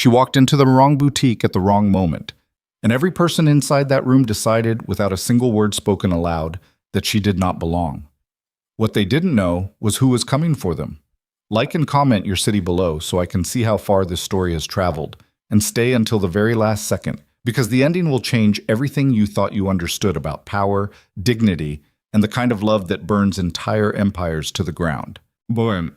She walked into the wrong boutique at the wrong moment, and every person inside that room decided, without a single word spoken aloud, that she did not belong. What they didn't know was who was coming for them. Like and comment your city below so I can see how far this story has traveled, and stay until the very last second, because the ending will change everything you thought you understood about power, dignity, and the kind of love that burns entire empires to the ground. Boom.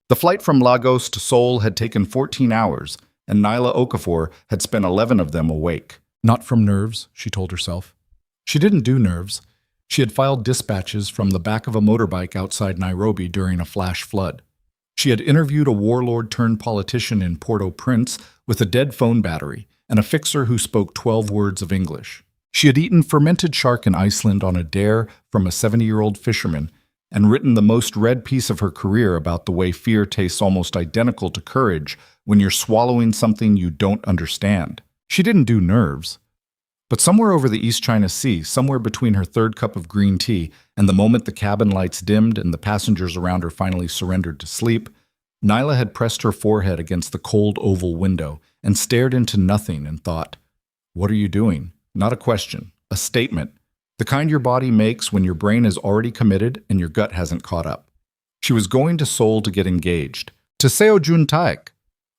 The flight from Lagos to Seoul had taken 14 hours, and Nyla Okafor had spent 11 of them awake. Not from nerves, she told herself. She didn't do nerves. She had filed dispatches from the back of a motorbike outside Nairobi during a flash flood. She had interviewed a warlord-turned-politician in Port-au-Prince with a dead phone battery and a fixer who spoke 12 words of English. She had eaten fermented shark in Iceland on a dare from a 70-year-old fisherman and written the most read piece of her career about the way fear tastes almost identical to courage when you're swallowing something you don't understand. She didn't do nerves. But somewhere over the East China Sea, somewhere between her third cup of green tea and the moment the cabin lights dimmed and the passengers around her finally surrendered to sleep, Nyla had pressed her forehead against the cold oval window and stared into nothing and thought, "What are you doing?" Not a question, a statement. The kind your body makes when your brain is already committed and your gut hasn't caught up. She was going to Seoul to get engaged, to Seojun Tai,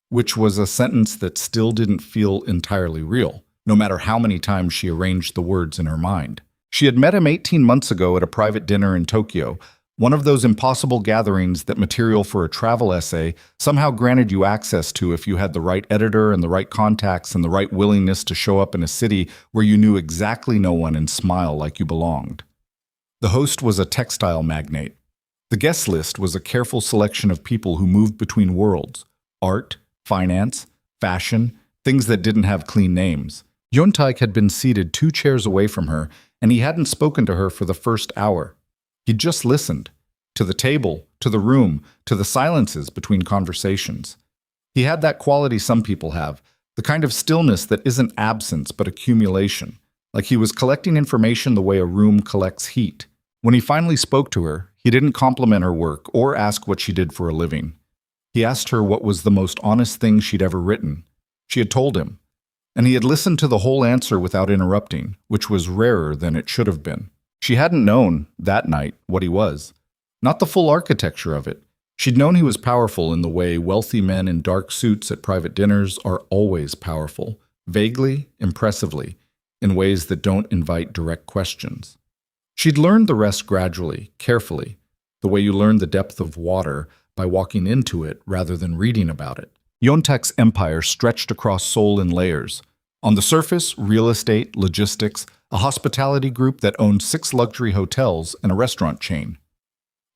which was a sentence that still didn't feel entirely real, no matter how many times she arranged the words in her mind. She had met him 18 months ago at a private dinner in Tokyo, one of those impossible gatherings that material for a travel essay somehow granted you access to if you had the right editor and the right contacts and the right willingness to show up in a city where you knew exactly no one and smile like you belonged. The host was a textile magnate. The guest list was a careful selection of people who moved between worlds: art, finance, fashion, things that didn't have clean names. Yontaik had been seated 2 chairs away from her, and he hadn't spoken to her for the first hour. He'd just listened, to the table, to the room, to the silences between conversations. He had that quality some people have, the kind of stillness that isn't absence but accumulation, like he was collecting information the way a room collects heat. When he finally spoke to her, he didn't compliment her work or ask what she did for a living. He asked her what was the most honest thing she'd ever written. She had told him, and he had listened to the whole answer without interrupting, which was rarer than it should have been. She hadn't known, that night, what he was. Not the full architecture of it. She'd known he was powerful in the way wealthy men in dark suits at private dinners are always powerful, vaguely, impressively, in ways that don't invite direct questions. She'd learned the rest gradually, carefully, the way you learn the depth of water by walking into it rather than reading about it. Yontaik's empire stretched across Seoul in layers. On the surface, real estate, logistics, a hospitality group that owned 6 luxury hotels and a restaurant chain.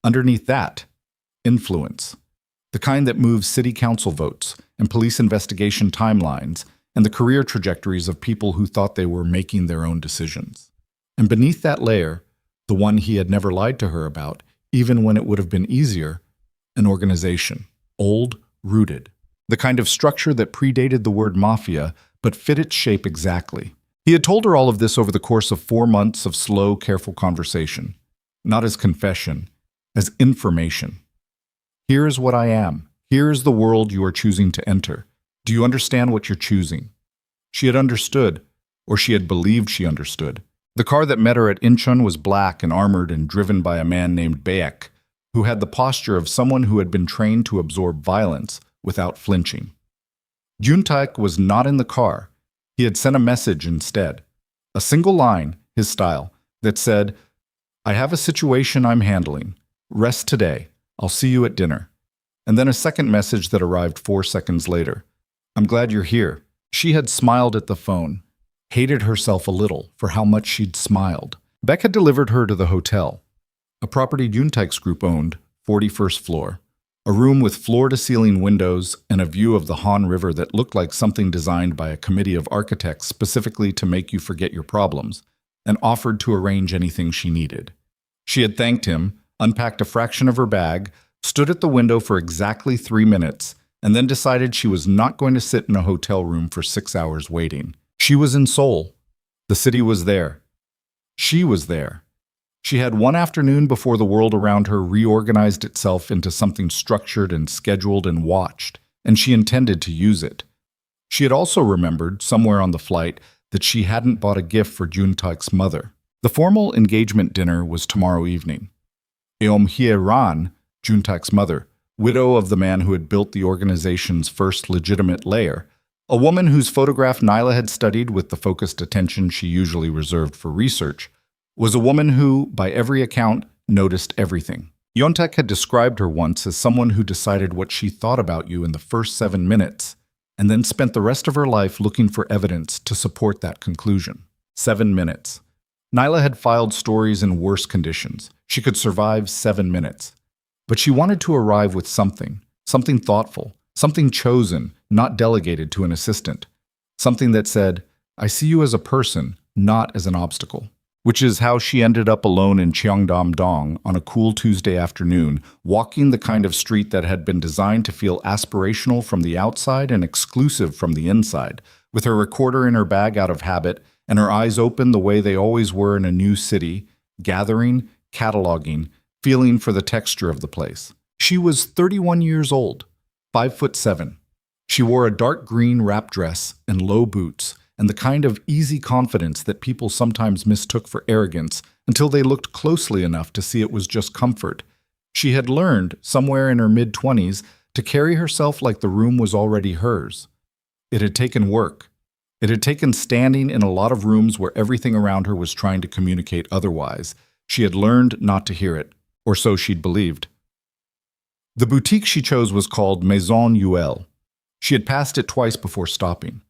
Underneath that, influence. The kind that moves city council votes and police investigation timelines and the career trajectories of people who thought they were making their own decisions. And beneath that layer, the one he had never lied to her about, even when it would have been easier, an organization. Old, rooted. The kind of structure that predated the word mafia, but fit its shape exactly. He had told her all of this over the course of 4 months of slow, careful conversation. Not as confession, as information. Here is what I am. Here is the world you are choosing to enter. Do you understand what you're choosing? She had understood, or she had believed she understood. The car that met her at Incheon was black and armored and driven by a man named Baek, who had the posture of someone who had been trained to absorb violence without flinching. Juntaik was not in the car. He had sent a message instead. A single line, his style, that said, "I have a situation I'm handling. Rest today. I'll see you at dinner." And then a second message that arrived 4 seconds later. "I'm glad you're here." She had smiled at the phone, hated herself a little for how much she'd smiled. Beck had delivered her to the hotel, a property Juntaik's group owned, 41st floor. A room with floor-to-ceiling windows and a view of the Han River that looked like something designed by a committee of architects specifically to make you forget your problems, and offered to arrange anything she needed. She had thanked him, unpacked a fraction of her bag, stood at the window for exactly 3 minutes, and then decided she was not going to sit in a hotel room for 6 hours waiting. She was in Seoul. The city was there. She was there. She had one afternoon before the world around her reorganized itself into something structured and scheduled and watched, and she intended to use it. She had also remembered, somewhere on the flight, that she hadn't bought a gift for Juntaik's mother. The formal engagement dinner was tomorrow evening. Hye-ran, Juntaik's mother, widow of the man who had built the organization's first legitimate layer, a woman whose photograph Nyla had studied with the focused attention she usually reserved for research, was a woman who, by every account, noticed everything. Yontek had described her once as someone who decided what she thought about you in the first 7 minutes, and then spent the rest of her life looking for evidence to support that conclusion. 7 minutes. Nyla had filed stories in worse conditions. She could survive 7 minutes. But she wanted to arrive with something thoughtful, something chosen, not delegated to an assistant. Something that said, I see you as a person, not as an obstacle. Which is how she ended up alone in Cheongdam-dong on a cool Tuesday afternoon, walking the kind of street that had been designed to feel aspirational from the outside and exclusive from the inside, with her recorder in her bag out of habit and her eyes open the way they always were in a new city, gathering, cataloging, feeling for the texture of the place. She was 31 years old, 5'7". She wore a dark green wrap dress and low boots, and the kind of easy confidence that people sometimes mistook for arrogance until they looked closely enough to see it was just comfort. She had learned, somewhere in her mid-20s, to carry herself like the room was already hers. It had taken work. It had taken standing in a lot of rooms where everything around her was trying to communicate otherwise. She had learned not to hear it, or so she'd believed. The boutique she chose was called Maison Yuel. She had passed it twice before stopping.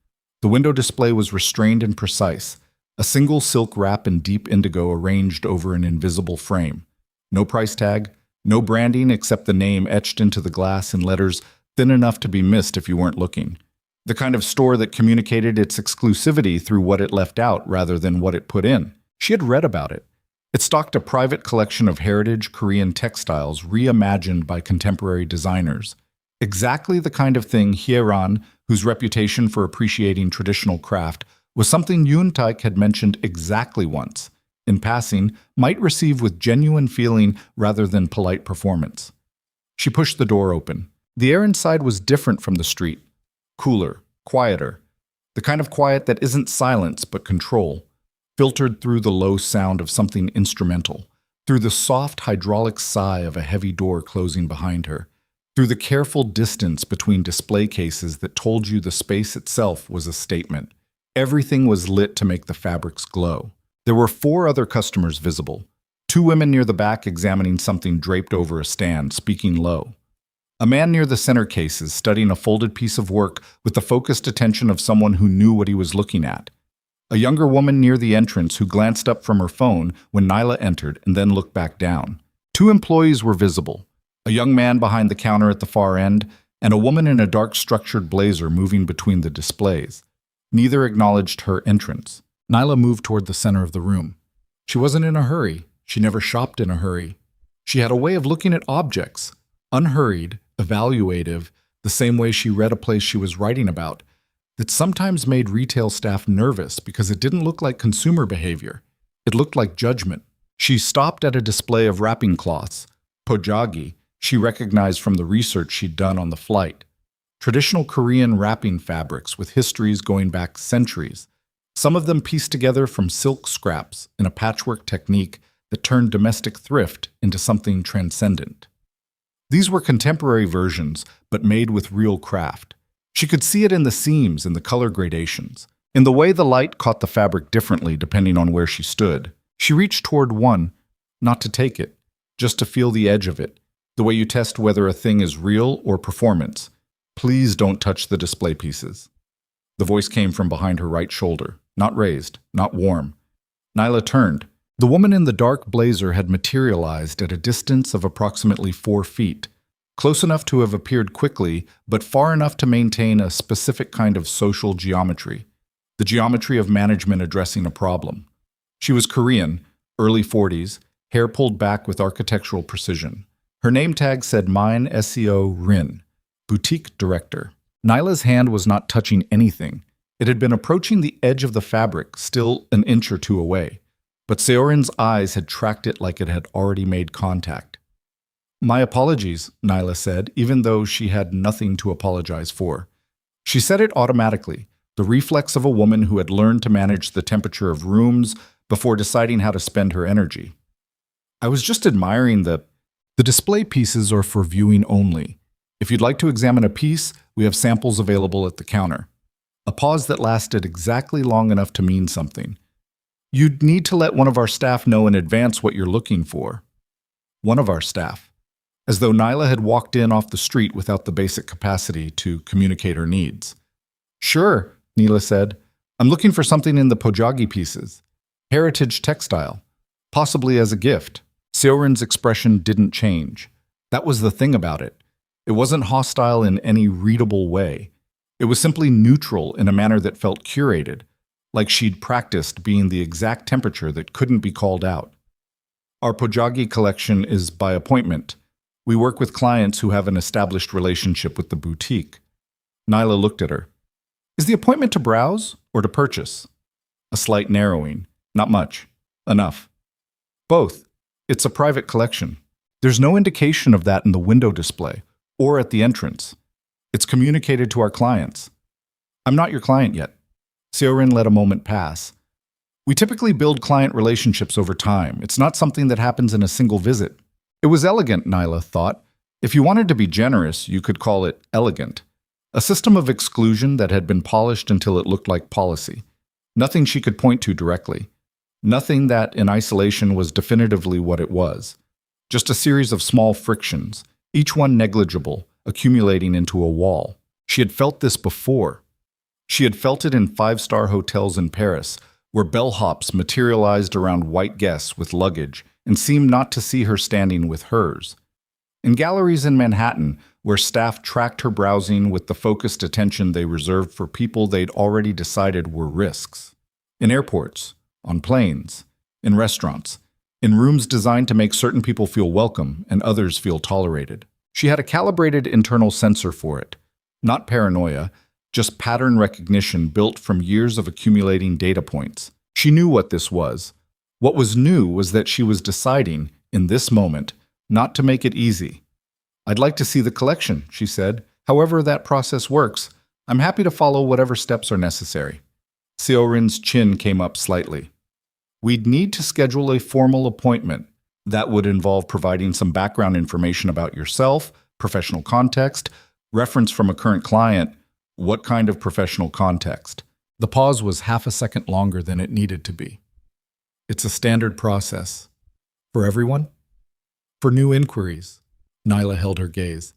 The window display was restrained and precise, a single silk wrap in deep indigo arranged over an invisible frame. No price tag, no branding except the name etched into the glass in letters thin enough to be missed if you weren't looking. The kind of store that communicated its exclusivity through what it left out rather than what it put in. She had read about it. It stocked a private collection of heritage Korean textiles reimagined by contemporary designers. Exactly the kind of thing Hye-ran, whose reputation for appreciating traditional craft was something Yoon Taik had mentioned exactly once, in passing, might receive with genuine feeling rather than polite performance. She pushed the door open. The air inside was different from the street. Cooler, quieter. The kind of quiet that isn't silence but control, filtered through the low sound of something instrumental, through the soft hydraulic sigh of a heavy door closing behind her, through the careful distance between display cases that told you the space itself was a statement. Everything was lit to make the fabrics glow. There were 4 other customers visible. 2 women near the back examining something draped over a stand, speaking low. A man near the center cases studying a folded piece of work with the focused attention of someone who knew what he was looking at. A younger woman near the entrance who glanced up from her phone when Nyla entered and then looked back down. 2 employees were visible. A young man behind the counter at the far end, and a woman in a dark structured blazer moving between the displays. Neither acknowledged her entrance. Nyla moved toward the center of the room. She wasn't in a hurry. She never shopped in a hurry. She had a way of looking at objects, unhurried, evaluative, the same way she read a place she was writing about, that sometimes made retail staff nervous because it didn't look like consumer behavior. It looked like judgment. She stopped at a display of wrapping cloths, pojagi, she recognized from the research she'd done on the flight. Traditional Korean wrapping fabrics with histories going back centuries, some of them pieced together from silk scraps in a patchwork technique that turned domestic thrift into something transcendent. These were contemporary versions, but made with real craft. She could see it in the seams and the color gradations, in the way the light caught the fabric differently depending on where she stood. She reached toward one, not to take it, just to feel the edge of it, the way you test whether a thing is real or performance. Please don't touch the display pieces. The voice came from behind her right shoulder, not raised, not warm. Nyla turned. The woman in the dark blazer had materialized at a distance of approximately 4 feet, close enough to have appeared quickly, but far enough to maintain a specific kind of social geometry, the geometry of management addressing a problem. She was Korean, early 40s, hair pulled back with architectural precision. Her name tag said Mine SEO Rin, boutique director. Nyla's hand was not touching anything. It had been approaching the edge of the fabric, still an inch or 2 away. but Seorin's eyes had tracked it like it had already made contact. "My apologies," Nyla said, even though she had nothing to apologize for. She said it automatically, the reflex of a woman who had learned to manage the temperature of rooms before deciding how to spend her energy. "I was just admiring the display pieces are for viewing only. If you'd like to examine a piece, we have samples available at the counter." A pause that lasted exactly long enough to mean something. "You'd need to let one of our staff know in advance what you're looking for." One of our staff. As though Nyla had walked in off the street without the basic capacity to communicate her needs. "Sure," Neela said. "I'm looking for something in the pojagi pieces. Heritage textile. Possibly as a gift." Seorin's expression didn't change. That was the thing about it. It wasn't hostile in any readable way. It was simply neutral in a manner that felt curated, like she'd practiced being the exact temperature that couldn't be called out. "Our pojagi collection is by appointment. We work with clients who have an established relationship with the boutique." Nyla looked at her. "Is the appointment to browse or to purchase?" A slight narrowing. "Not much. Enough." "Both. It's a private collection. There's no indication of that in the window display or at the entrance. It's communicated to our clients." "I'm not your client yet." Seorin let a moment pass. "We typically build client relationships over time. It's not something that happens in a single visit." It was elegant, Nyla thought. If you wanted to be generous, you could call it elegant. A system of exclusion that had been polished until it looked like policy. Nothing she could point to directly. Nothing that, in isolation, was definitively what it was. Just a series of small frictions, each one negligible, accumulating into a wall. She had felt this before. She had felt it in five-star hotels in Paris, where bellhops materialized around white guests with luggage and seemed not to see her standing with hers. In galleries in Manhattan, where staff tracked her browsing with the focused attention they reserved for people they'd already decided were risks. In airports, on planes, in restaurants, in rooms designed to make certain people feel welcome and others feel tolerated. She had a calibrated internal sensor for it. Not paranoia, just pattern recognition built from years of accumulating data points. She knew what this was. What was new was that she was deciding, in this moment, not to make it easy. "I'd like to see the collection," she said. "However that process works, I'm happy to follow whatever steps are necessary." Seorin's chin came up slightly. "We'd need to schedule a formal appointment. That would involve providing some background information about yourself, professional context, reference from a current client." What kind of professional context? The pause was half a second longer than it needed to be. "It's a standard process." "For everyone?" "For new inquiries." Nyla held her gaze.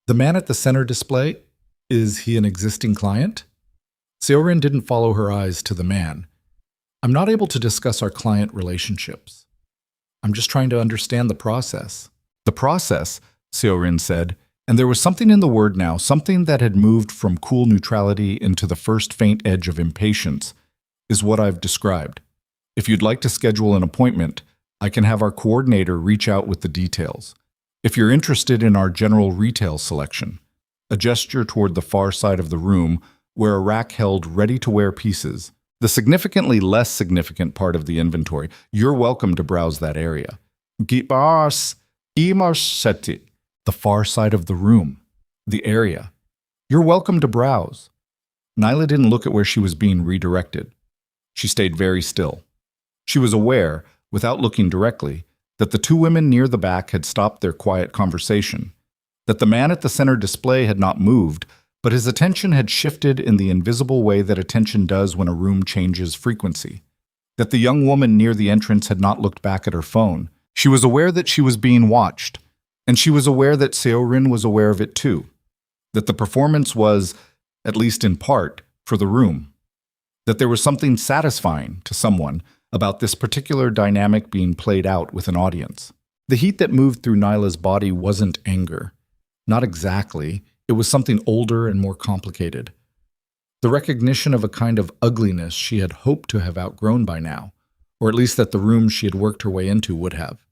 "The man at the center display, is he an existing client?" Seorin didn't follow her eyes to the man. "I'm not able to discuss our client relationships. I'm just trying to understand the process." "The process," Seorin said, and there was something in the word now, something that had moved from cool neutrality into the first faint edge of impatience, "is what I've described. If you'd like to schedule an appointment, I can have our coordinator reach out with the details. If you're interested in our general retail selection," a gesture toward the far side of the room where a rack held ready-to-wear pieces, the significantly less significant part of the inventory, "you're welcome to browse that area." "Gibas imarseti." The far side of the room, the area. "You're welcome to browse." Nyla didn't look at where she was being redirected. She stayed very still. She was aware, without looking directly, that the two women near the back had stopped their quiet conversation, that the man at the center display had not moved, but his attention had shifted in the invisible way that attention does when a room changes frequency, that the young woman near the entrance had not looked back at her phone. She was aware that she was being watched, and she was aware that Seorin was aware of it too, that the performance was, at least in part, for the room, that there was something satisfying to someone about this particular dynamic being played out with an audience. The heat that moved through Nyla's body wasn't anger. Not exactly. It was something older and more complicated. The recognition of a kind of ugliness she had hoped to have outgrown by now, or at least that the room she had worked her way into would have.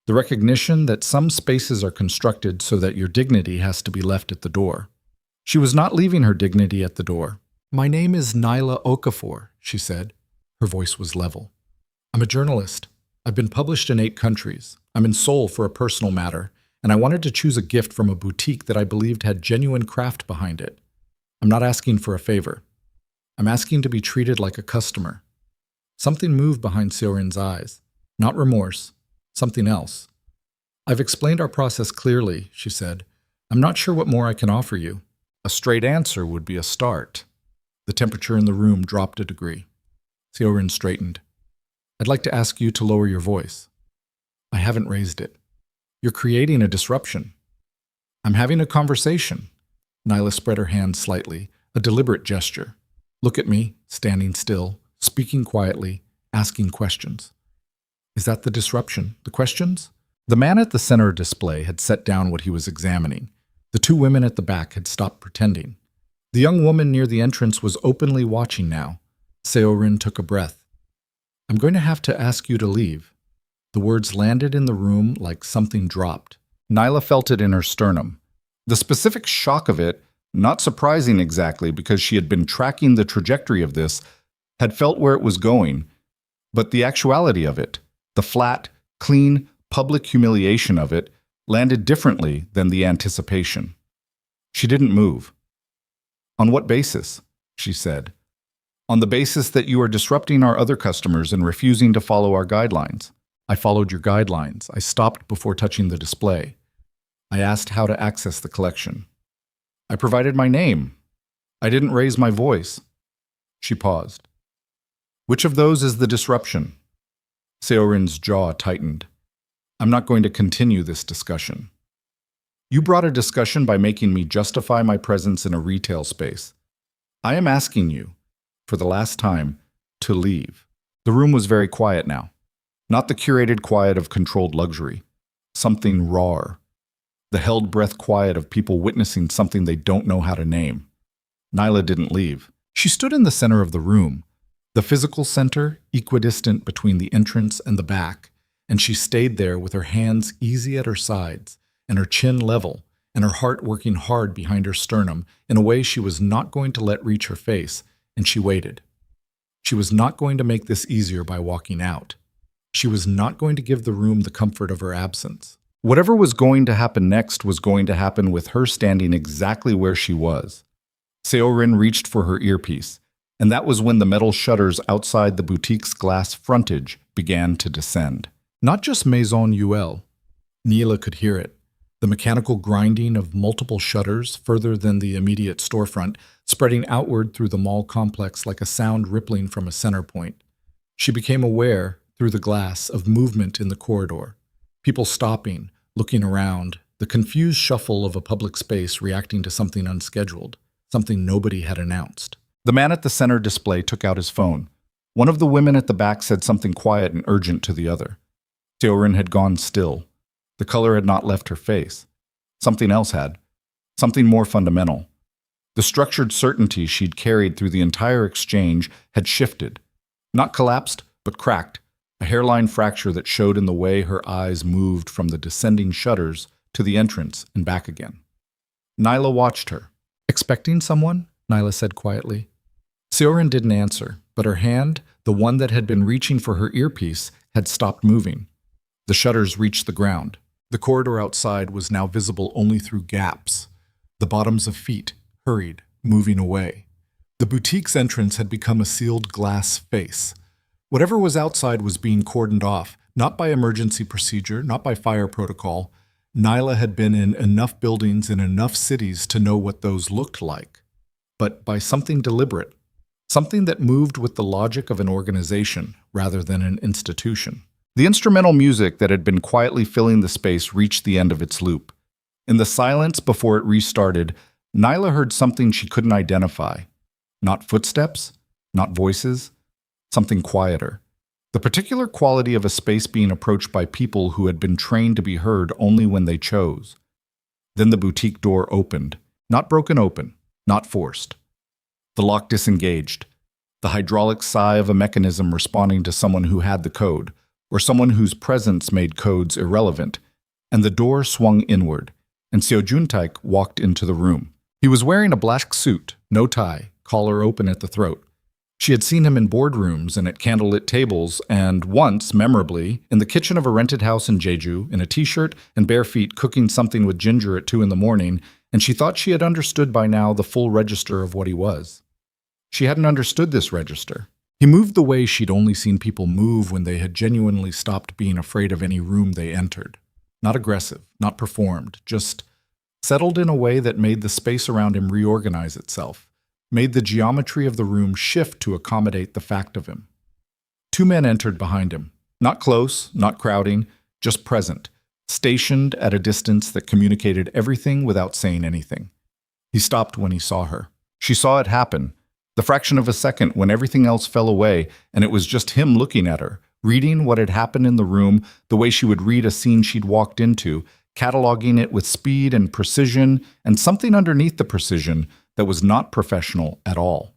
The recognition that some spaces are constructed so that your dignity has to be left at the door. She was not leaving her dignity at the door. "My name is Nyla Okafor," she said. Her voice was level. I'm a journalist. I've been published in 8 countries. I'm in Seoul for a personal matter, and I wanted to choose a gift from a boutique that I believed had genuine craft behind it. I'm not asking for a favor. I'm asking to be treated like a customer. Something moved behind Seorin's eyes. Not remorse. Something else. I've explained our process clearly, she said. I'm not sure what more I can offer you. A straight answer would be a start. The temperature in the room dropped a degree. Seorin straightened. I'd like to ask you to lower your voice. I haven't raised it. You're creating a disruption. I'm having a conversation. Nyla spread her hands slightly, a deliberate gesture. Look at me, standing still, speaking quietly, asking questions. Is that the disruption? The questions? The man at the center display had set down what he was examining. The 2 women at the back had stopped pretending. The young woman near the entrance was openly watching now. Seorin took a breath. I'm going to have to ask you to leave. The words landed in the room like something dropped. Nyla felt it in her sternum. The specific shock of it, not surprising exactly because she had been tracking the trajectory of this, had felt where it was going, but the actuality of it, the flat, clean, public humiliation of it, landed differently than the anticipation. She didn't move. On what basis? She said. On the basis that you are disrupting our other customers and refusing to follow our guidelines. I followed your guidelines. I stopped before touching the display. I asked how to access the collection. I provided my name. I didn't raise my voice. She paused. Which of those is the disruption? Seorin's jaw tightened. I'm not going to continue this discussion. You brought a discussion by making me justify my presence in a retail space. I am asking you, for the last time, to leave. The room was very quiet now. Not the curated quiet of controlled luxury. Something raw. The held breath quiet of people witnessing something they don't know how to name. Nyla didn't leave. She stood in the center of the room, the physical center equidistant between the entrance and the back, and she stayed there with her hands easy at her sides and her chin level and her heart working hard behind her sternum in a way she was not going to let reach her face, and she waited. She was not going to make this easier by walking out. She was not going to give the room the comfort of her absence. Whatever was going to happen next was going to happen with her standing exactly where she was. Seorin reached for her earpiece, and that was when the metal shutters outside the boutique's glass frontage began to descend. Not just Maison UL. Nyla could hear it. The mechanical grinding of multiple shutters further than the immediate storefront, spreading outward through the mall complex like a sound rippling from a center point. She became aware, through the glass, of movement in the corridor. People stopping, looking around, the confused shuffle of a public space reacting to something unscheduled, something nobody had announced. The man at the center display took out his phone. One of the women at the back said something quiet and urgent to the other. Seorin had gone still. The color had not left her face. Something else had. Something more fundamental. The structured certainty she'd carried through the entire exchange had shifted. Not collapsed, but cracked. A hairline fracture that showed in the way her eyes moved from the descending shutters to the entrance and back again. Nyla watched her. Expecting someone? Nyla said quietly. Seorin didn't answer, but her hand, the one that had been reaching for her earpiece, had stopped moving. The shutters reached the ground. The corridor outside was now visible only through gaps. The bottoms of feet, hurried, moving away. The boutique's entrance had become a sealed glass face. Whatever was outside was being cordoned off, not by emergency procedure, not by fire protocol. Nyla had been in enough buildings in enough cities to know what those looked like, but by something deliberate, something that moved with the logic of an organization rather than an institution. The instrumental music that had been quietly filling the space reached the end of its loop. In the silence before it restarted, Nyla heard something she couldn't identify. Not footsteps, not voices, something quieter. The particular quality of a space being approached by people who had been trained to be heard only when they chose. Then the boutique door opened, not broken open, not forced. The lock disengaged, the hydraulic sigh of a mechanism responding to someone who had the code, or someone whose presence made codes irrelevant, and the door swung inward, and Seojun Tai walked into the room. He was wearing a black suit, no tie, collar open at the throat. She had seen him in boardrooms and at candlelit tables, and once, memorably, in the kitchen of a rented house in Jeju, in a t-shirt and bare feet cooking something with ginger at 2 in the morning, and she thought she had understood by now the full register of what he was. She hadn't understood this register. He moved the way she'd only seen people move when they had genuinely stopped being afraid of any room they entered. Not aggressive, not performed, just settled in a way that made the space around him reorganize itself, made the geometry of the room shift to accommodate the fact of him. 2 men entered behind him, not close, not crowding, just present, stationed at a distance that communicated everything without saying anything. He stopped when he saw her. She saw it happen, the fraction of a second when everything else fell away, and it was just him looking at her, reading what had happened in the room the way she would read a scene she'd walked into, cataloging it with speed and precision, and something underneath the precision that was not professional at all.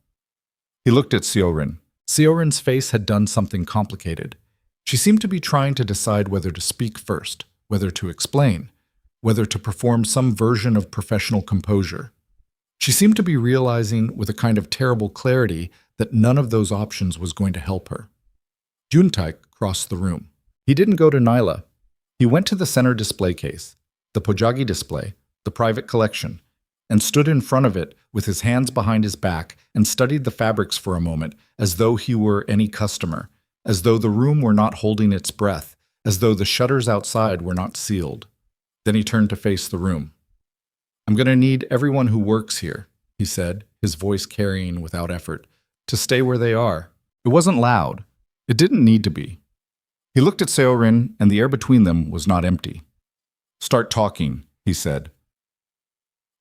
He looked at Seorin. Seorin's face had done something complicated. She seemed to be trying to decide whether to speak first, whether to explain, whether to perform some version of professional composure. She seemed to be realizing with a kind of terrible clarity that none of those options was going to help her. Seojun Tai crossed the room. He didn't go to Nyla. He went to the center display case, the Pojagi display, the private collection, and stood in front of it with his hands behind his back and studied the fabrics for a moment as though he were any customer, as though the room were not holding its breath, as though the shutters outside were not sealed. Then he turned to face the room. "I'm going to need everyone who works here," he said, his voice carrying without effort, "to stay where they are." It wasn't loud. It didn't need to be. He looked at Seorin, and the air between them was not empty. "Start talking," he said.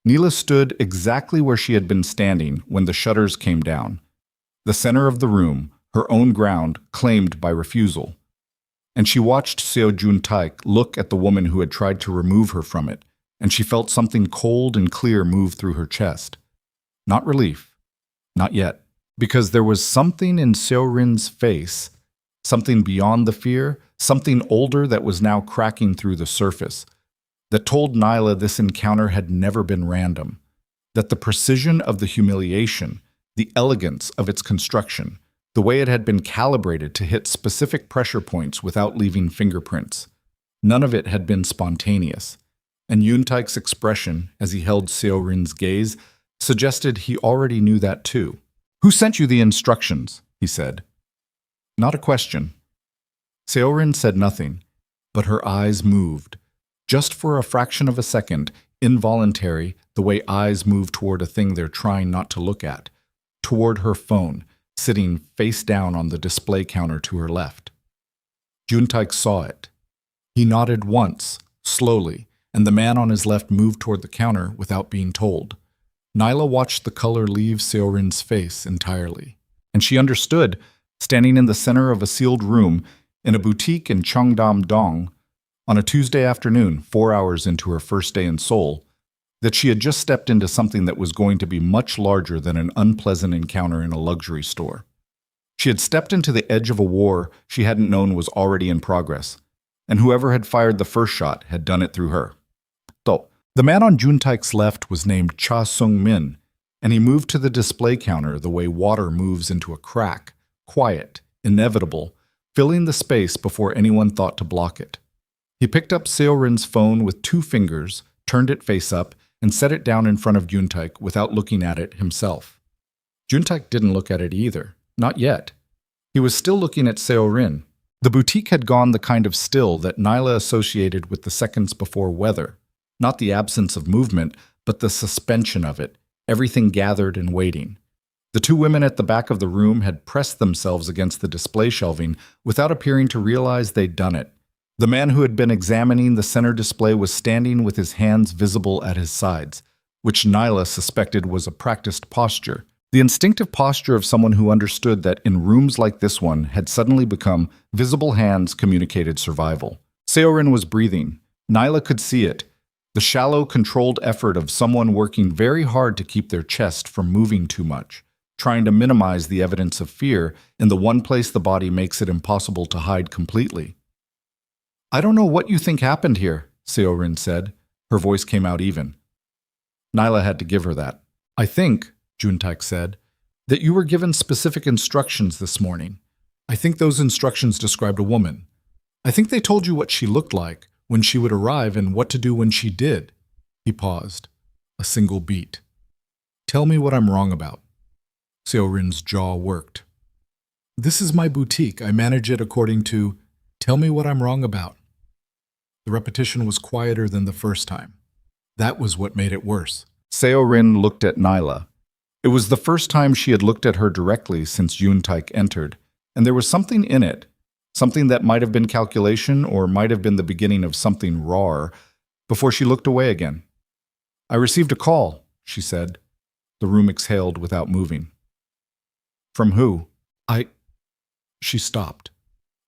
Neela stood exactly where she had been standing when the shutters came down. The center of the room, her own ground, claimed by refusal. And she watched Seojun Tai look at the woman who had tried to remove her from it, and she felt something cold and clear move through her chest. Not relief. Not yet. Because there was something in Seorin's face, something beyond the fear, something older that was now cracking through the surface, that told Nyla this encounter had never been random, that the precision of the humiliation, the elegance of its construction, the way it had been calibrated to hit specific pressure points without leaving fingerprints, none of it had been spontaneous. And Yuntaik's expression, as he held Seorin's gaze, suggested he already knew that too. "Who sent you the instructions?" he said. Not a question. Seorin said nothing, but her eyes moved. Just for a fraction of a second, involuntary, the way eyes move toward a thing they're trying not to look at, toward her phone, sitting face down on the display counter to her left. Juntaik saw it. He nodded once, slowly, and the man on his left moved toward the counter without being told. Nyla watched the color leave Seorin's face entirely, and she understood, standing in the center of a sealed room in a boutique in Cheongdam-dong, on a Tuesday afternoon, 4 hours into her first day in Seoul, that she had just stepped into something that was going to be much larger than an unpleasant encounter in a luxury store. She had stepped into the edge of a war she hadn't known was already in progress, and whoever had fired the first shot had done it through her. So, the man on Juntaik's left was named Cha Sung-min, and he moved to the display counter the way water moves into a crack, quiet, inevitable, filling the space before anyone thought to block it. He picked up Seorin's phone with 2 fingers, turned it face up, and set it down in front of Juntaik without looking at it himself. Juntaik didn't look at it either. Not yet. He was still looking at Seorin. The boutique had gone the kind of still that Nyla associated with the seconds before weather. Not the absence of movement, but the suspension of it, everything gathered and waiting. The 2 women at the back of the room had pressed themselves against the display shelving without appearing to realize they'd done it. The man who had been examining the center display was standing with his hands visible at his sides, which Nyla suspected was a practiced posture. The instinctive posture of someone who understood that in rooms like this one had suddenly become visible hands communicated survival. Seorin was breathing. Nyla could see it. The shallow, controlled effort of someone working very hard to keep their chest from moving too much, trying to minimize the evidence of fear in the one place the body makes it impossible to hide completely. "I don't know what you think happened here," Seorin said. Her voice came out even. Nyla had to give her that. "I think," Juntaik said, That you were given specific instructions this morning. I think those instructions described a woman. I think they told you what she looked like, when she would arrive, and what to do when she did." He paused. A single beat. "Tell me what I'm wrong about." Seorin's jaw worked. "This is my boutique. I manage it according to, tell me what I'm wrong about." The repetition was quieter than the first time. That was what made it worse. Seorin looked at Nyla. It was the first time she had looked at her directly since Seojun Tai entered, and there was something in it, something that might have been calculation or might have been the beginning of something raw, before she looked away again. "I received a call," she said. The room exhaled without moving. "From who?" She stopped.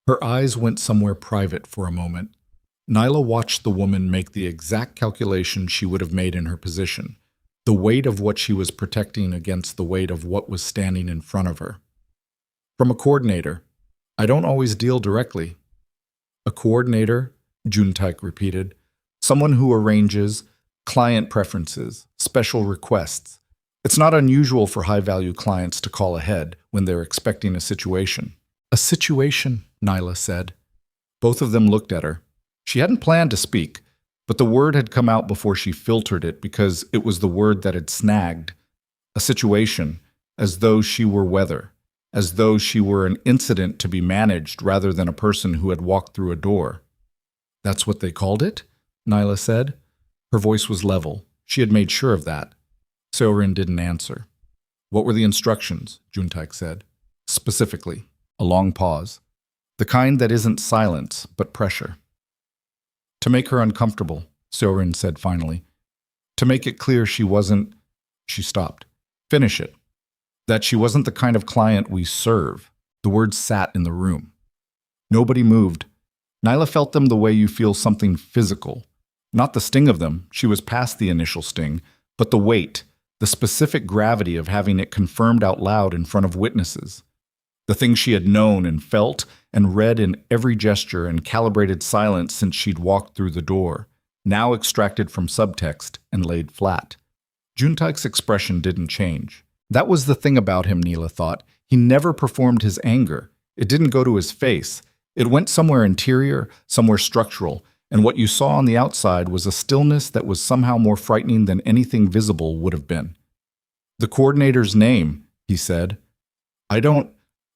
Her eyes went somewhere private for a moment. Nyla watched the woman make the exact calculation she would have made in her position, the weight of what she was protecting against the weight of what was standing in front of her. "From a coordinator. I don't always deal directly." "A coordinator," Seojun Tai repeated. "Someone who arranges client preferences, special requests. It's not unusual for high-value clients to call ahead when they're expecting a situation." "A situation," Nyla said. Both of them looked at her. She hadn't planned to speak, but the word had come out before she filtered it because it was the word that had snagged. A situation, as though she were weather, as though she were an incident to be managed rather than a person who had walked through a door. "That's what they called it?" Nyla said. Her voice was level. She had made sure of that. Seorin didn't answer. "What were the instructions?" Seojun Tai said. "Specifically." A long pause. "The kind that isn't silence, but pressure." "To make her uncomfortable," Seorin said finally. "To make it clear she wasn't—" She stopped. "Finish it. That she wasn't the kind of client we serve." The words sat in the room. Nobody moved. Nyla felt them the way you feel something physical. Not the sting of them, she was past the initial sting, but the weight, the specific gravity of having it confirmed out loud in front of witnesses. The thing she had known and felt and read in every gesture and calibrated silence since she'd walked through the door, now extracted from subtext and laid flat. Seojun Tai's expression didn't change. That was the thing about him, Nyla thought. He never performed his anger. It didn't go to his face. It went somewhere interior, somewhere structural, and what you saw on the outside was a stillness that was somehow more frightening than anything visible would have been. "The coordinator's name," he said. "I don't—"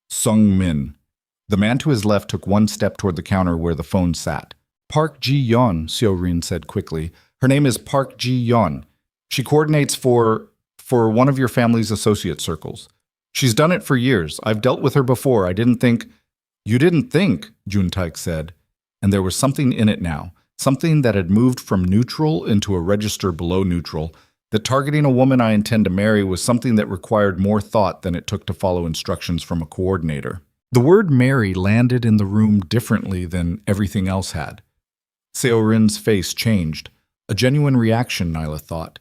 "Sung Min." The man to his left took one step toward the counter where the phone sat. "Park Ji-yeon," Seorin said quickly. "Her name is Park Ji-yeon. She coordinates for one of your family's associate circles. She's done it for years. I've dealt with her before. I didn't think—" "You didn't think," Seojun Tai said. And there was something in it now, something that had moved from neutral into a register below neutral, that targeting a woman I intend to marry was something that required more thought than it took to follow instructions from a coordinator. The word marry landed in the room differently than everything else had. Seorin's face changed. A genuine reaction, Nyla thought.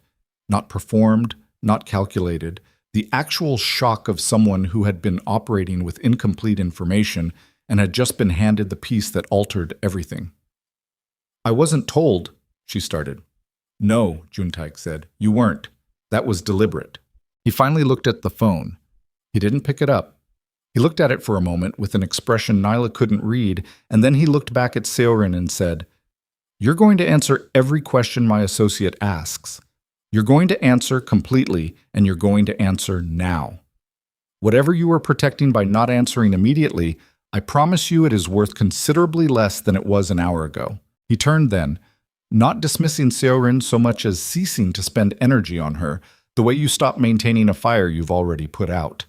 Not performed, not calculated. The actual shock of someone who had been operating with incomplete information and had just been handed the piece that altered everything. "I wasn't told," she started. "No," Seojun Tai said. "You weren't. That was deliberate." He finally looked at the phone. He didn't pick it up. He looked at it for a moment with an expression Nyla couldn't read, and then he looked back at Seorin and said, "You're going to answer every question my associate asks. You're going to answer completely, and you're going to answer now. Whatever you are protecting by not answering immediately, I promise you it is worth considerably less than it was an hour ago." He turned then, not dismissing Seorin so much as ceasing to spend energy on her, the way you stop maintaining a fire you've already put out.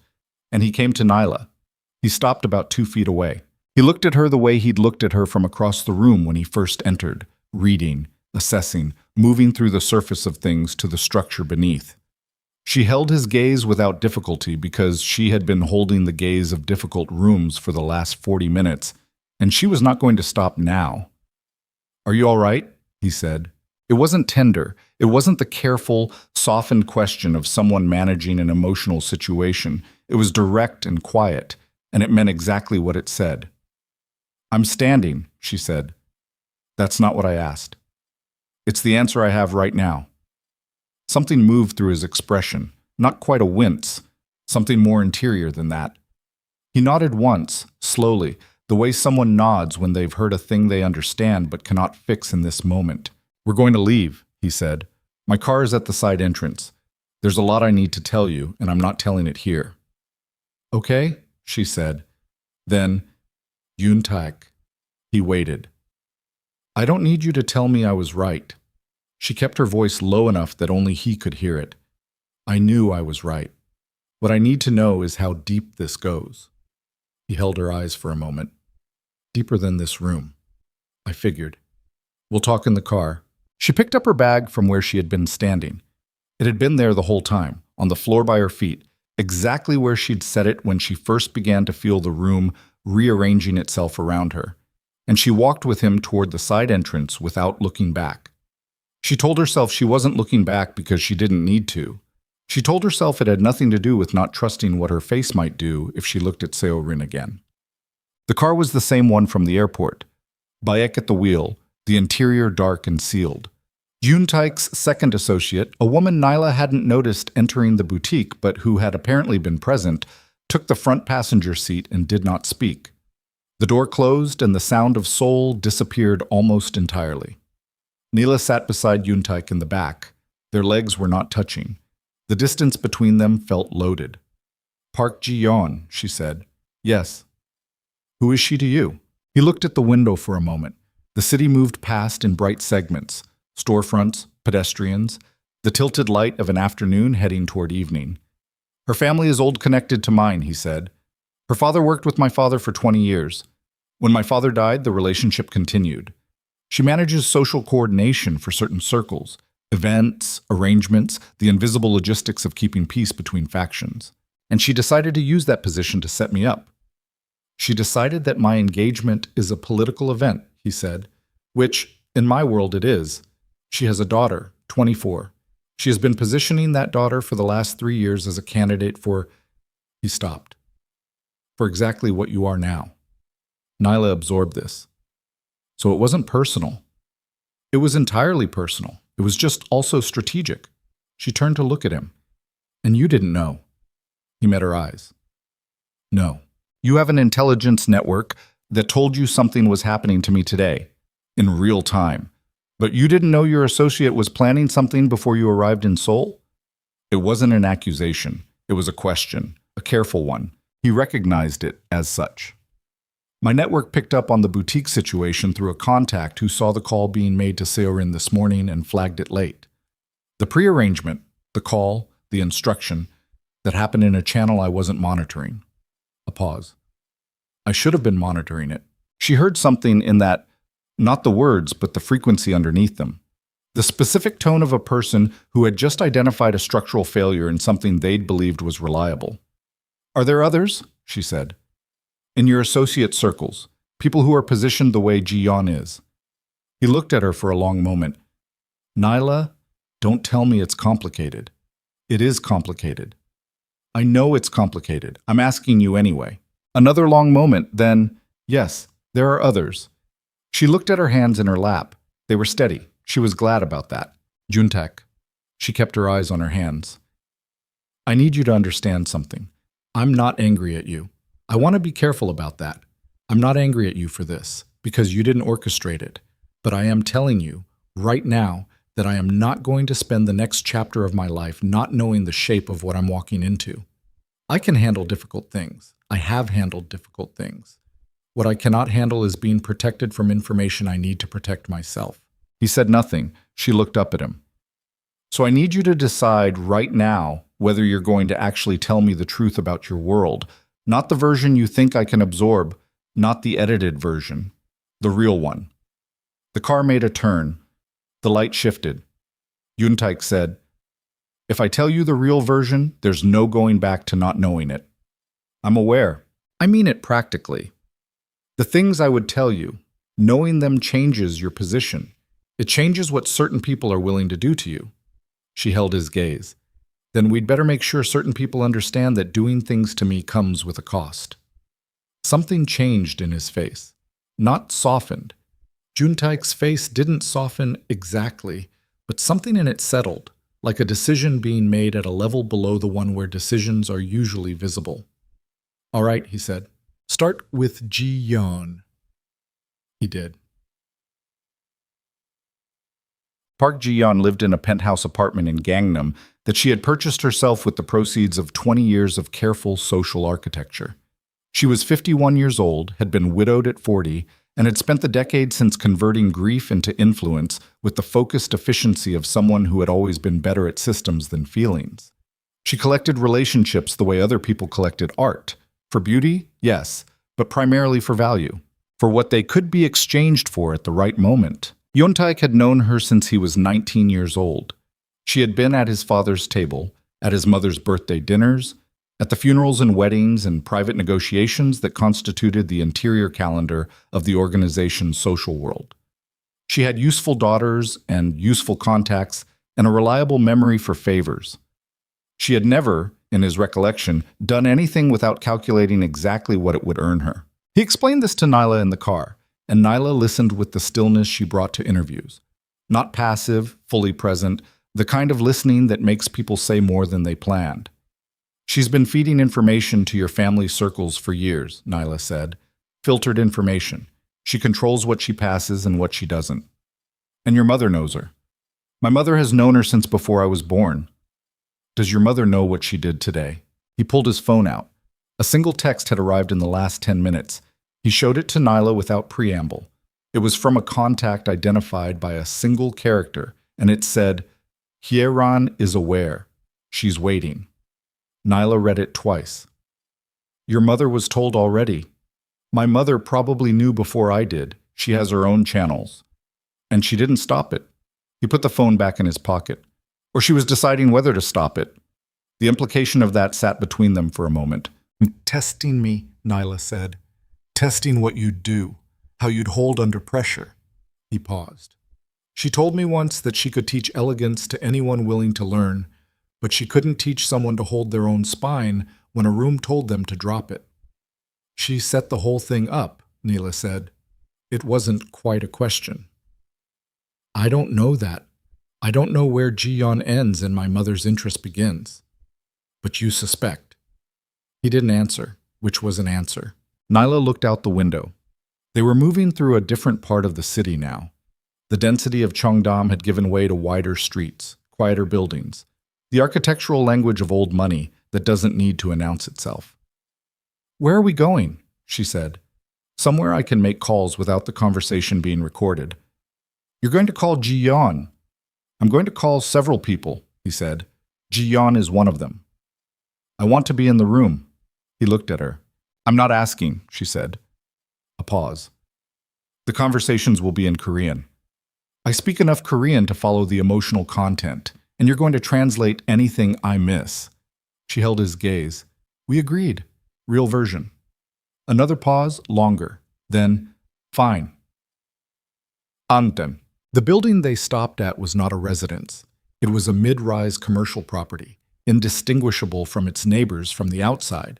And he came to Nyla. He stopped about 2 feet away. He looked at her the way he'd looked at her from across the room when he first entered, reading, assessing, moving through the surface of things to the structure beneath. She held his gaze without difficulty because she had been holding the gaze of difficult rooms for the last 40 minutes, and she was not going to stop now. "Are you all right?" he said. It wasn't tender. It wasn't the careful, softened question of someone managing an emotional situation. It was direct and quiet, and it meant exactly what it said. "I'm standing," she said. "That's not what I asked. It's the answer I have right now." Something moved through his expression, not quite a wince, something more interior than that. He nodded once, slowly, the way someone nods when they've heard a thing they understand but cannot fix in this moment. "We're going to leave," he said. "My car is at the side entrance. There's a lot I need to tell you, and I'm not telling it here." "Okay," she said. Then, "Seojun Tai." He waited. "I don't need you to tell me I was right." She kept her voice low enough that only he could hear it. "I knew I was right. What I need to know is how deep this goes." He held her eyes for a moment. "Deeper than this room. I figured. We'll talk in the car." She picked up her bag from where she had been standing. It had been there the whole time, on the floor by her feet, exactly where she'd set it when she first began to feel the room rearranging itself around her. And she walked with him toward the side entrance without looking back. She told herself she wasn't looking back because she didn't need to. She told herself it had nothing to do with not trusting what her face might do if she looked at Seorin again. The car was the same one from the airport. Bayek at the wheel, the interior dark and sealed. Seojun Tai's second associate, a woman Nyla hadn't noticed entering the boutique but who had apparently been present, took the front passenger seat and did not speak. The door closed and the sound of Seoul disappeared almost entirely. Nyla sat beside Seojun Tai in the back. Their legs were not touching. The distance between them felt loaded. "Park Ji-yeon," she said. "Yes." "Who is she to you?" He looked at the window for a moment. The city moved past in bright segments. Storefronts, pedestrians, the tilted light of an afternoon heading toward evening. "Her family is old connected to mine," he said. "Her father worked with my father for 20 years. When my father died, the relationship continued. She manages social coordination for certain circles, events, arrangements, the invisible logistics of keeping peace between factions. And she decided to use that position to set me up. She decided that my engagement is a political event," he said, "which, in my world, it is. She has a daughter, 24. She has been positioning that daughter for the last 3 years as a candidate for—" He stopped. "For exactly what you are now." Nyla absorbed this. So it wasn't personal. It was entirely personal. It was just also strategic. She turned to look at him. "And you didn't know." He met her eyes. "No. You have an intelligence network that told you something was happening to me today, in real time. But you didn't know your associate was planning something before you arrived in Seoul?" It wasn't an accusation. It was a question, a careful one. He recognized it as such. "My network picked up on the boutique situation through a contact who saw the call being made to Seorin this morning and flagged it late. The prearrangement, the call, the instruction, that happened in a channel I wasn't monitoring." A pause. "I should have been monitoring it." She heard something in that, not the words, but the frequency underneath them. The specific tone of a person who had just identified a structural failure in something they'd believed was reliable. "Are there others?" she said. "In your associate circles, people who are positioned the way Ji-yeon is." He looked at her for a long moment. "Nyla, don't tell me it's complicated. It is complicated." "I know it's complicated. I'm asking you anyway." Another long moment, then, "Yes, there are others." She looked at her hands in her lap. They were steady. She was glad about that. "Seojun Tai." She kept her eyes on her hands. "I need you to understand something. I'm not angry at you. I want to be careful about that. I'm not angry at you for this, because you didn't orchestrate it. But I am telling you, right now, that I am not going to spend the next chapter of my life not knowing the shape of what I'm walking into. I can handle difficult things. I have handled difficult things. What I cannot handle is being protected from information I need to protect myself." He said nothing. She looked up at him. "So I need you to decide right now whether you're going to actually tell me the truth about your world, not the version you think I can absorb, not the edited version, the real one." The car made a turn. The light shifted. Seojun Tai said, "If I tell you the real version, there's no going back to not knowing it." "I'm aware. I mean it practically. The things I would tell you, knowing them changes your position. It changes what certain people are willing to do to you." She held his gaze. "Then we'd better make sure certain people understand that doing things to me comes with a cost." Something changed in his face. Not softened. Seojun Tai's face didn't soften exactly, but something in it settled. like a decision being made at a level below the one where decisions are usually visible. "All right," he said. "Start with Ji-yeon." He did. Park Ji-yeon lived in a penthouse apartment in Gangnam that she had purchased herself with the proceeds of 20 years of careful social architecture. She was 51 years old, had been widowed at 40, and had spent the decade since converting grief into influence with the focused efficiency of someone who had always been better at systems than feelings. She collected relationships the way other people collected art. For beauty, yes, but primarily for value, for what they could be exchanged for at the right moment. Yontaik had known her since he was 19 years old. She had been at his father's table, at his mother's birthday dinners, at the funerals and weddings and private negotiations that constituted the interior calendar of the organization's social world. She had useful daughters and useful contacts and a reliable memory for favors. She had never, in his recollection, done anything without calculating exactly what it would earn her. He explained this to Nyla in the car, and Nyla listened with the stillness she brought to interviews. Not passive, fully present, the kind of listening that makes people say more than they planned. "She's been feeding information to your family circles for years," Nyla said. "Filtered information. She controls what she passes and what she doesn't. And your mother knows her. My mother has known her since before I was born. Does your mother know what she did today?" He pulled his phone out. A single text had arrived in the last 10 minutes. He showed it to Nyla without preamble. It was from a contact identified by a single character, and it said, "Hyeran is aware. She's waiting." Nyla read it twice. "Your mother was told already. My mother probably knew before I did. She has her own channels. And she didn't stop it." He put the phone back in his pocket. "Or she was deciding whether to stop it." The implication of that sat between them for a moment. "Testing me," Nyla said. "Testing what you'd do, how you'd hold under pressure." He paused. "She told me once that she could teach elegance to anyone willing to learn, but she couldn't teach someone to hold their own spine when a room told them to drop it." "She set the whole thing up," Nyla said. "It wasn't quite a question." "I don't know that. I don't know where Ji-yeon ends and my mother's interest begins." "But you suspect." He didn't answer, which was an answer. Nyla looked out the window. They were moving through a different part of the city now. The density of Cheongdam had given way to wider streets, quieter buildings, the architectural language of old money that doesn't need to announce itself. "Where are we going?" she said. "Somewhere I can make calls without the conversation being recorded." "You're going to call Ji-yeon." "I'm going to call several people," he said. "Ji-yeon is one of them." "I want to be in the room." He looked at her. "I'm not asking," she said. A pause. "The conversations will be in Korean. I speak enough Korean to follow the emotional content, and you're going to translate anything I miss." She held his gaze. "We agreed. Real version." Another pause, longer. Then, "Fine." Anthem. The building they stopped at was not a residence. It was a mid-rise commercial property, indistinguishable from its neighbors from the outside.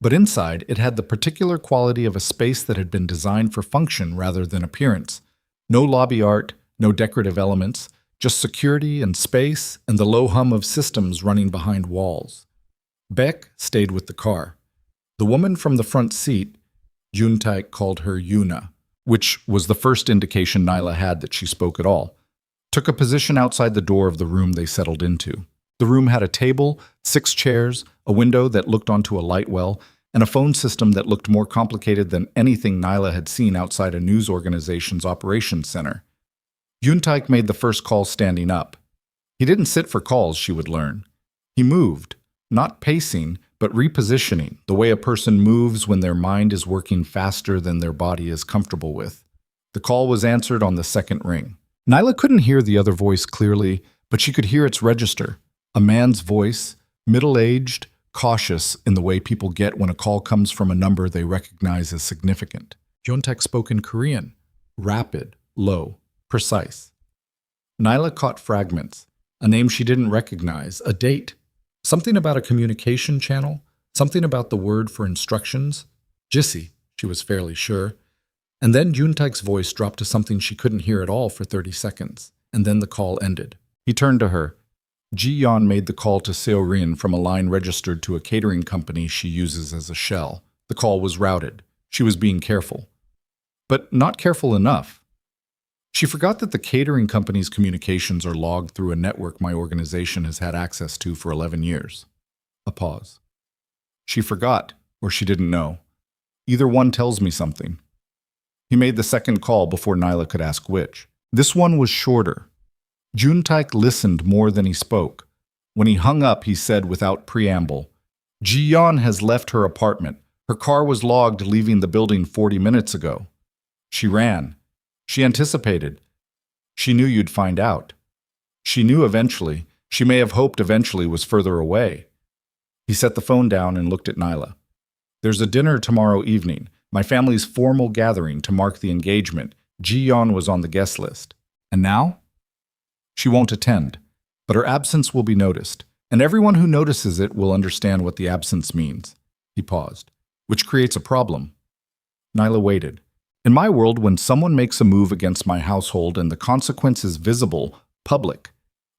But inside, it had the particular quality of a space that had been designed for function rather than appearance. No lobby art, no decorative elements, just security and space and the low hum of systems running behind walls. Beck stayed with the car. The woman from the front seat, Juntaik called her Yuna, which was the first indication Nyla had that she spoke at all, took a position outside the door of the room they settled into. The room had a table, 6 chairs, a window that looked onto a light well, and a phone system that looked more complicated than anything Nyla had seen outside a news organization's operations center. Juntaik made the first call standing up. He didn't sit for calls, she would learn. He moved, not pacing, but repositioning, the way a person moves when their mind is working faster than their body is comfortable with. The call was answered on the second ring. Nyla couldn't hear the other voice clearly, but she could hear its register. A man's voice, middle-aged, cautious in the way people get when a call comes from a number they recognize as significant. Juntaik spoke in Korean, rapid, low, precise. Nyla caught fragments, a name she didn't recognize, a date, something about a communication channel, something about the word for instructions. Jissi, she was fairly sure. And then Juntaik's voice dropped to something she couldn't hear at all for 30 seconds, and then the call ended. He turned to her. Ji-yeon made the call to Seoul from a line registered to a catering company she uses as a shell. The call was routed. She was being careful. But not careful enough. She forgot that the catering company's communications are logged through a network my organization has had access to for 11 years. A pause. She forgot, or she didn't know. Either one tells me something. He made the second call before Nyla could ask which. This one was shorter. Seojun Tai listened more than he spoke. When he hung up, he said without preamble, Ji-yeon has left her apartment. Her car was logged leaving the building 40 minutes ago. She ran. She anticipated. She knew you'd find out. She knew eventually. She may have hoped eventually was further away. He set the phone down and looked at Nyla. There's a dinner tomorrow evening, my family's formal gathering to mark the engagement. Ji-yeon was on the guest list. And now? She won't attend, but her absence will be noticed, and everyone who notices it will understand what the absence means. He paused, which creates a problem. Nyla waited. In my world, when someone makes a move against my household and the consequence is visible, public,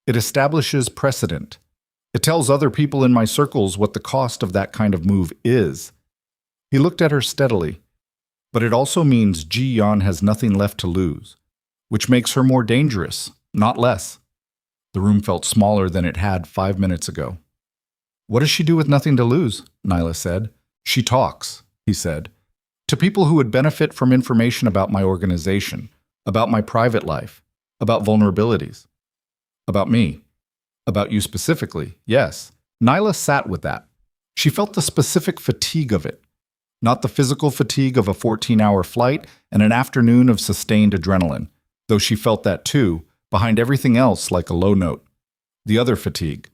it establishes precedent. It tells other people in my circles what the cost of that kind of move is. He looked at her steadily. But it also means Ji-yeon has nothing left to lose, which makes her more dangerous, not less. The room felt smaller than it had 5 minutes ago. What does she do with nothing to lose? Nyla said. She talks, he said, to people who would benefit from information about my organization, about my private life, about vulnerabilities, about me, about you specifically, yes. Nyla sat with that. She felt the specific fatigue of it. Not the physical fatigue of a 14-hour flight and an afternoon of sustained adrenaline, though she felt that too, behind everything else like a low note. The other fatigue,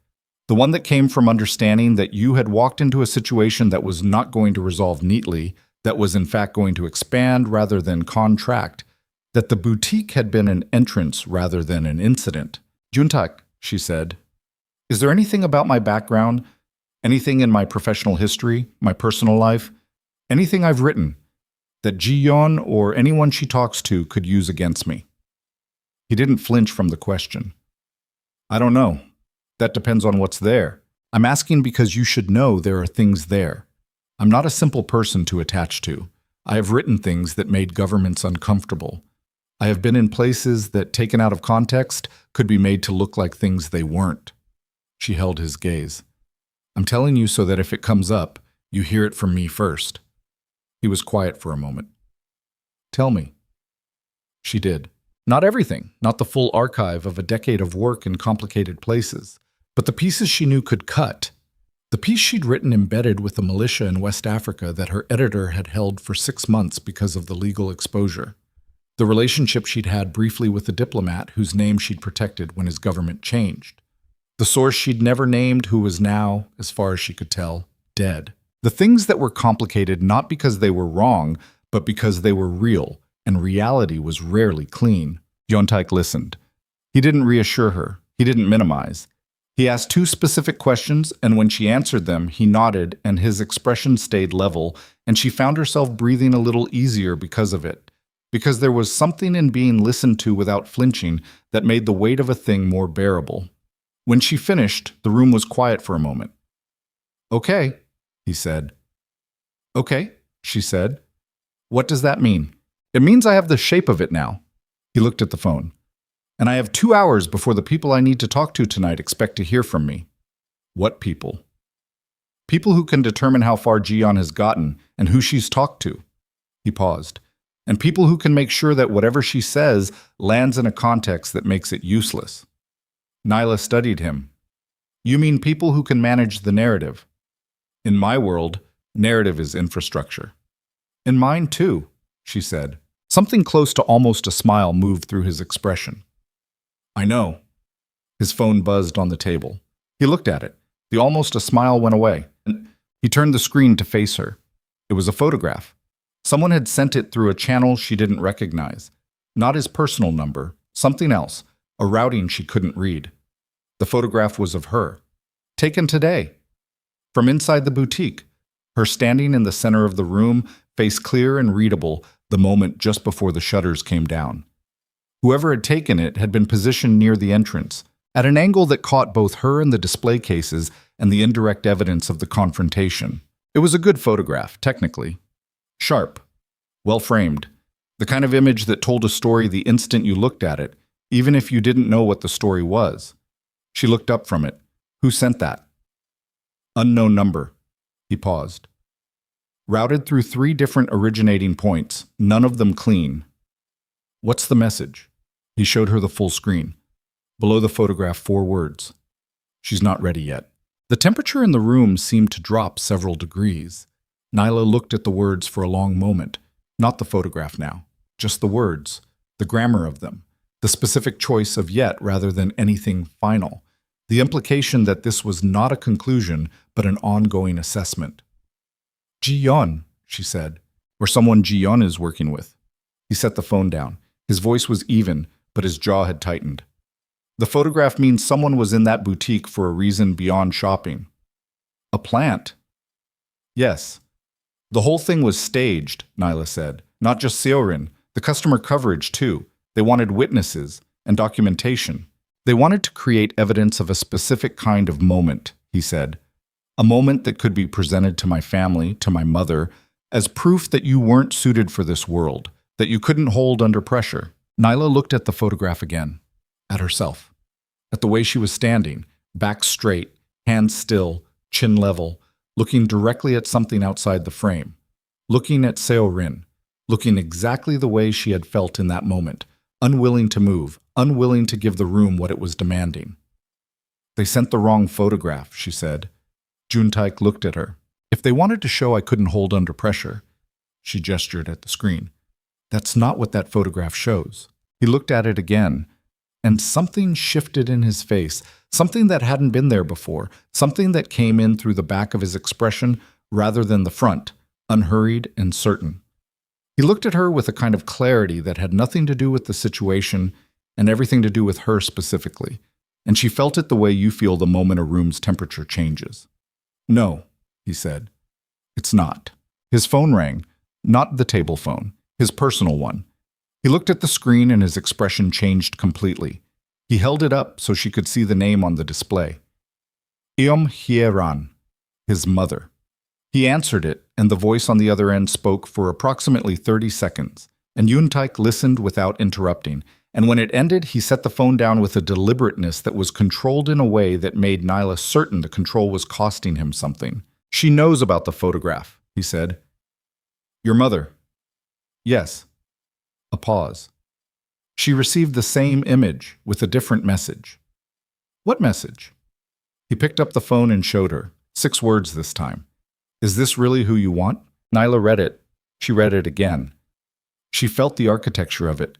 the one that came from understanding that you had walked into a situation that was not going to resolve neatly, that was in fact going to expand rather than contract, that the boutique had been an entrance rather than an incident. Seojun Tai, she said, is there anything about my background, anything in my professional history, my personal life, anything I've written, that Ji-yeon or anyone she talks to could use against me? He didn't flinch from the question. I don't know. That depends on what's there. I'm asking because you should know there are things there. I'm not a simple person to attach to. I have written things that made governments uncomfortable. I have been in places that, taken out of context, could be made to look like things they weren't. She held his gaze. I'm telling you so that if it comes up, you hear it from me first. He was quiet for a moment. Tell me. She did. Not everything, not the full archive of a decade of work in complicated places, but the pieces she knew could cut. The piece she'd written embedded with a militia in West Africa that her editor had held for 6 months because of the legal exposure. The relationship she'd had briefly with a diplomat whose name she'd protected when his government changed. The source she'd never named who was now, as far as she could tell, dead. The things that were complicated not because they were wrong, but because they were real, and reality was rarely clean. Seojun Tai listened. He didn't reassure her. He didn't minimize. He asked 2 specific questions, and when she answered them, he nodded, and his expression stayed level, and she found herself breathing a little easier because of it. Because there was something in being listened to without flinching that made the weight of a thing more bearable. When she finished, the room was quiet for a moment. Okay, he said. Okay, she said. What does that mean? It means I have the shape of it now. He looked at the phone. And I have 2 hours before the people I need to talk to tonight expect to hear from me. What people? People who can determine how far Ji-yeon has gotten and who she's talked to. He paused. And people who can make sure that whatever she says lands in a context that makes it useless. Nyla studied him. You mean people who can manage the narrative? In my world, narrative is infrastructure. In mine too, she said. Something close to almost a smile moved through his expression. I know. His phone buzzed on the table. He looked at it. The almost a smile went away. He turned the screen to face her. It was a photograph. Someone had sent it through a channel she didn't recognize. Not his personal number, something else, a routing she couldn't read. The photograph was of her. Taken today. From inside the boutique. Her standing in the center of the room, face clear and readable, the moment just before the shutters came down. Whoever had taken it had been positioned near the entrance, at an angle that caught both her and the display cases and the indirect evidence of the confrontation. It was a good photograph, technically. Sharp, well-framed, the kind of image that told a story the instant you looked at it, even if you didn't know what the story was. She looked up from it. Who sent that? Unknown number. He paused. Routed through 3 different originating points, none of them clean. What's the message? He showed her the full screen. Below the photograph, 4 words. She's not ready yet. The temperature in the room seemed to drop several degrees. Nyla looked at the words for a long moment. Not the photograph now, just the words, the grammar of them, the specific choice of yet rather than anything final, the implication that this was not a conclusion but an ongoing assessment. Ji-yeon, she said, or someone Ji-yeon is working with. He set the phone down. His voice was even, but his jaw had tightened. The photograph means someone was in that boutique for a reason beyond shopping. A plant? Yes. The whole thing was staged, Nyla said. Not just Seorin, the customer coverage too. They wanted witnesses and documentation. They wanted to create evidence of a specific kind of moment, he said. A moment that could be presented to my family, to my mother, as proof that you weren't suited for this world, that you couldn't hold under pressure. Nyla looked at the photograph again, at herself, at the way she was standing, back straight, hands still, chin level, looking directly at something outside the frame, looking at Seorin, looking exactly the way she had felt in that moment, unwilling to move, unwilling to give the room what it was demanding. They sent the wrong photograph, she said. Seojun Tai looked at her. If they wanted to show I couldn't hold under pressure, she gestured at the screen. That's not what that photograph shows. He looked at it again, and something shifted in his face, something that hadn't been there before, something that came in through the back of his expression rather than the front, unhurried and certain. He looked at her with a kind of clarity that had nothing to do with the situation and everything to do with her specifically, and she felt it the way you feel the moment a room's temperature changes. No, he said. It's not. His phone rang, not the table phone, his personal one. He looked at the screen and his expression changed completely. He held it up so she could see the name on the display. Eom Hye-ran, his mother. He answered it, and the voice on the other end spoke for approximately 30 seconds, and Seojun Tai listened without interrupting, and when it ended, he set the phone down with a deliberateness that was controlled in a way that made Nyla certain the control was costing him something. She knows about the photograph, he said. Your mother? Yes. A pause. She received the same image with a different message. What message? He picked up the phone and showed her. 6 words this time. Is this really who you want? Nyla read it. She read it again. She felt the architecture of it.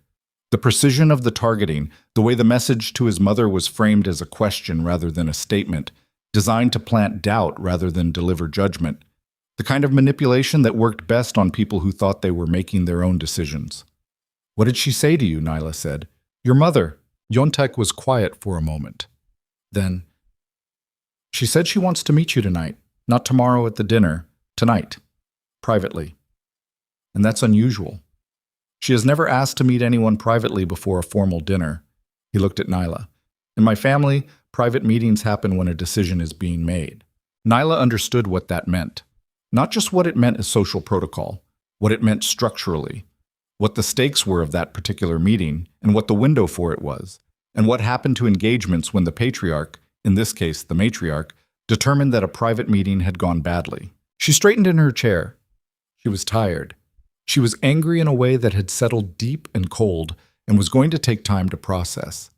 The precision of the targeting, the way the message to his mother was framed as a question rather than a statement, designed to plant doubt rather than deliver judgment. The kind of manipulation that worked best on people who thought they were making their own decisions. What did she say to you? Nyla said. Your mother. Seojun Tai was quiet for a moment. Then, she said she wants to meet you tonight. Not tomorrow at the dinner. Tonight. Privately. And that's unusual. She has never asked to meet anyone privately before a formal dinner. He looked at Nyla. In my family, private meetings happen when a decision is being made. Nyla understood what that meant. Not just what it meant as social protocol, what it meant structurally, what the stakes were of that particular meeting, and what the window for it was, and what happened to engagements when the patriarch, in this case the matriarch, determined that a private meeting had gone badly. She straightened in her chair. She was tired. She was angry in a way that had settled deep and cold and was going to take time to process.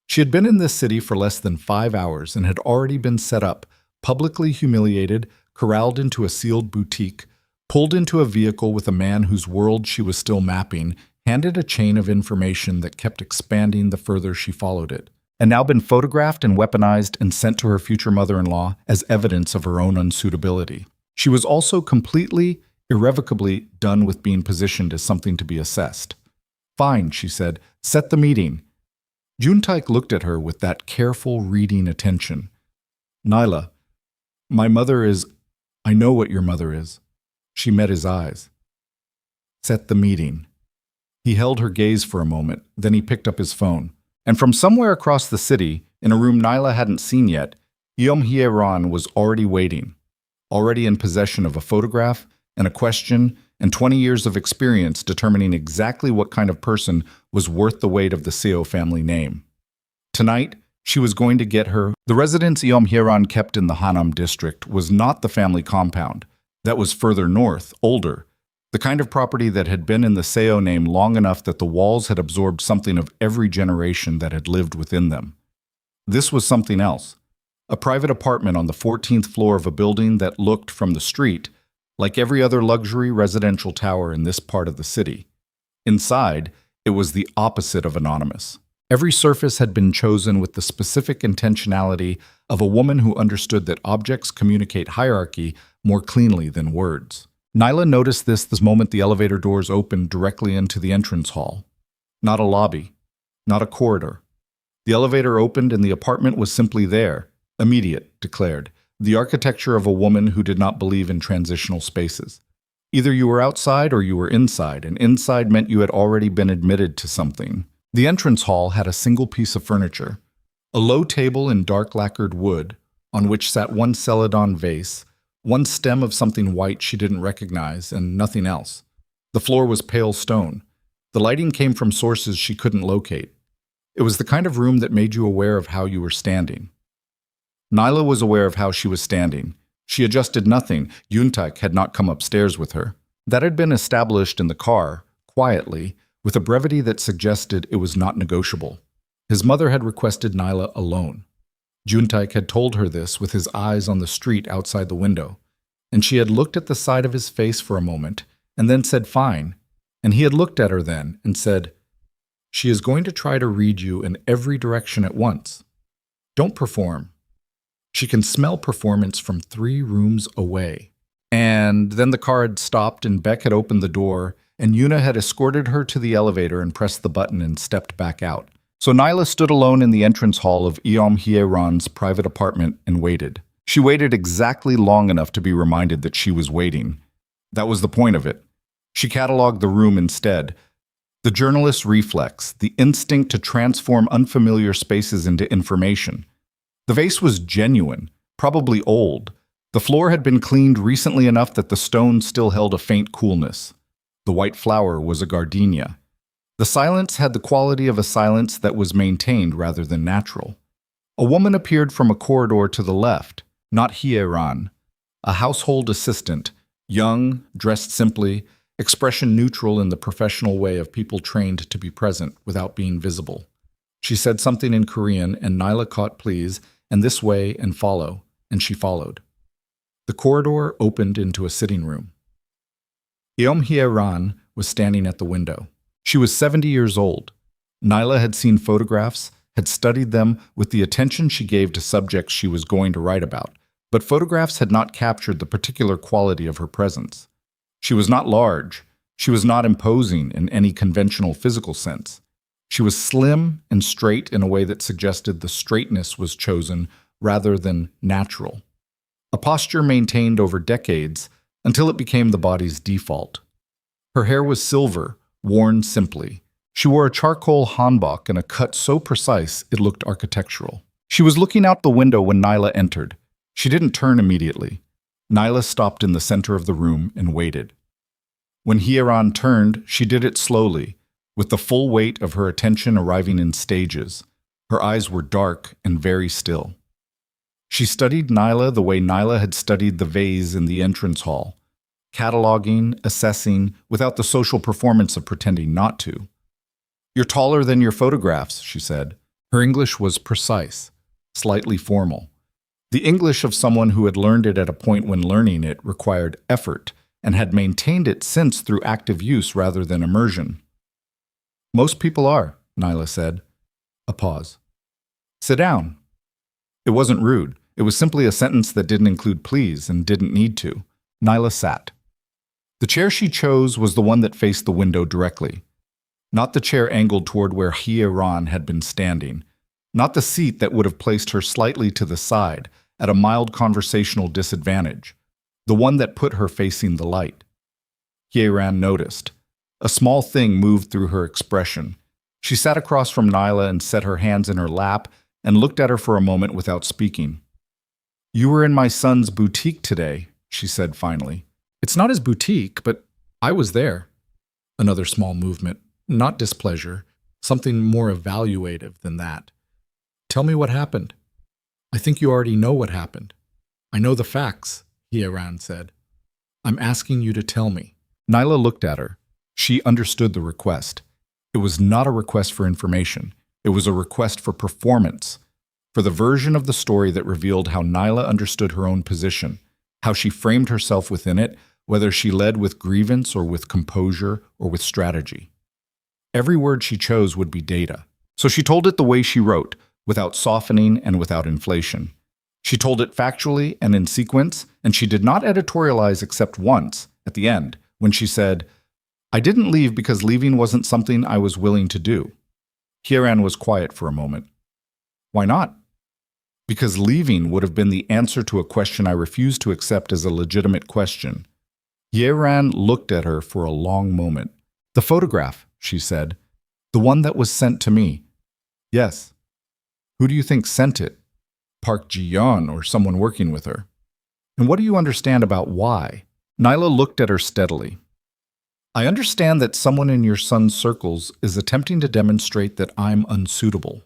She had been in this city for less than 5 hours and had already been set up, publicly humiliated, corralled into a sealed boutique, pulled into a vehicle with a man whose world she was still mapping, handed a chain of information that kept expanding the further she followed it, and now been photographed and weaponized and sent to her future mother-in-law as evidence of her own unsuitability. She was also completely, irrevocably done with being positioned as something to be assessed. Fine, she said, set the meeting. Seojun Tai looked at her with that careful reading attention. Nyla, my mother is... I know what your mother is. She met his eyes. Set the meeting. He held her gaze for a moment, then he picked up his phone. And from somewhere across the city, In a room Nyla hadn't seen yet, Hye-ran was already waiting, already in possession of a photograph and a question and 20 years of experience determining exactly what kind of person was worth the weight of the Seo family name. Tonight, she was going to get her. The residence Hye-ran kept in the Hanam district was not the family compound. That was further north, older, the kind of property that had been in the Seo name long enough that the walls had absorbed something of every generation that had lived within them. This was something else. A private apartment on the 14th floor of a building that looked from the street like every other luxury residential tower in this part of the city. Inside, it was the opposite of anonymous. Every surface had been chosen with the specific intentionality of a woman who understood that objects communicate hierarchy more cleanly than words. Nyla noticed this the moment the elevator doors opened directly into the entrance hall. Not a lobby, not a corridor. The elevator opened and the apartment was simply there, immediate, declared, the architecture of a woman who did not believe in transitional spaces. Either you were outside or you were inside, and inside meant you had already been admitted to something. The entrance hall had a single piece of furniture, a low table in dark lacquered wood, on which sat one celadon vase, one stem of something white she didn't recognize, and nothing else. The floor was pale stone. The lighting came from sources she couldn't locate. It was the kind of room that made you aware of how you were standing. Nyla was aware of how she was standing. She adjusted nothing. Yuntaik had not come upstairs with her. That had been established in the car, quietly, with a brevity that suggested it was not negotiable. His mother had requested Nyla alone. Juntaik had told her this with his eyes on the street outside the window, and she had looked at the side of his face for a moment and then said fine, and he had looked at her then and said, "She is going to try to read you in every direction at once. Don't perform. She can smell performance from 3 rooms away." And then the car had stopped and Beck had opened the door and Yuna had escorted her to the elevator and pressed the button and stepped back out. So Nyla stood alone in the entrance hall of Hye-ran's private apartment and waited. She waited exactly long enough to be reminded that she was waiting. That was the point of it. She cataloged the room instead. The journalist's reflex, the instinct to transform unfamiliar spaces into information. The vase was genuine, probably old. The floor had been cleaned recently enough that the stone still held a faint coolness. The white flower was a gardenia. The silence had the quality of a silence that was maintained rather than natural. A woman appeared from a corridor to the left, not Hye-ran, a household assistant, young, dressed simply, expression neutral in the professional way of people trained to be present without being visible. She said something in Korean, and Nyla caught please, and this way, and follow, and she followed. The corridor opened into a sitting room. Hye-ran was standing at the window. She was 70 years old. Nyla had seen photographs, had studied them with the attention she gave to subjects she was going to write about, but photographs had not captured the particular quality of her presence. She was not large. She was not imposing in any conventional physical sense. She was slim and straight in a way that suggested the straightness was chosen rather than natural. A posture maintained over decades until it became the body's default. Her hair was silver, worn simply. She wore a charcoal hanbok and a cut so precise it looked architectural. She was looking out the window when Nyla entered. She didn't turn immediately. Nyla stopped in the center of the room and waited. When Hye-ran turned, she did it slowly, with the full weight of her attention arriving in stages. Her eyes were dark and very still. She studied Nyla the way Nyla had studied the vase in the entrance hall, cataloging, assessing, without the social performance of pretending not to. "You're taller than your photographs," she said. Her English was precise, slightly formal. The English of someone who had learned it at a point when learning it required effort and had maintained it since through active use rather than immersion. "Most people are," Nyla said. A pause. "Sit down." It wasn't rude. It was simply a sentence that didn't include please and didn't need to. Nyla sat. The chair she chose was the one that faced the window directly. Not the chair angled toward where Hye-ran had been standing. Not the seat that would have placed her slightly to the side, at a mild conversational disadvantage. The one that put her facing the light. Hye-ran noticed. A small thing moved through her expression. She sat across from Nyla and set her hands in her lap, and looked at her for a moment without speaking. "You were in my son's boutique today," she said finally. "It's not his boutique, but I was there." Another small movement, not displeasure, something more evaluative than that. "Tell me what happened." "I think you already know what happened." "I know the facts," Hieran said. "I'm asking you to tell me." Nyla looked at her. She understood the request. It was not a request for information. It was a request for performance, for the version of the story that revealed how Nyla understood her own position, how she framed herself within it, whether she led with grievance or with composure or with strategy. Every word she chose would be data. So she told it the way she wrote, without softening and without inflation. She told it factually and in sequence, and she did not editorialize except once, at the end, when she said, "I didn't leave because leaving wasn't something I was willing to do." Hieran was quiet for a moment. "Why not?" "Because leaving would have been the answer to a question I refused to accept as a legitimate question." Hieran looked at her for a long moment. "The photograph," she said. "The one that was sent to me." "Yes." "Who do you think sent it? Park Ji-yeon or someone working with her? And what do you understand about why?" Nyla looked at her steadily. "I understand that someone in your son's circles is attempting to demonstrate that I'm unsuitable.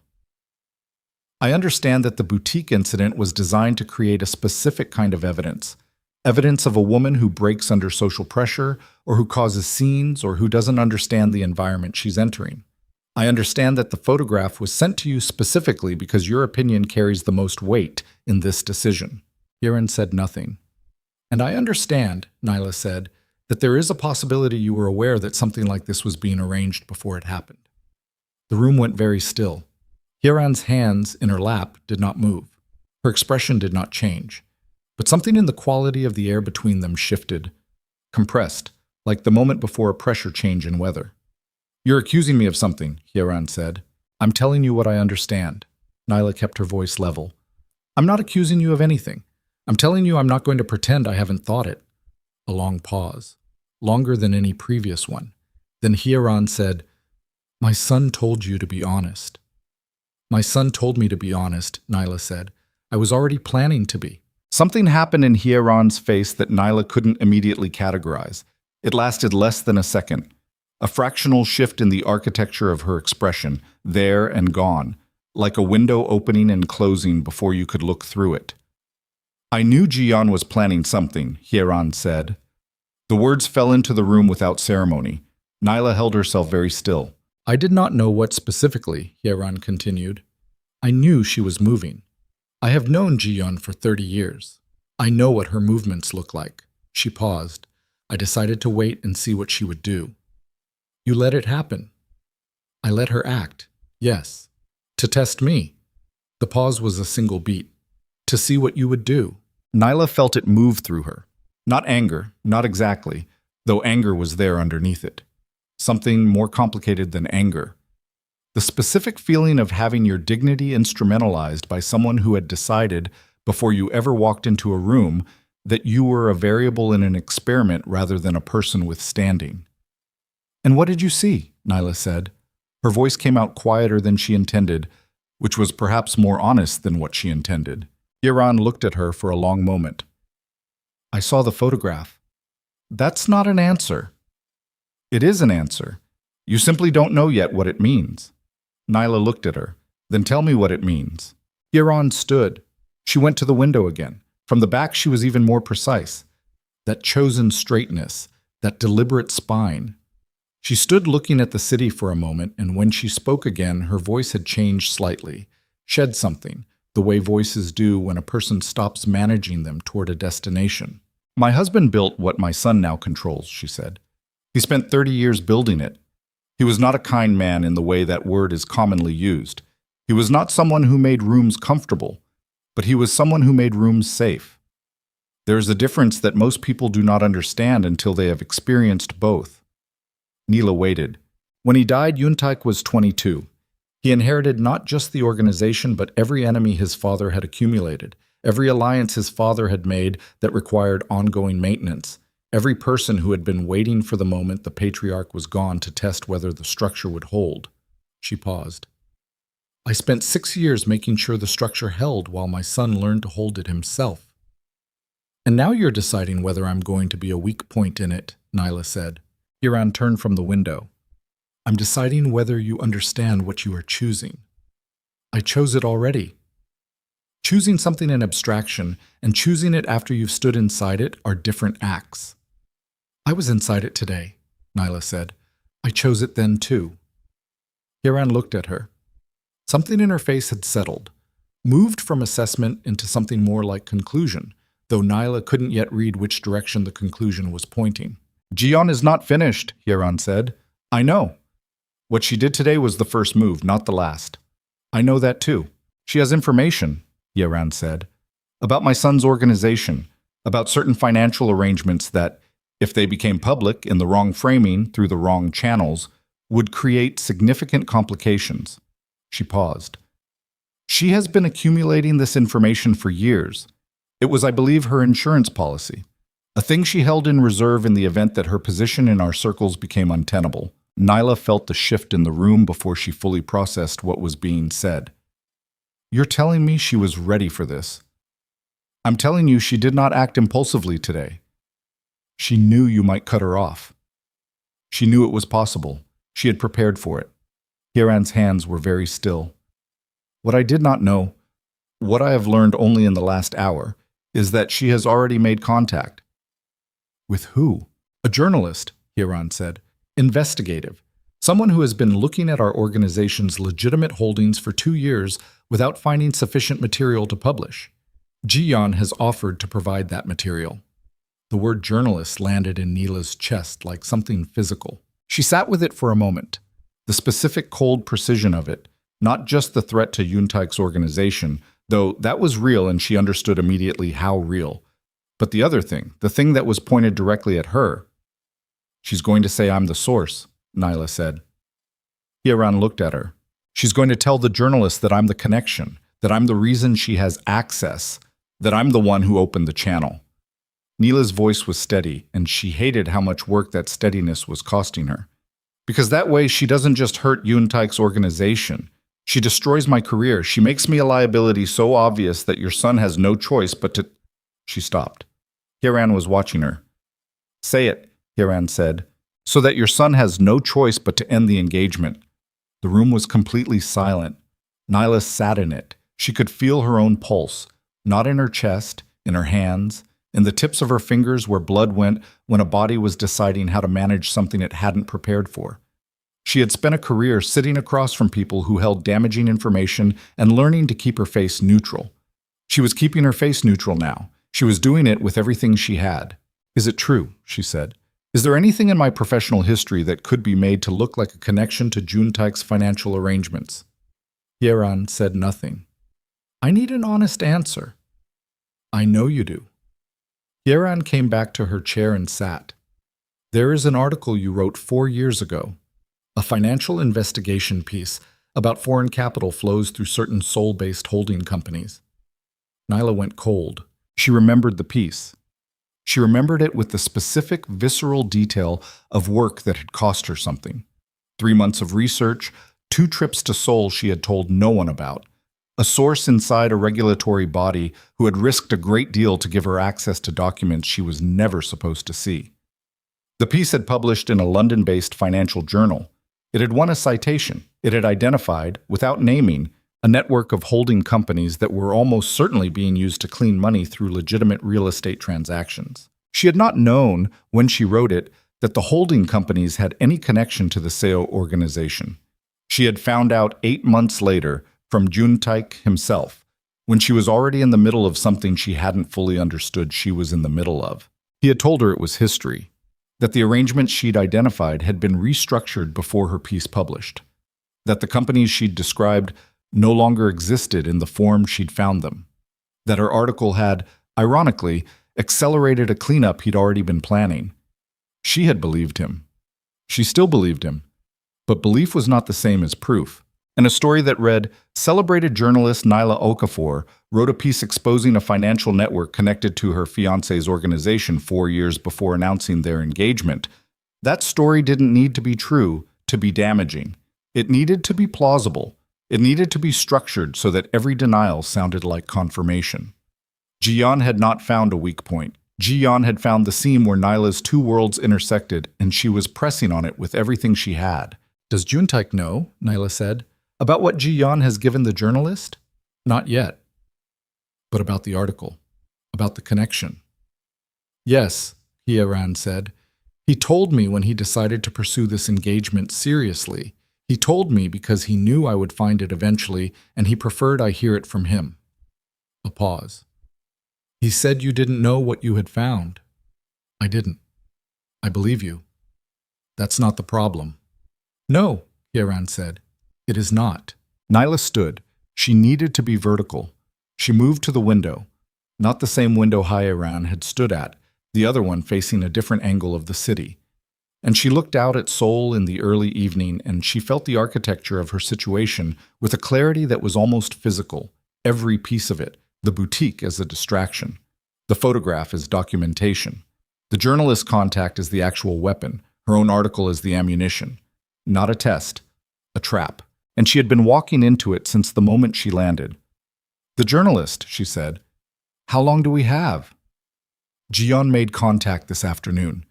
I understand that the boutique incident was designed to create a specific kind of evidence of a woman who breaks under social pressure or who causes scenes or who doesn't understand the environment she's entering. I understand that the photograph was sent to you specifically because your opinion carries the most weight in this decision." Hieran said nothing. "And I understand," Nyla said, "that there is a possibility you were aware that something like this was being arranged before it happened." The room went very still. Hieran's hands in her lap did not move. Her expression did not change. But something in the quality of the air between them shifted, compressed, like the moment before a pressure change in weather. "You're accusing me of something," Hieran said. "I'm telling you what I understand." Nyla kept her voice level. "I'm not accusing you of anything. I'm telling you I'm not going to pretend I haven't thought it." A long pause, longer than any previous one. Then Hieran said, "My son told you to be honest." "My son told me to be honest," Nyla said. "I was already planning to be." Something happened in Hieran's face that Nyla couldn't immediately categorize. It lasted less than a second. A fractional shift in the architecture of her expression, there and gone, like a window opening and closing before you could look through it. "I knew Ji-yeon was planning something," Hieran said. The words fell into the room without ceremony. Nyla held herself very still. "I did not know what specifically," Hieran continued. "I knew she was moving. I have known Ji-yeon for 30 years. I know what her movements look like." She paused. "I decided to wait and see what she would do." "You let it happen." "I let her act, yes. To test me." The pause was a single beat. "To see what you would do." Nyla felt it move through her. Not anger, not exactly, though anger was there underneath it. Something more complicated than anger. The specific feeling of having your dignity instrumentalized by someone who had decided, before you ever walked into a room, that you were a variable in an experiment rather than a person with standing. "And what did you see?" Nyla said. Her voice came out quieter than she intended, which was perhaps more honest than what she intended. Hieran looked at her for a long moment. "I saw the photograph." "That's not an answer." "It is an answer. You simply don't know yet what it means." Nyla looked at her. "Then tell me what it means." Hieran stood. She went to the window again. From the back she was even more precise. That chosen straightness, that deliberate spine. She stood looking at the city for a moment, and when she spoke again, her voice had changed slightly, shed something, the way voices do when a person stops managing them toward a destination. "My husband built what my son now controls," she said. "He spent 30 years building it. He was not a kind man in the way that word is commonly used. He was not someone who made rooms comfortable, but he was someone who made rooms safe. There is a difference that most people do not understand until they have experienced both." Nyla waited. When he died, Yuntaik was 22. He inherited not just the organization, but every enemy his father had accumulated, every alliance his father had made that required ongoing maintenance, every person who had been waiting for the moment the patriarch was gone to test whether the structure would hold. She paused. I spent 6 years making sure the structure held while my son learned to hold it himself. And now you're deciding whether I'm going to be a weak point in it, Nyla said. Hiran turned from the window. I'm deciding whether you understand what you are choosing. I chose it already. Choosing something in abstraction and choosing it after you've stood inside it are different acts. I was inside it today, Nyla said. I chose it then too. Hiran looked at her. Something in her face had settled, moved from assessment into something more like conclusion, though Nyla couldn't yet read which direction the conclusion was pointing. Jiyeon is not finished, Hiran said. I know. What she did today was the first move, not the last. I know that too. She has information, Hiran said, about my son's organization, about certain financial arrangements that, if they became public in the wrong framing through the wrong channels, would create significant complications. She paused. She has been accumulating this information for years. It was, I believe, her insurance policy, a thing she held in reserve in the event that her position in our circles became untenable. Nyla felt the shift in the room before she fully processed what was being said. You're telling me she was ready for this. I'm telling you she did not act impulsively today. She knew you might cut her off. She knew it was possible. She had prepared for it. Hiran's hands were very still. What I did not know, what I have learned only in the last hour, is that she has already made contact. With who? A journalist, Hiran said. Investigative. Someone who has been looking at our organization's legitimate holdings for 2 years without finding sufficient material to publish. Jiyeon has offered to provide that material. The word journalist landed in Nyla's chest like something physical. She sat with it for a moment. The specific cold precision of it, not just the threat to Yuntaik's organization, though that was real and she understood immediately how real, but the other thing, the thing that was pointed directly at her. She's going to say I'm the source, Nyla said. Hiran looked at her. She's going to tell the journalist that I'm the connection, that I'm the reason she has access, that I'm the one who opened the channel. Nyla's voice was steady, and she hated how much work that steadiness was costing her. Because that way she doesn't just hurt Yuntaik's organization. She destroys my career. She makes me a liability so obvious that your son has no choice but to... She stopped. Hiran was watching her. Say it, Hiran said, so that your son has no choice but to end the engagement. The room was completely silent. Nyla sat in it. She could feel her own pulse, not in her chest, in her hands, in the tips of her fingers where blood went when a body was deciding how to manage something it hadn't prepared for. She had spent a career sitting across from people who held damaging information and learning to keep her face neutral. She was keeping her face neutral now. She was doing it with everything she had. Is it true? She said. Is there anything in my professional history that could be made to look like a connection to Juntaik's financial arrangements? Hiran said nothing. I need an honest answer. I know you do. Hiran came back to her chair and sat. There is an article you wrote 4 years ago, a financial investigation piece about foreign capital flows through certain Seoul-based holding companies. Nyla went cold. She remembered the piece. She remembered it with the specific, visceral detail of work that had cost her something. 3 months of research, 2 trips to Seoul she had told no one about, a source inside a regulatory body who had risked a great deal to give her access to documents she was never supposed to see. The piece had published in a London-based financial journal. It had won a citation. It had identified, without naming, a network of holding companies that were almost certainly being used to clean money through legitimate real estate transactions. She had not known, when she wrote it, that the holding companies had any connection to the Seoul organization. She had found out 8 months later from Juntaik himself, when she was already in the middle of something she hadn't fully understood she was in the middle of. He had told her it was history, that the arrangements she'd identified had been restructured before her piece published, that the companies she'd described no longer existed in the form she'd found them, that her article had, ironically, accelerated a cleanup he'd already been planning. She had believed him. She still believed him, but belief was not the same as proof. And a story that read, celebrated journalist Nyla Okafor wrote a piece exposing a financial network connected to her fiancé's organization 4 years before announcing their engagement. That story didn't need to be true to be damaging. It needed to be plausible. It needed to be structured so that every denial sounded like confirmation. Ji-yeon had not found a weak point. Ji-yeon had found the seam where Nyla's two worlds intersected, and she was pressing on it with everything she had. "Does Juntaik know," Nyla said, "about what Ji-yeon has given the journalist?" "Not yet. But about the article. About the connection." "Yes," Hye-ran said. "He told me when he decided to pursue this engagement seriously. He told me because he knew I would find it eventually, and he preferred I hear it from him." A pause. "He said you didn't know what you had found." "I didn't. I believe you. That's not the problem." "No," Hye-ran said. "It is not." Nyla stood. She needed to be vertical. She moved to the window. Not the same window Hye-ran had stood at, the other one facing a different angle of the city. And she looked out at Seoul in the early evening, and she felt the architecture of her situation with a clarity that was almost physical, every piece of it, the boutique as a distraction, the photograph as documentation, the journalist contact as the actual weapon, her own article as the ammunition. Not a test, a trap. And she had been walking into it since the moment she landed. "The journalist," she said. "How long do we have?" Ji-yeon made contact this afternoon.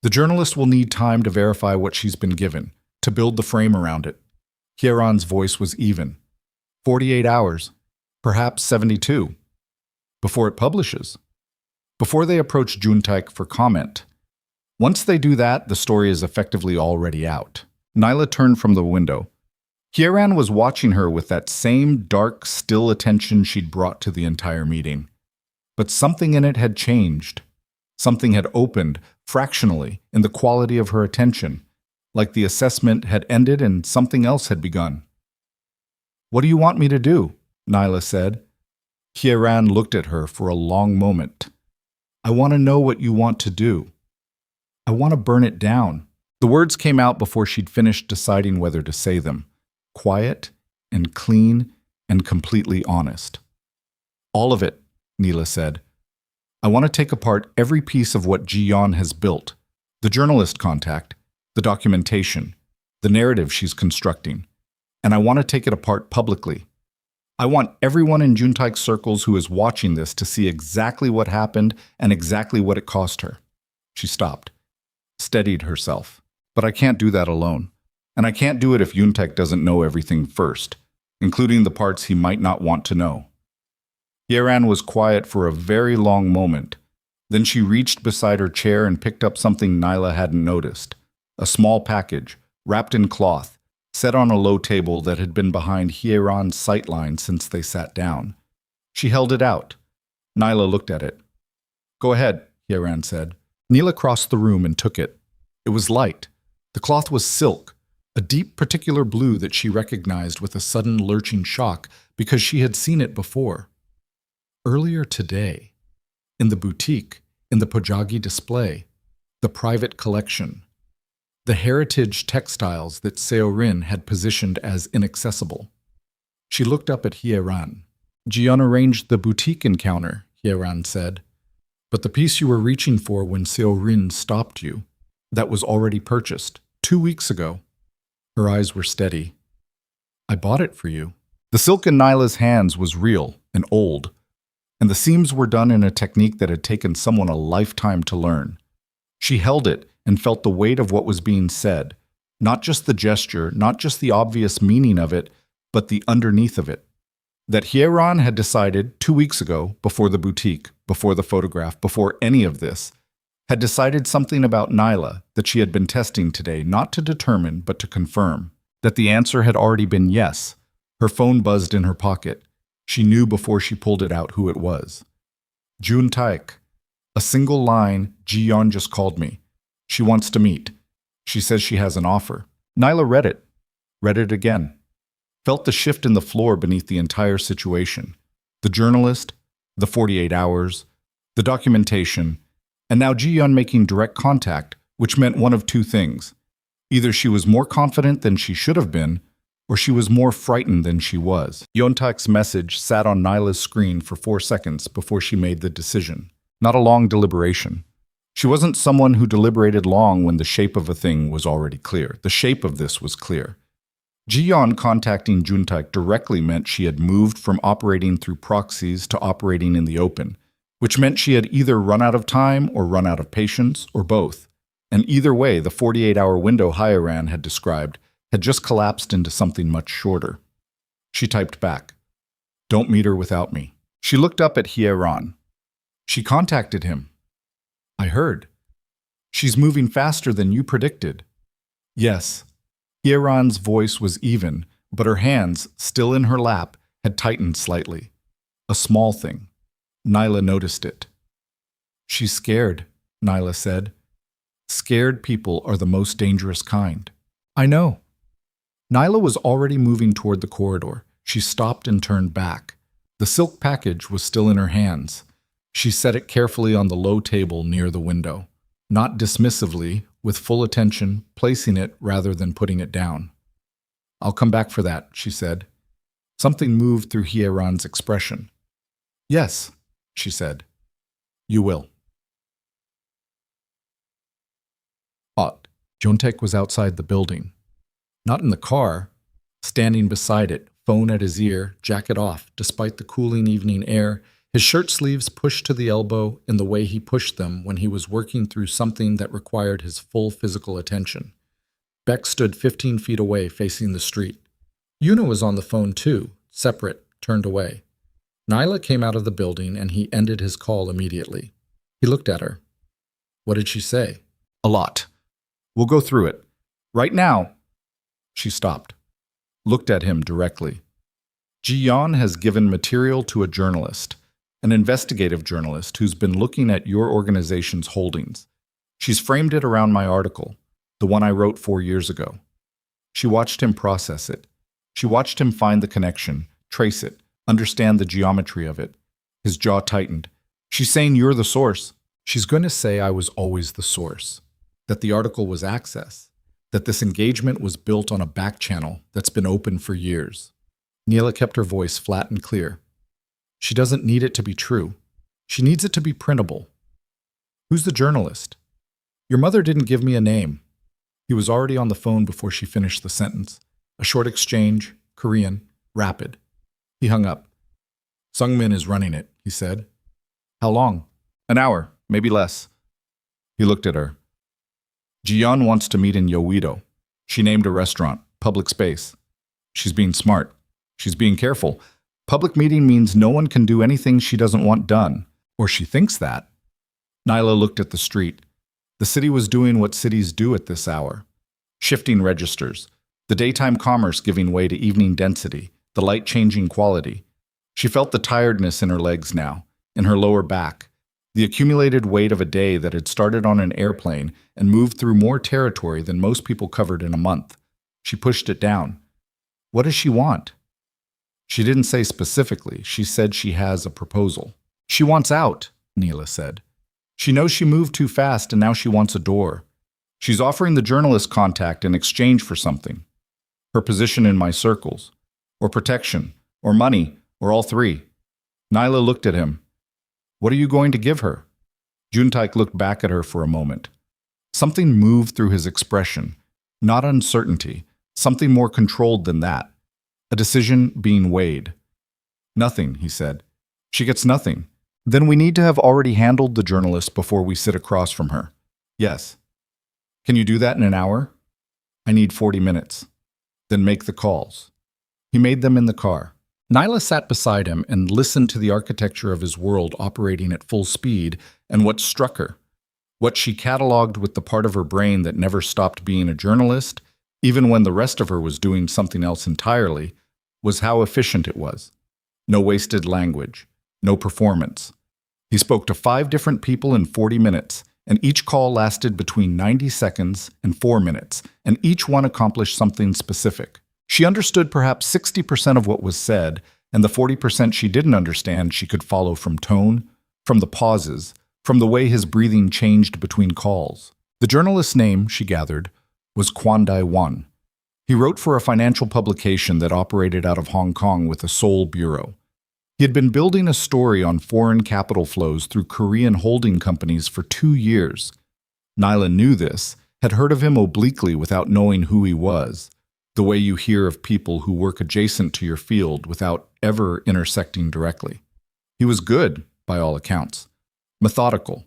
"The journalist will need time to verify what she's been given, to build the frame around it." Hye-ran's voice was even. 48 hours, perhaps 72. Before it publishes. Before they approach Juntaik for comment. Once they do that, the story is effectively already out. Nyla turned from the window. Hye-ran was watching her with that same dark, still attention she'd brought to the entire meeting. But something in it had changed. Something had opened, fractionally, in the quality of her attention, like the assessment had ended and something else had begun. "What do you want me to do?" Nyla said. Hye-ran looked at her for a long moment. "I want to know what you want to do. I want to burn it down." The words came out before she'd finished deciding whether to say them. Quiet and clean and completely honest. "All of it," Nyla said. "I want to take apart every piece of what Ji-yeon has built. The journalist contact, the documentation, the narrative she's constructing. And I want to take it apart publicly. I want everyone in Juntaik's circles who is watching this to see exactly what happened and exactly what it cost her." She stopped, steadied herself. "But I can't do that alone. And I can't do it if Juntaik doesn't know everything first, including the parts he might not want to know." Hye-ran was quiet for a very long moment. Then she reached beside her chair and picked up something Nyla hadn't noticed. A small package, wrapped in cloth, set on a low table that had been behind Hye-ran's sightline since they sat down. She held it out. Nyla looked at it. "Go ahead," Hye-ran said. Nyla crossed the room and took it. It was light. The cloth was silk, a deep particular blue that she recognized with a sudden lurching shock because she had seen it before. Earlier today, in the boutique, in the Pojagi display, the private collection, the heritage textiles that Seorin had positioned as inaccessible. She looked up at Hye-ran. "Ji-yeon arranged the boutique encounter," Hye-ran said. "But the piece you were reaching for when Seorin stopped you, that was already purchased, 2 weeks ago." Her eyes were steady. "I bought it for you." The silk in Nyla's hands was real and old, and the seams were done in a technique that had taken someone a lifetime to learn. She held it and felt the weight of what was being said, not just the gesture, not just the obvious meaning of it, but the underneath of it. That Hye-ran had decided 2 weeks ago, before the boutique, before the photograph, before any of this, had decided something about Nyla that she had been testing today, not to determine, but to confirm. That the answer had already been yes. Her phone buzzed in her pocket. She knew before she pulled it out who it was. Juntaik. A single line, Ji-yeon just called me. She wants to meet. She says she has an offer. Nyla read it again. Felt the shift in the floor beneath the entire situation. The journalist, the 48 hours, the documentation, and now Ji-yeon making direct contact, which meant one of two things. Either she was more confident than she should have been, or she was more frightened than she was. Yontaik's message sat on Nyla's screen for 4 seconds before she made the decision. Not a long deliberation. She wasn't someone who deliberated long when the shape of a thing was already clear. The shape of this was clear. Ji-yeon contacting Juntaik directly meant she had moved from operating through proxies to operating in the open, which meant she had either run out of time or run out of patience, or both. And either way, the 48-hour window Hyaran had described had just collapsed into something much shorter. She typed back, "Don't meet her without me." She looked up at Hyaran. She contacted him. "I heard. She's moving faster than you predicted." "Yes." Hyaran's voice was even, but her hands, still in her lap, had tightened slightly. A small thing. Nyla noticed it. "She's scared," Nyla said. "Scared people are the most dangerous kind." "I know." Nyla was already moving toward the corridor. She stopped and turned back. The silk package was still in her hands. She set it carefully on the low table near the window, not dismissively, with full attention, placing it rather than putting it down. "I'll come back for that," she said. Something moved through Hyaran's expression. "Yes," she said. "You will." Hot. Jontek was outside the building. Not in the car. Standing beside it, phone at his ear, jacket off, despite the cooling evening air, his shirt sleeves pushed to the elbow in the way he pushed them when he was working through something that required his full physical attention. Beck stood 15 feet away, facing the street. Yuna was on the phone too, separate, turned away. Nyla came out of the building and he ended his call immediately. He looked at her. "What did she say?" "A lot. We'll go through it. Right now." She stopped, looked at him directly. "Ji-yeon has given material to a journalist, an investigative journalist who's been looking at your organization's holdings. She's framed it around my article, the one I wrote 4 years ago." She watched him process it. She watched him find the connection, trace it, understand the geometry of it. His jaw tightened. "She's saying you're the source." "She's going to say I was always the source, that the article was access, that this engagement was built on a back channel that's been open for years." Neela kept her voice flat and clear. "She doesn't need it to be true. She needs it to be printable." "Who's the journalist?" "Your mother didn't give me a name." He was already on the phone before she finished the sentence. A short exchange, Korean, rapid. He hung up. "Sungmin is running it," he said. "How long?" "An hour, maybe less." He looked at her. "Ji-yeon wants to meet in Yoido." She named a restaurant, public space. She's being smart. She's being careful. Public meeting means no one can do anything she doesn't want done, or she thinks that. Nyla looked at the street. The city was doing what cities do at this hour. Shifting registers, the daytime commerce giving way to evening density, the light changing quality. She felt the tiredness in her legs now, in her lower back, the accumulated weight of a day that had started on an airplane and moved through more territory than most people covered in a month. She pushed it down. What does she want? She didn't say specifically. She said she has a proposal. "She wants out," Neela said. "She knows she moved too fast and now she wants a door. She's offering the journalist contact in exchange for something. Her position in my circles, or protection, or money, or all three." Nyla looked at him. "What are you going to give her?" Juntaik looked back at her for a moment. Something moved through his expression, not uncertainty, something more controlled than that. A decision being weighed. "Nothing," he said. "She gets nothing. Then we need to have already handled the journalist before we sit across from her." "Yes." "Can you do that in an hour?" "I need 40 minutes. Then make the calls." He made them in the car. Nyla sat beside him and listened to the architecture of his world operating at full speed, and what struck her, what she cataloged with the part of her brain that never stopped being a journalist, even when the rest of her was doing something else entirely, was how efficient it was. No wasted language, no performance. He spoke to 5 different people in 40 minutes, and each call lasted between 90 seconds and 4 minutes, and each one accomplished something specific. She understood perhaps 60% of what was said, and the 40% she didn't understand she could follow from tone, from the pauses, from the way his breathing changed between calls. The journalist's name, she gathered, was Kwon Won. He wrote for a financial publication that operated out of Hong Kong with a Seoul bureau. He had been building a story on foreign capital flows through Korean holding companies for 2 years. Nyla knew this, had heard of him obliquely without knowing who he was. the way you hear of people who work adjacent to your field without ever intersecting directly. He was good, by all accounts, methodical.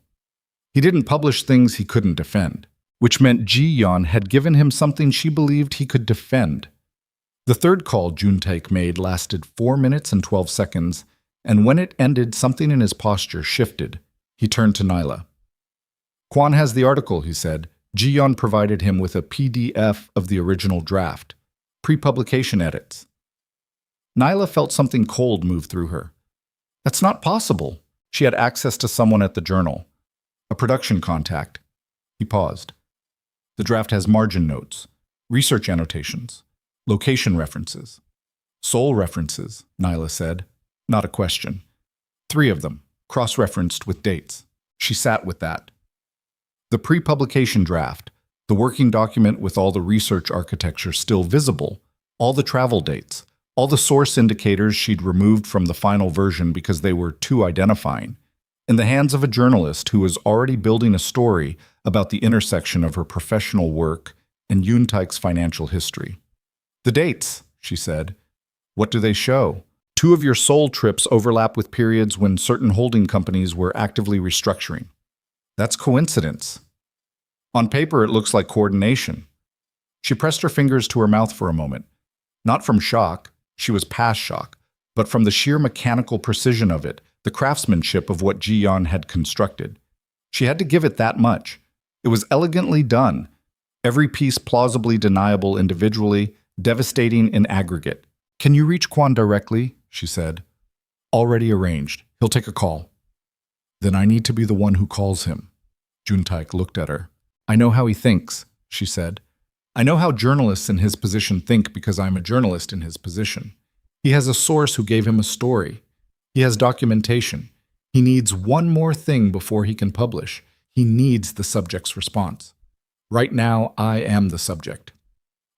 He didn't publish things he couldn't defend, which meant Ji-yeon had given him something she believed he could defend. The third call Seojun Tai made lasted 4 minutes and 12 seconds, and when it ended, something in his posture shifted. He turned to Nyla. "Kwon has the article," he said. Ji-yeon provided him with a PDF of the original draft, pre-publication edits. Nyla felt something cold move through her. That's not possible. She had access to someone at the journal, a production contact. He paused. The draft has margin notes, research annotations, location references. Seoul references, Nyla said. Not a question. 3 of them, cross-referenced with dates. She sat with that. The pre-publication draft, the working document with all the research architecture still visible, all the travel dates, all the source indicators she'd removed from the final version because they were too identifying, in the hands of a journalist who was already building a story about the intersection of her professional work and Seojun Tai's financial history. "The dates," she said. "What do they show? 2 of your Seoul trips overlap with periods when certain holding companies were actively restructuring. That's coincidence. On paper, it looks like coordination." She pressed her fingers to her mouth for a moment. Not from shock, she was past shock, but from the sheer mechanical precision of it, the craftsmanship of what Ji-yeon had constructed. She had to give it that much. It was elegantly done, every piece plausibly deniable individually, devastating in aggregate. "Can you reach Kwon directly?" she said. "Already arranged. He'll take a call." "Then I need to be the one who calls him." Seojun Tai looked at her. "I know how he thinks," she said. "I know how journalists in his position think because I'm a journalist in his position. He has a source who gave him a story. He has documentation. He needs one more thing before he can publish. He needs the subject's response. Right now, I am the subject."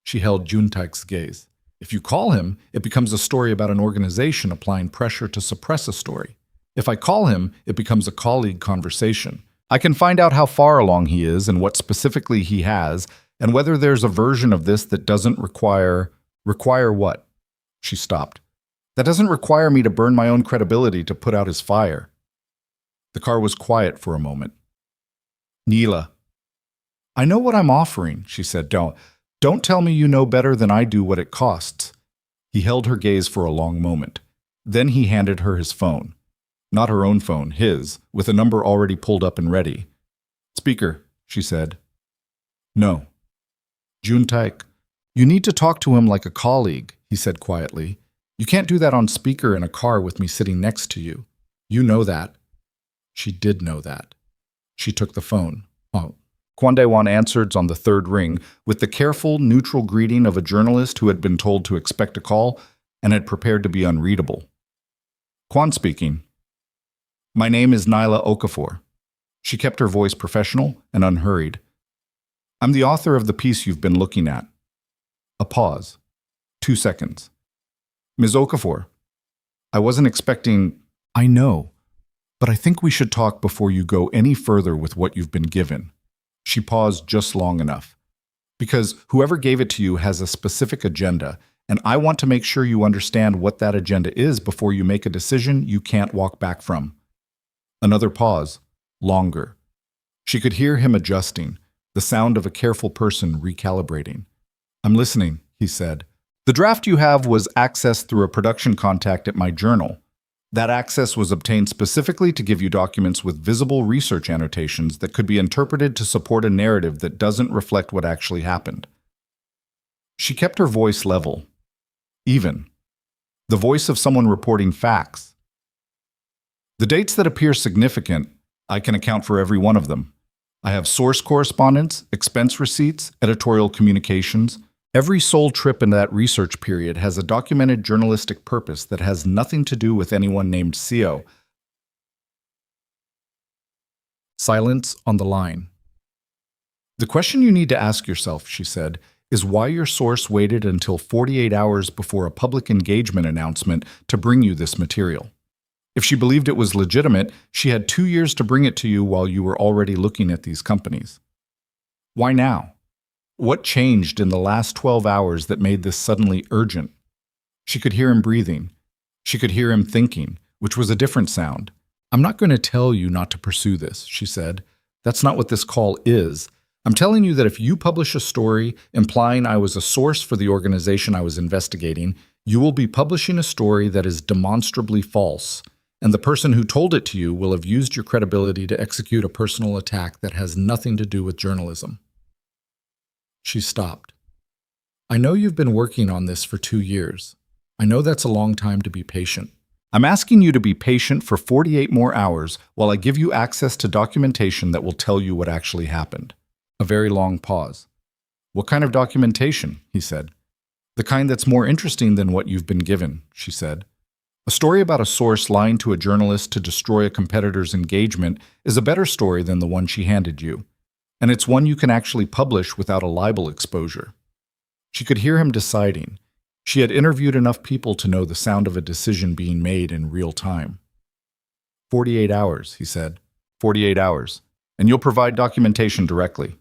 She held Seojun Tai's gaze. "If you call him, it becomes a story about an organization applying pressure to suppress a story. If I call him, it becomes a colleague conversation. I can find out how far along he is and what specifically he has, and whether there's a version of this that doesn't require what?" She stopped. "That doesn't require me to burn my own credibility to put out his fire." The car was quiet for a moment. "Nyla." "I know what I'm offering," she said. Don't tell me you know better than I do what it costs." He held her gaze for a long moment. Then he handed her his phone. Not her own phone, his, with a number already pulled up and ready. "Speaker," she said. "No." "Seojun Tai, you need to talk to him like a colleague," he said quietly. "You can't do that on speaker in a car with me sitting next to you. You know that." She did know that. She took the phone. Kwon Dae-won answered on the 3rd ring with the careful, neutral greeting of a journalist who had been told to expect a call and had prepared to be unreadable. "Kwon speaking. My name is Nyla Okafor." She kept her voice professional and unhurried. "I'm the author of the piece you've been looking at." A pause. 2 seconds. "Ms. Okafor, I wasn't expecting—" "I know, but I think we should talk before you go any further with what you've been given." She paused just long enough. "Because whoever gave it to you has a specific agenda, and I want to make sure you understand what that agenda is before you make a decision you can't walk back from." Another pause. Longer. She could hear him adjusting, the sound of a careful person recalibrating. "I'm listening," he said. "The draft you have was accessed through a production contact at my journal. That access was obtained specifically to give you documents with visible research annotations that could be interpreted to support a narrative that doesn't reflect what actually happened." She kept her voice level, even. The voice of someone reporting facts. "The dates that appear significant, I can account for every one of them. I have source correspondence, expense receipts, editorial communications. Every Seoul trip in that research period has a documented journalistic purpose that has nothing to do with anyone named Seo." Silence on the line. "The question you need to ask yourself," she said, "is why your source waited until 48 hours before a public engagement announcement to bring you this material. If she believed it was legitimate, she had 2 years to bring it to you while you were already looking at these companies. Why now? What changed in the last 12 hours that made this suddenly urgent? She could hear him breathing. She could hear him thinking, which was a different sound. "I'm not going to tell you not to pursue this," she said. "That's not what this call is. I'm telling you that if you publish a story implying I was a source for the organization I was investigating, you will be publishing a story that is demonstrably false, and the person who told it to you will have used your credibility to execute a personal attack that has nothing to do with journalism." She stopped. "I know you've been working on this for 2 years. I know that's a long time to be patient. I'm asking you to be patient for 48 more hours while I give you access to documentation that will tell you what actually happened." A very long pause. "What kind of documentation?" he said. "The kind that's more interesting than what you've been given," she said. "A story about a source lying to a journalist to destroy a competitor's engagement is a better story than the one she handed you. And it's one you can actually publish without a libel exposure." She could hear him deciding. She had interviewed enough people to know the sound of a decision being made in real time. 48 hours, he said. 48 hours. And you'll provide documentation directly.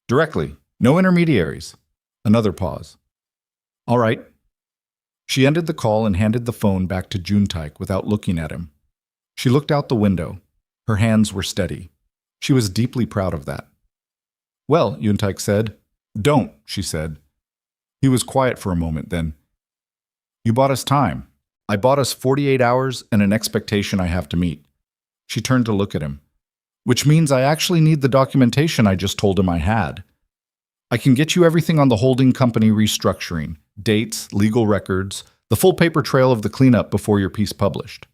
Directly. No intermediaries. Another pause. "All right." She ended the call and handed the phone back to Seojun Tai without looking at him. She looked out the window. Her hands were steady. She was deeply proud of that. "Well," Seojun Tai said. "Don't," she said. He was quiet for a moment, then. "You bought us time. I bought us 48 hours and an expectation I have to meet." She turned to look at him. "Which means I actually need the documentation I just told him I had. I can get you everything on the holding company restructuring, dates, legal records, the full paper trail of the cleanup before your piece published.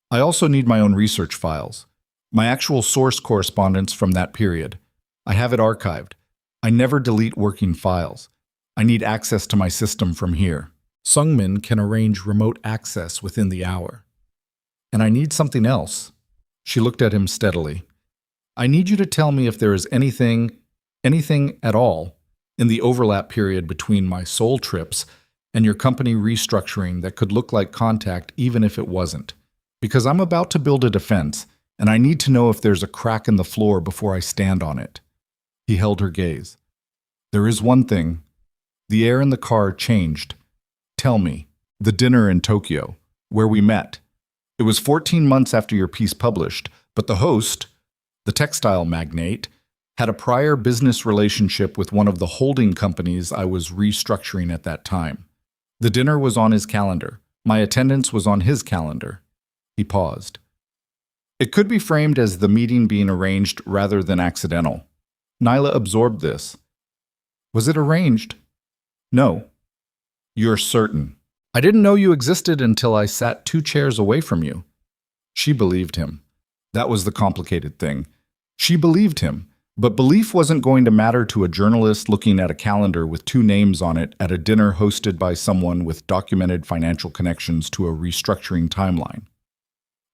I also need my own research files, my actual source correspondence from that period. I have it archived. I never delete working files. I need access to my system from here. Sungmin can arrange remote access within the hour. And I need something else." She looked at him steadily. "I need you to tell me if there is anything at all, in the overlap period between my Seoul trips and your company restructuring that could look like contact even if it wasn't. Because I'm about to build a defense, and I need to know if there's a crack in the floor before I stand on it." He held her gaze. "There is one thing. The air in the car changed. Tell me, the dinner in Tokyo, where we met. It was 14 months after your piece published, but the host, the textile magnate, had a prior business relationship with one of the holding companies I was restructuring at that time. The dinner was on his calendar. My attendance was on his calendar." He paused. "It could be framed as the meeting being arranged rather than accidental." Nyla absorbed this. "Was it arranged?" "No." "You're certain?" "I didn't know you existed until I sat 2 chairs away from you." She believed him. That was the complicated thing. She believed him, but belief wasn't going to matter to a journalist looking at a calendar with 2 names on it at a dinner hosted by someone with documented financial connections to a restructuring timeline.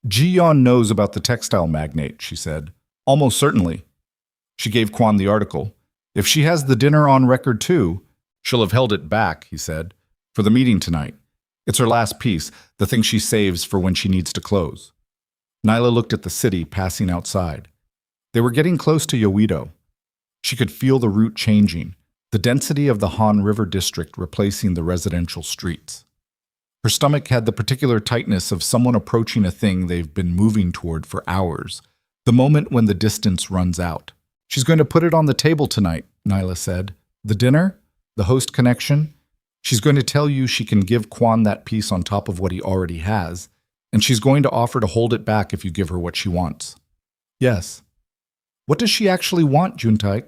"Ji-yeon knows about the textile magnate," she said. "Almost certainly." She gave Kwon the article. "If she has the dinner on record too, she'll have held it back," he said, "for the meeting tonight. It's her last piece, the thing she saves for when she needs to close." Nyla looked at the city passing outside. They were getting close to Yoido. She could feel the route changing, the density of the Han River district replacing the residential streets. Her stomach had the particular tightness of someone approaching a thing they've been moving toward for hours, the moment when the distance runs out. "She's going to put it on the table tonight," Nyla said. "The dinner? The host connection? She's going to tell you she can give Kwon that piece on top of what he already has, and she's going to offer to hold it back if you give her what she wants." "Yes." "What does she actually want, Seojun Tai?"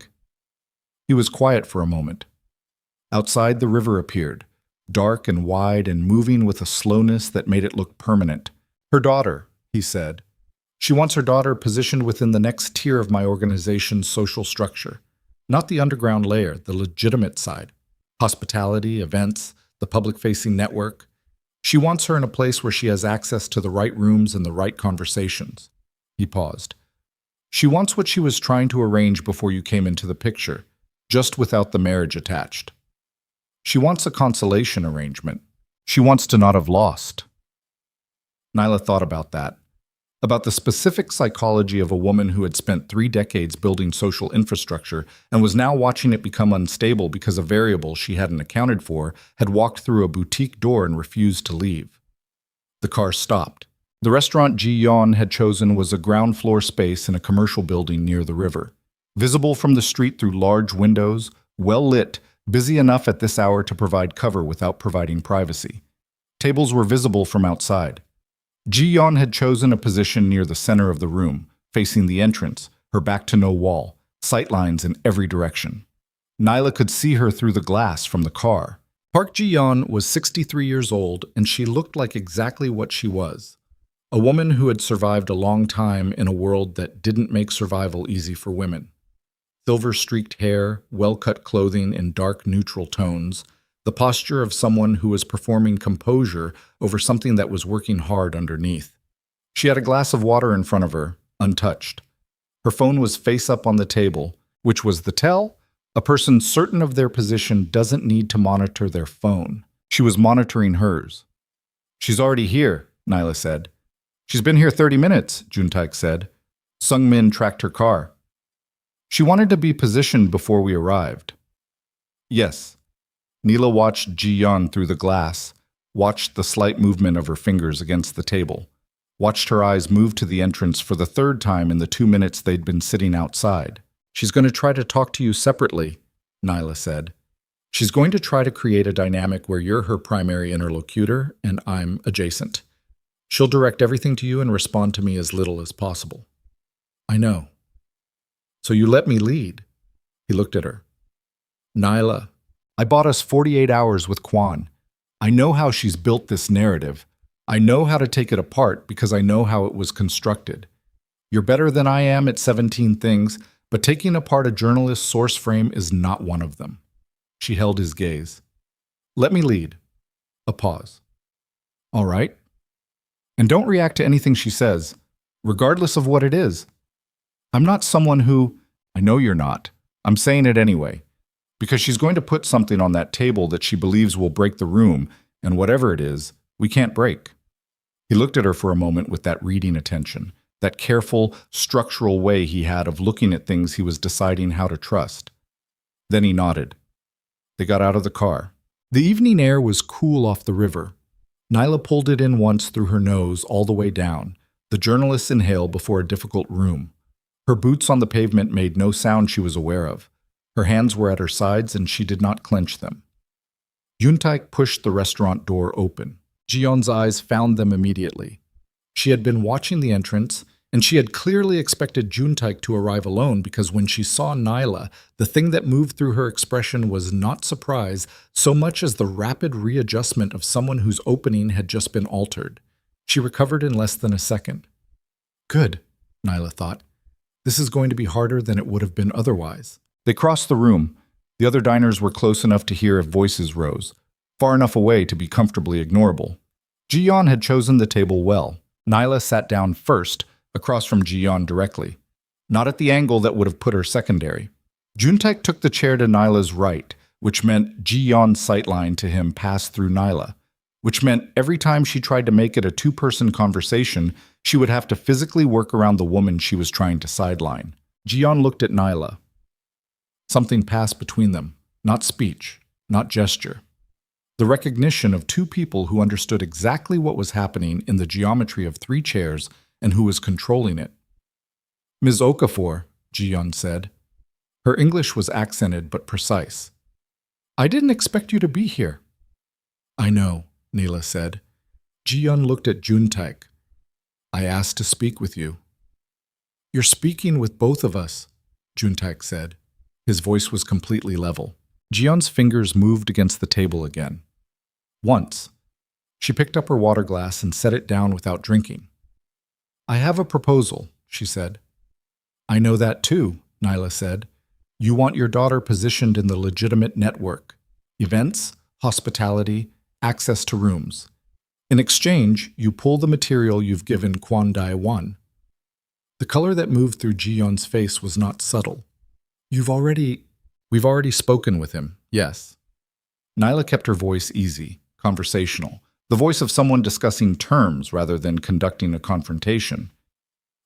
He was quiet for a moment. Outside, the river appeared, dark and wide and moving with a slowness that made it look permanent. "Her daughter," he said. "She wants her daughter positioned within the next tier of my organization's social structure. Not the underground layer, the legitimate side. Hospitality, events, the public-facing network. She wants her in a place where she has access to the right rooms and the right conversations." He paused. "She wants what she was trying to arrange before you came into the picture, just without the marriage attached. She wants a consolation arrangement. She wants to not have lost." Nyla thought about that. about the specific psychology of a woman who had spent 3 decades building social infrastructure and was now watching it become unstable because a variable she hadn't accounted for had walked through a boutique door and refused to leave. The car stopped. The restaurant Ji-yeon had chosen was a ground floor space in a commercial building near the river. Visible from the street through large windows, well lit, busy enough at this hour to provide cover without providing privacy. Tables were visible from outside. Ji-yeon had chosen a position near the center of the room, facing the entrance, her back to no wall, sightlines in every direction. Nyla could see her through the glass from the car. Park Ji-yeon was 63 years old, and she looked like exactly what she was. A woman who had survived a long time in a world that didn't make survival easy for women. Silver-streaked hair, well-cut clothing in dark neutral tones, the posture of someone who was performing composure over something that was working hard underneath. She had a glass of water in front of her, untouched. Her phone was face up on the table, which was the tell. A person certain of their position doesn't need to monitor their phone. She was monitoring hers. "She's already here," Nyla said. "She's been here 30 minutes, Juntaik said. Sungmin tracked her car. She wanted to be positioned before we arrived." "Yes." Neela watched Ji-yeon through the glass, watched the slight movement of her fingers against the table, watched her eyes move to the entrance for the third time in the 2 minutes they'd been sitting outside. "She's going to try to talk to you separately," Nyla said. "She's going to try to create a dynamic where you're her primary interlocutor and I'm adjacent. She'll direct everything to you and respond to me as little as possible." "I know." "So you let me lead." He looked at her. "Nyla, I bought us 48 hours with Kwan. I know how she's built this narrative. I know how to take it apart because I know how it was constructed. You're better than I am at 17 things, but taking apart a journalist's source frame is not one of them." She held his gaze. "Let me lead." A pause. "All right. And don't react to anything she says, regardless of what it is. I'm not someone who—" "I know you're not. I'm saying it anyway. Because she's going to put something on that table that she believes will break the room, and whatever it is, we can't break." He looked at her for a moment with that reading attention, that careful, structural way he had of looking at things he was deciding how to trust. Then he nodded. They got out of the car. The evening air was cool off the river. Nyla pulled it in once through her nose all the way down, the journalist's inhale before a difficult room. Her boots on the pavement made no sound she was aware of. Her hands were at her sides and she did not clench them. Juntaik pushed the restaurant door open. Ji-yeon's eyes found them immediately. She had been watching the entrance, and she had clearly expected Juntaik to arrive alone because when she saw Nyla, the thing that moved through her expression was not surprise so much as the rapid readjustment of someone whose opening had just been altered. She recovered in less than a second. "Good," Nyla thought. "This is going to be harder than it would have been otherwise." They crossed the room. The other diners were close enough to hear if voices rose, far enough away to be comfortably ignorable. Ji-yeon had chosen the table well. Nyla sat down first, across from Ji-yeon directly, not at the angle that would have put her secondary. Juntaik took the chair to Nyla's right, which meant Ji-yeon's sightline to him passed through Nyla, which meant every time she tried to make it a two-person conversation, she would have to physically work around the woman she was trying to sideline. Ji-yeon looked at Nyla. Something passed between them, not speech, not gesture. The recognition of two people who understood exactly what was happening in the geometry of 3 chairs and who was controlling it. "Ms. Okafor," Ji-yeon said. Her English was accented but precise. "I didn't expect you to be here." "I know," Neela said. Ji-yeon looked at Juntaik. "I asked to speak with you." "You're speaking with both of us," Juntaik said. His voice was completely level. Ji-yeon's fingers moved against the table again. Once. She picked up her water glass and set it down without drinking. "I have a proposal," she said. "I know that too," Nyla said. "You want your daughter positioned in the legitimate network. Events, hospitality, access to rooms. In exchange, you pull the material you've given Kwan Dai-won." The color that moved through Ji-yeon's face was not subtle. We've already spoken with him, yes." Nyla kept her voice easy, conversational, the voice of someone discussing terms rather than conducting a confrontation.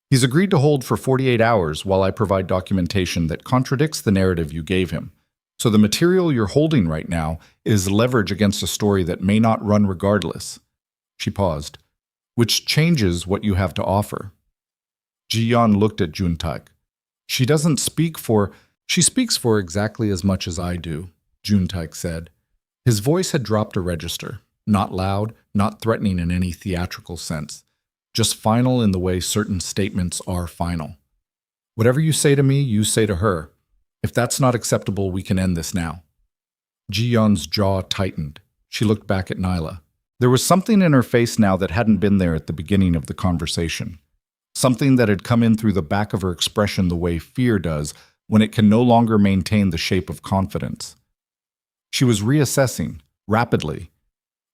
He's agreed to hold for 48 hours while I provide documentation that contradicts the narrative you gave him. So the material you're holding right now is leverage against a story that may not run regardless. She paused. Which changes what you have to offer. Ji-yeon looked at Juntaik. She speaks for exactly as much as I do, Juntaik said. His voice had dropped a register, not loud, not threatening in any theatrical sense, just final in the way certain statements are final. Whatever you say to me, you say to her. If that's not acceptable, we can end this now. Ji-yeon's jaw tightened. She looked back at Nyla. There was something in her face now that hadn't been there at the beginning of the conversation. Something that had come in through the back of her expression the way fear does when it can no longer maintain the shape of confidence. She was reassessing, rapidly.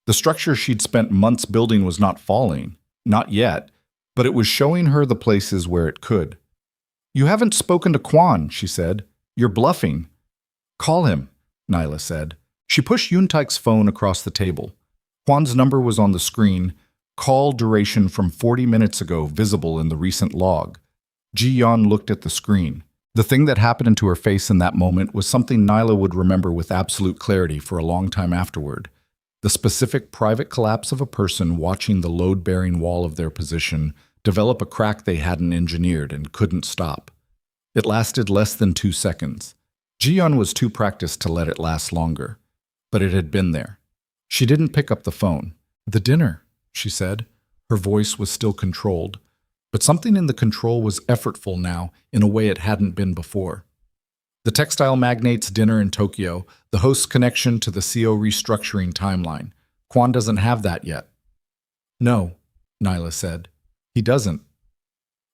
The structure she'd spent months building was not falling, not yet, but it was showing her the places where it could. You haven't spoken to Kwon, she said. You're bluffing. Call him, Nyla said. She pushed Yuntaik's phone across the table. Kwon's number was on the screen, call duration from 40 minutes ago visible in the recent log. Ji-yeon looked at the screen. The thing that happened into her face in that moment was something Nyla would remember with absolute clarity for a long time afterward. The specific private collapse of a person watching the load-bearing wall of their position develop a crack they hadn't engineered and couldn't stop. It lasted less than 2 seconds. Ji-yeon was too practiced to let it last longer. But it had been there. She didn't pick up the phone. The dinner, she said. Her voice was still controlled. But something in the control was effortful now in a way it hadn't been before. The textile magnate's dinner in Tokyo, the host's connection to the CO restructuring timeline. Kwon doesn't have that yet. No, Nyla said. He doesn't.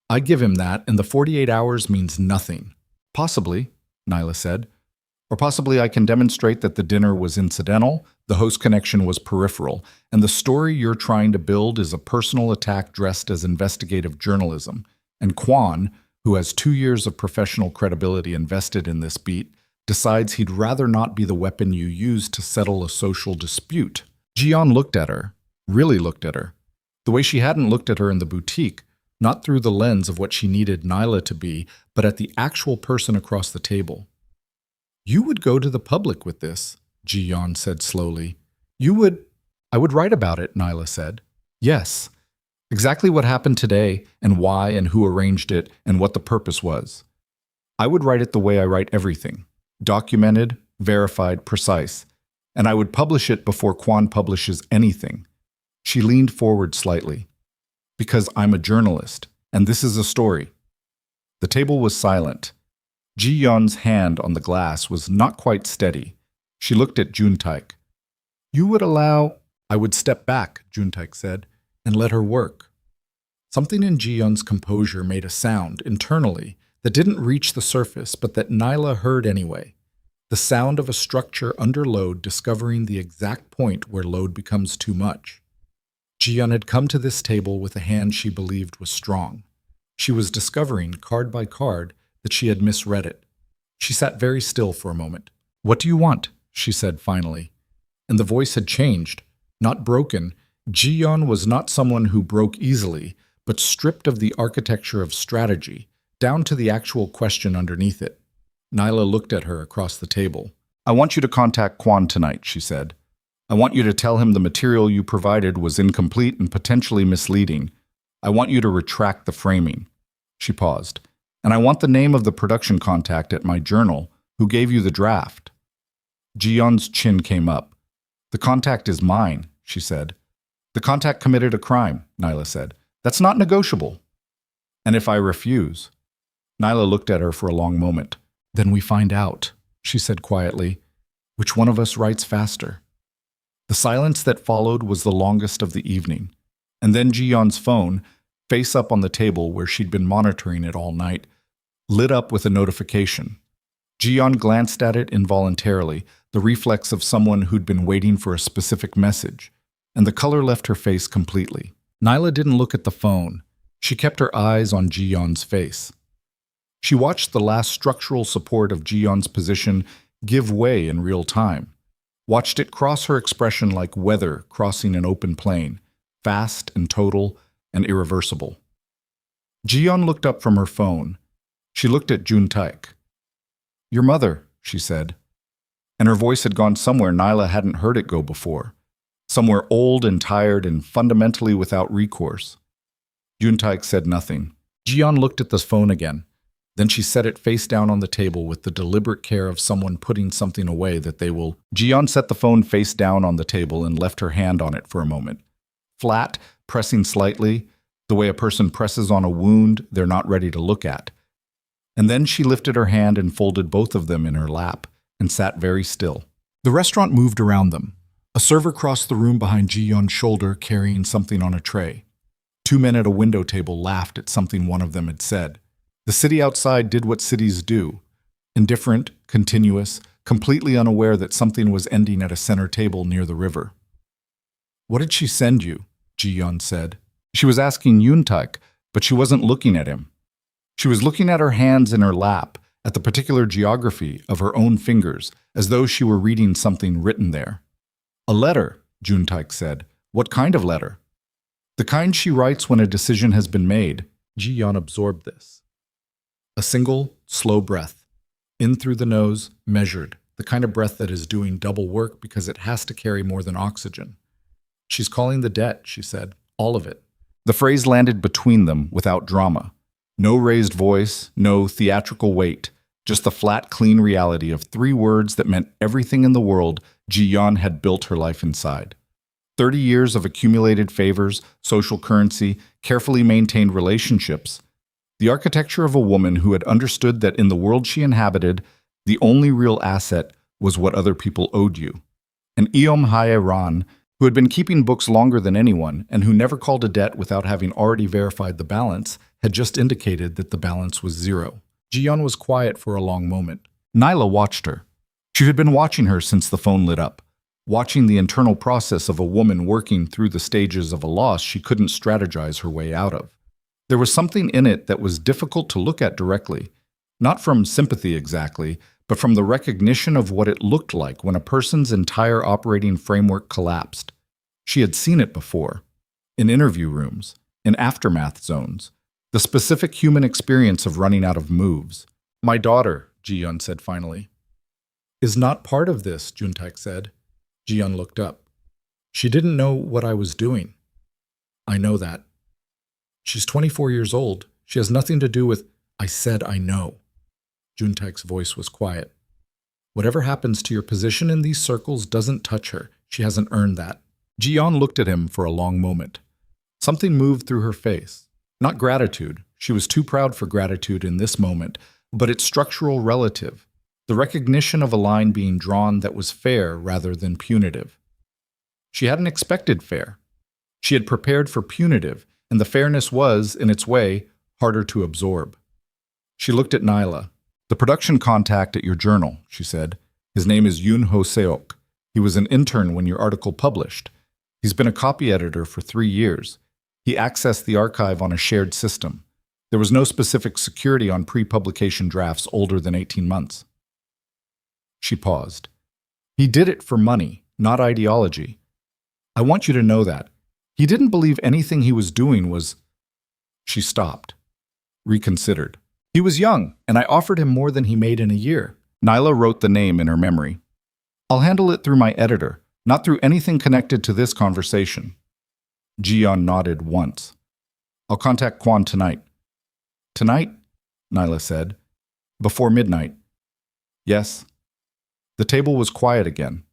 I give him that, and the 48 hours means nothing. Possibly, Nyla said. Or possibly I can demonstrate that the dinner was incidental, the host connection was peripheral, and the story you're trying to build is a personal attack dressed as investigative journalism. And Kwon, who has 2 years of professional credibility invested in this beat, decides he'd rather not be the weapon you use to settle a social dispute. Ji-yeon looked at her, really looked at her, the way she hadn't looked at her in the boutique, not through the lens of what she needed Nyla to be, but at the actual person across the table. You would go to the public with this, Ji-yeon said slowly. I would write about it, Nyla said. Yes. Exactly what happened today, and why and who arranged it, and what the purpose was. I would write it the way I write everything. Documented, verified, precise. And I would publish it before Kwon publishes anything. She leaned forward slightly. Because I'm a journalist, and this is a story. The table was silent. Ji-yeon's hand on the glass was not quite steady. She looked at Juntaik. You would allow... I would step back, Juntaik said, and let her work. Something in Ji-yeon's composure made a sound, internally, that didn't reach the surface, but that Nyla heard anyway. The sound of a structure under load discovering the exact point where load becomes too much. Ji-yeon had come to this table with a hand she believed was strong. She was discovering, card by card, that she had misread it. She sat very still for a moment. What do you want? She said finally. And the voice had changed. Not broken. Ji-yeon was not someone who broke easily, but stripped of the architecture of strategy, down to the actual question underneath it. Nyla looked at her across the table. I want you to contact Kwon tonight, she said. I want you to tell him the material you provided was incomplete and potentially misleading. I want you to retract the framing. She paused. And I want the name of the production contact at my journal who gave you the draft. Ji-yeon's chin came up. The contact is mine, she said. The contact committed a crime, Nyla said. That's not negotiable. And if I refuse? Nyla looked at her for a long moment. Then we find out, she said quietly. Which one of us writes faster? The silence that followed was the longest of the evening. And then Ji-yeon's phone, face up on the table where she'd been monitoring it all night, lit up with a notification. Ji-yeon glanced at it involuntarily, the reflex of someone who'd been waiting for a specific message, and the color left her face completely. Nyla didn't look at the phone. She kept her eyes on Ji-yeon's face. She watched the last structural support of Ji-yeon's position give way in real time, watched it cross her expression like weather crossing an open plain, fast and total and irreversible. Ji-yeon looked up from her phone. She looked at Jun Taek. "Your mother," she said. And her voice had gone somewhere Nyla hadn't heard it go before. Somewhere old and tired and fundamentally without recourse. Jun Taek said nothing. Ji-yeon looked at the phone again. Then she set it face down on the table with the deliberate care of someone putting something away that they will. Ji-yeon set the phone face down on the table and left her hand on it for a moment. Flat, pressing slightly, the way a person presses on a wound they're not ready to look at. And then she lifted her hand and folded both of them in her lap and sat very still. The restaurant moved around them. A server crossed the room behind Ji-yeon's shoulder carrying something on a tray. Two men at a window table laughed at something one of them had said. The city outside did what cities do. Indifferent, continuous, completely unaware that something was ending at a center table near the river. "What did she send you?" Ji-yeon said. She was asking Jun Taek, but she wasn't looking at him. She was looking at her hands in her lap, at the particular geography of her own fingers, as though she were reading something written there. "A letter," Jun Taek said. "What kind of letter?" "The kind she writes when a decision has been made." Ji-yeon absorbed this. A single, slow breath. In through the nose, measured, the kind of breath that is doing double work because it has to carry more than oxygen. "She's calling the debt," she said. "All of it." The phrase landed between them without drama. No raised voice, no theatrical weight, just the flat, clean reality of three words that meant everything in the world Ji-yeon had built her life inside. 30 years of accumulated favors, social currency, carefully maintained relationships. The architecture of a woman who had understood that in the world she inhabited, the only real asset was what other people owed you. And Eom Hae-ran, who had been keeping books longer than anyone and who never called a debt without having already verified the balance, had just indicated that the balance was zero. Ji-yeon was quiet for a long moment. Nyla watched her. She had been watching her since the phone lit up, watching the internal process of a woman working through the stages of a loss she couldn't strategize her way out of. There was something in it that was difficult to look at directly, not from sympathy exactly, but from the recognition of what it looked like when a person's entire operating framework collapsed. She had seen it before, in interview rooms, in aftermath zones, the specific human experience of running out of moves. "My daughter," Ji-yeon said finally. "Is not part of this," Jun Taek said. Ji-yeon looked up. "She didn't know what I was doing." "I know that." "She's 24 years old. She has nothing to do with—" "I said I know." Jun Taek's voice was quiet. "Whatever happens to your position in these circles doesn't touch her. She hasn't earned that." Ji-yeon looked at him for a long moment. Something moved through her face. Not gratitude. She was too proud for gratitude in this moment, but its structural relative. The recognition of a line being drawn that was fair rather than punitive. She hadn't expected fair. She had prepared for punitive, and the fairness was, in its way, harder to absorb. She looked at Nyla. "The production contact at your journal," she said. "His name is Yoon Ho Seok. He was an intern when your article published. He's been a copy editor for 3 years. He accessed the archive on a shared system. There was no specific security on pre-publication drafts older than 18 months. She paused. "He did it for money, not ideology. I want you to know that. He didn't believe anything he was doing was—" She stopped, reconsidered. "He was young, and I offered him more than he made in a year." Nyla wrote the name in her memory. "I'll handle it through my editor, not through anything connected to this conversation." Ji-yeon nodded once. "I'll contact Kwon tonight." "Tonight?" Nyla said. "Before midnight." "Yes." The table was quiet again.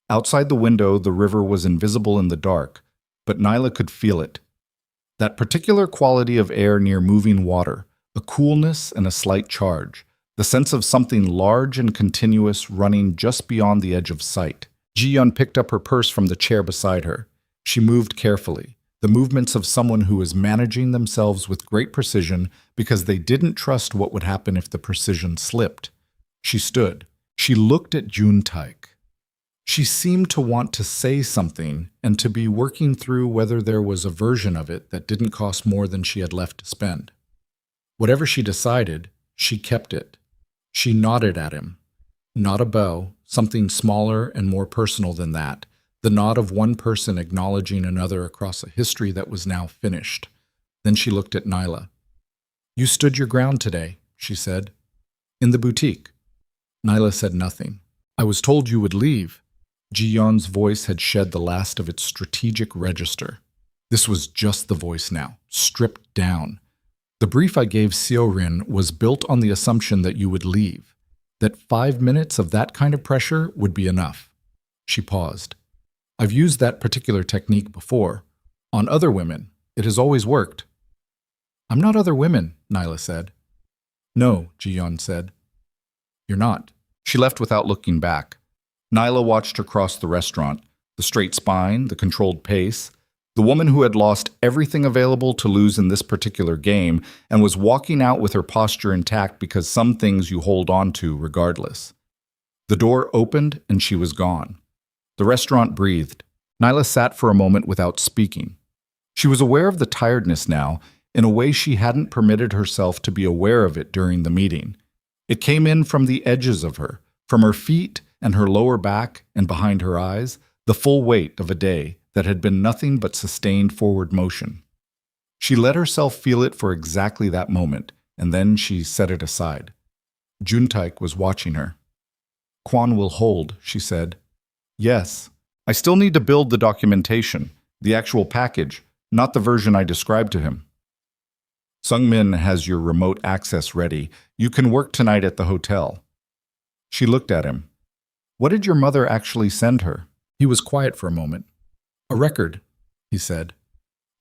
Outside the window, the river was invisible in the dark, but Nyla could feel it. That particular quality of air near moving water, a coolness and a slight charge, the sense of something large and continuous running just beyond the edge of sight. Ji-yeon picked up her purse from the chair beside her. She moved carefully, the movements of someone who was managing themselves with great precision because they didn't trust what would happen if the precision slipped. She stood. She looked at Jun Taek. She seemed to want to say something and to be working through whether there was a version of it that didn't cost more than she had left to spend. Whatever she decided, she kept it. She nodded at him. Not a bow, something smaller and more personal than that. The nod of one person acknowledging another across a history that was now finished. Then she looked at Nyla. You stood your ground today, she said. In the boutique. Nyla said nothing. I was told you would leave. Ji-yeon's voice had shed the last of its strategic register. This was just the voice now, stripped down. The brief I gave Seorin was built on the assumption that you would leave, that 5 minutes of that kind of pressure would be enough. She paused. I've used that particular technique before. On other women, it has always worked. I'm not other women, Nyla said. No, Ji-yeon said. You're not. She left without looking back. Nyla watched her cross the restaurant, the straight spine, the controlled pace, the woman who had lost everything available to lose in this particular game and was walking out with her posture intact because some things you hold on to regardless. The door opened and she was gone. The restaurant breathed. Nyla sat for a moment without speaking. She was aware of the tiredness now in a way she hadn't permitted herself to be aware of it during the meeting. It came in from the edges of her, from her feet and her lower back and behind her eyes, the full weight of a day that had been nothing but sustained forward motion. She let herself feel it for exactly that moment, and then she set it aside. Seojun Tai was watching her. Kwon will hold, she said. Yes. I still need to build the documentation, the actual package, not the version I described to him. Sungmin has your remote access ready. You can work tonight at the hotel. She looked at him. What did your mother actually send her? He was quiet for a moment. A record, he said,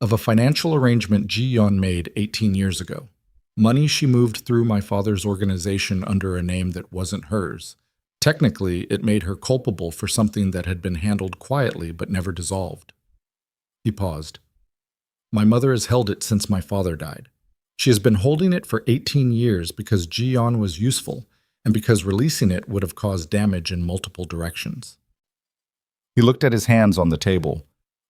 of a financial arrangement Ji-yeon made 18 years ago. Money she moved through my father's organization under a name that wasn't hers. Technically, it made her culpable for something that had been handled quietly but never dissolved. He paused. My mother has held it since my father died. She has been holding it for 18 years because Ji-yeon was useful and because releasing it would have caused damage in multiple directions. He looked at his hands on the table.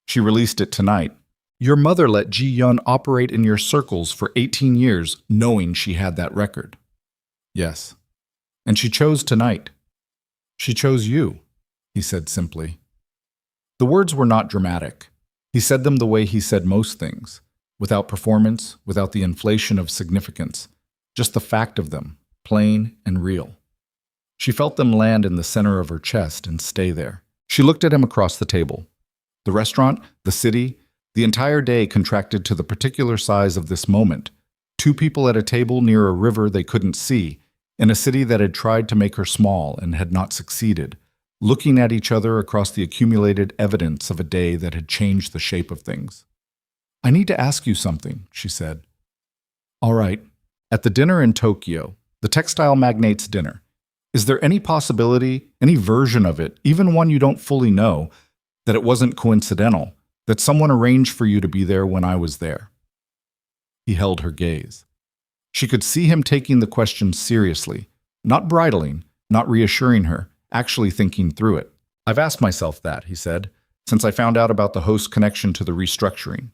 She released it tonight. Your mother let Ji-yeon operate in your circles for 18 years knowing she had that record. Yes. And she chose tonight. She chose you, he said simply. The words were not dramatic. He said them the way he said most things, without performance, without the inflation of significance, just the fact of them, plain and real. She felt them land in the center of her chest and stay there. She looked at him across the table. The restaurant, the city, the entire day contracted to the particular size of this moment. 2 people at a table near a river they couldn't see, in a city that had tried to make her small and had not succeeded, looking at each other across the accumulated evidence of a day that had changed the shape of things. I need to ask you something, she said. All right. At the dinner in Tokyo, the textile magnate's dinner, is there any possibility, any version of it, even one you don't fully know, that it wasn't coincidental, that someone arranged for you to be there when I was there? He held her gaze. She could see him taking the question seriously, not bridling, not reassuring her, actually thinking through it. I've asked myself that, he said, since I found out about the host's connection to the restructuring.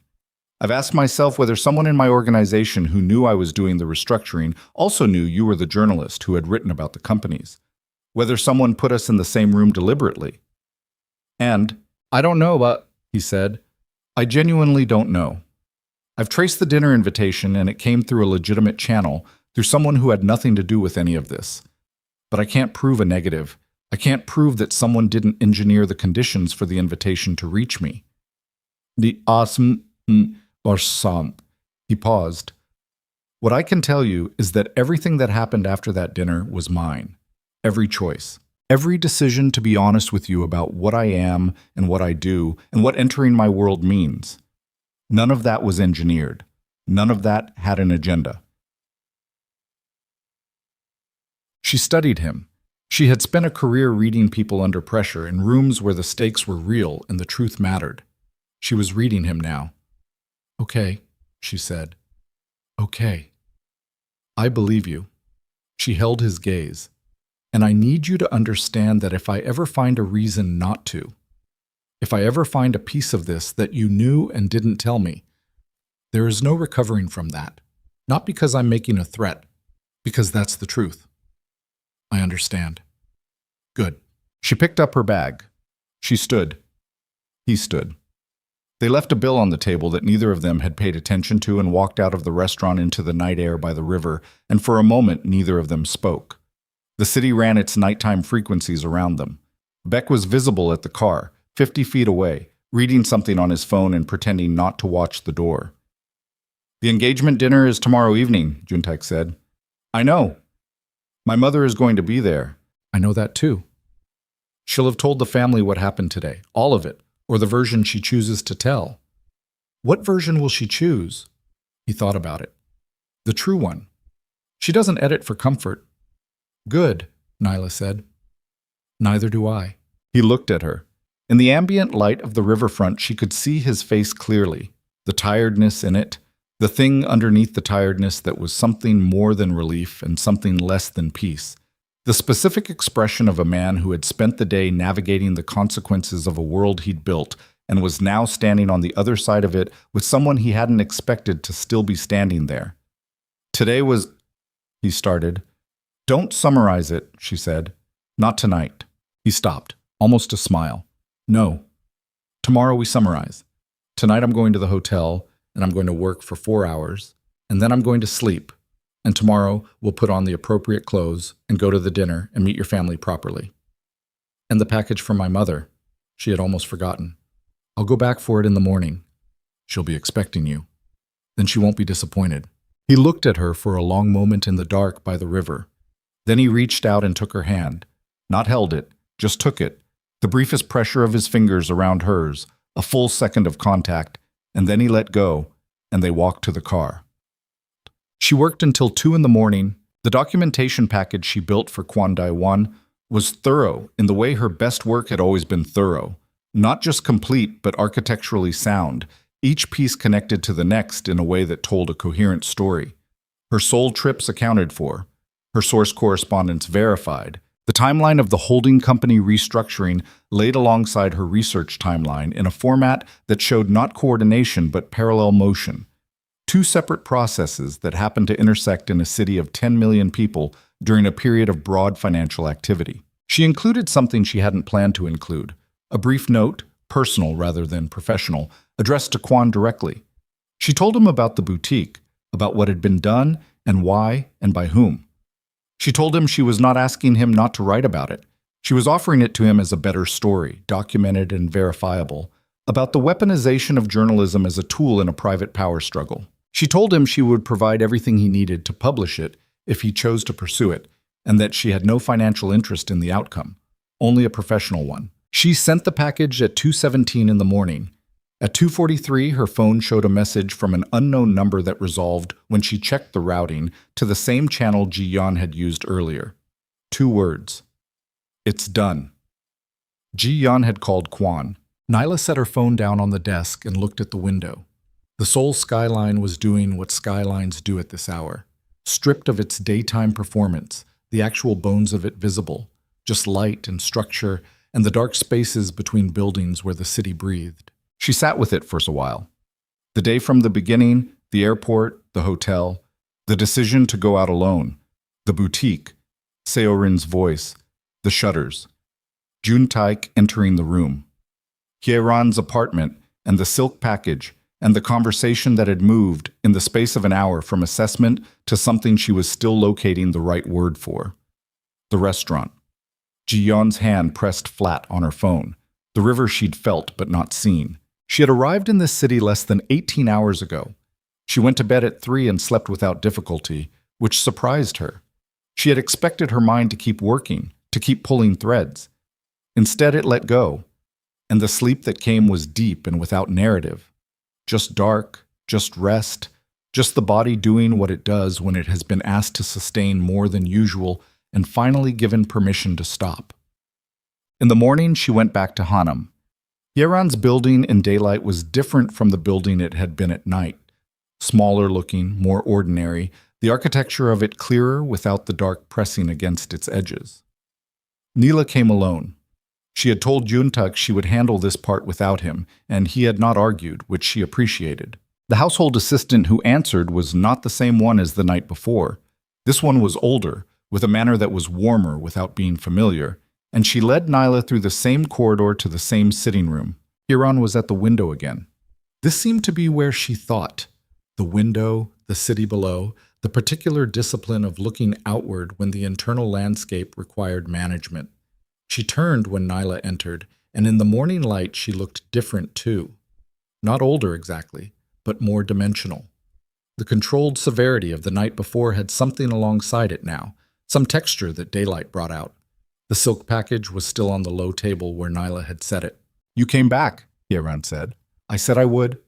I've asked myself whether someone in my organization who knew I was doing the restructuring also knew you were the journalist who had written about the companies. Whether someone put us in the same room deliberately. And, I don't know, he said. I genuinely don't know. I've traced the dinner invitation and it came through a legitimate channel, through someone who had nothing to do with any of this. But I can't prove a negative. I can't prove that someone didn't engineer the conditions for the invitation to reach me. The awesome or some. He paused. What I can tell you is that everything that happened after that dinner was mine. Every choice. Every decision to be honest with you about what I am and what I do and what entering my world means. None of that was engineered. None of that had an agenda. She studied him. She had spent a career reading people under pressure in rooms where the stakes were real and the truth mattered. She was reading him now. Okay, she said. Okay. I believe you. She held his gaze. And I need you to understand that if I ever find a reason not to, if I ever find a piece of this that you knew and didn't tell me, there is no recovering from that. Not because I'm making a threat, because that's the truth. I understand. Good. She picked up her bag. She stood. He stood. They left a bill on the table that neither of them had paid attention to and walked out of the restaurant into the night air by the river, and for a moment neither of them spoke. The city ran its nighttime frequencies around them. Beck was visible at the car, 50 feet away, reading something on his phone and pretending not to watch the door. "The engagement dinner is tomorrow evening," Seojun Tai said. "I know. My mother is going to be there." "I know that too." "She'll have told the family what happened today, all of it, or the version she chooses to tell." "What version will she choose?" He thought about it. "The true one. She doesn't edit for comfort." "Good," Nyla said. "Neither do I." He looked at her. In the ambient light of the riverfront, she could see his face clearly, the tiredness in it, the thing underneath the tiredness that was something more than relief and something less than peace. The specific expression of a man who had spent the day navigating the consequences of a world he'd built and was now standing on the other side of it with someone he hadn't expected to still be standing there. "Today was—" he started. "Don't summarize it," she said. "Not tonight." He stopped, almost a smile. "No. Tomorrow we summarize. Tonight I'm going to the hotel, and I'm going to work for 4 hours, and then I'm going to sleep. And tomorrow we'll put on the appropriate clothes and go to the dinner and meet your family properly. And the package from my mother," she had almost forgotten. "I'll go back for it in the morning. She'll be expecting you. Then she won't be disappointed." He looked at her for a long moment in the dark by the river. Then he reached out and took her hand. Not held it, just took it. The briefest pressure of his fingers around hers, a full second of contact, and then he let go, and they walked to the car. She worked until 2 in the morning. The documentation package she built for Kwandai 1 was thorough in the way her best work had always been thorough. Not just complete, but architecturally sound, each piece connected to the next in a way that told a coherent story. Her Seoul trips accounted for, her source correspondence verified, the timeline of the holding company restructuring laid alongside her research timeline in a format that showed not coordination but parallel motion. 2 separate processes that happened to intersect in a city of 10 million people during a period of broad financial activity. She included something she hadn't planned to include, a brief note, personal rather than professional, addressed to Kwon directly. She told him about the boutique, about what had been done and why and by whom. She told him she was not asking him not to write about it. She was offering it to him as a better story, documented and verifiable, about the weaponization of journalism as a tool in a private power struggle. She told him she would provide everything he needed to publish it if he chose to pursue it, and that she had no financial interest in the outcome, only a professional one. She sent the package at 2:17 in the morning. At 2:43, her phone showed a message from an unknown number that resolved when she checked the routing to the same channel Ji-yeon had used earlier. 2 words. "It's done." Ji-yeon had called Kwon. Nyla set her phone down on the desk and looked at the window. The Seoul skyline was doing what skylines do at this hour. Stripped of its daytime performance, the actual bones of it visible, just light and structure and the dark spaces between buildings where the city breathed. She sat with it for a while. The day from the beginning, the airport, the hotel, the decision to go out alone, the boutique, Seorin's voice, the shutters, Seojun Tai entering the room, Hyeran's apartment and the silk package, and the conversation that had moved in the space of an hour from assessment to something she was still locating the right word for. The restaurant. Ji-yeon's hand pressed flat on her phone, the river she'd felt but not seen. She had arrived in this city less than 18 hours ago. She went to bed at 3 and slept without difficulty, which surprised her. She had expected her mind to keep working, to keep pulling threads. Instead, it let go, and the sleep that came was deep and without narrative. Just dark, just rest, just the body doing what it does when it has been asked to sustain more than usual and finally given permission to stop. In the morning, she went back to Hanam. Hyeran's building in daylight was different from the building it had been at night. Smaller looking, more ordinary, the architecture of it clearer without the dark pressing against its edges. Neela came alone. She had told Seojun Tai she would handle this part without him, and he had not argued, which she appreciated. The household assistant who answered was not the same one as the night before. This one was older, with a manner that was warmer without being familiar, and she led Nyla through the same corridor to the same sitting room. Hyeran was at the window again. This seemed to be where she thought. The window, the city below, the particular discipline of looking outward when the internal landscape required management. She turned when Nyla entered, and in the morning light she looked different too. Not older exactly, but more dimensional. The controlled severity of the night before had something alongside it now, some texture that daylight brought out. The silk package was still on the low table where Nyla had set it. "You came back," Hieran said. "I said I would."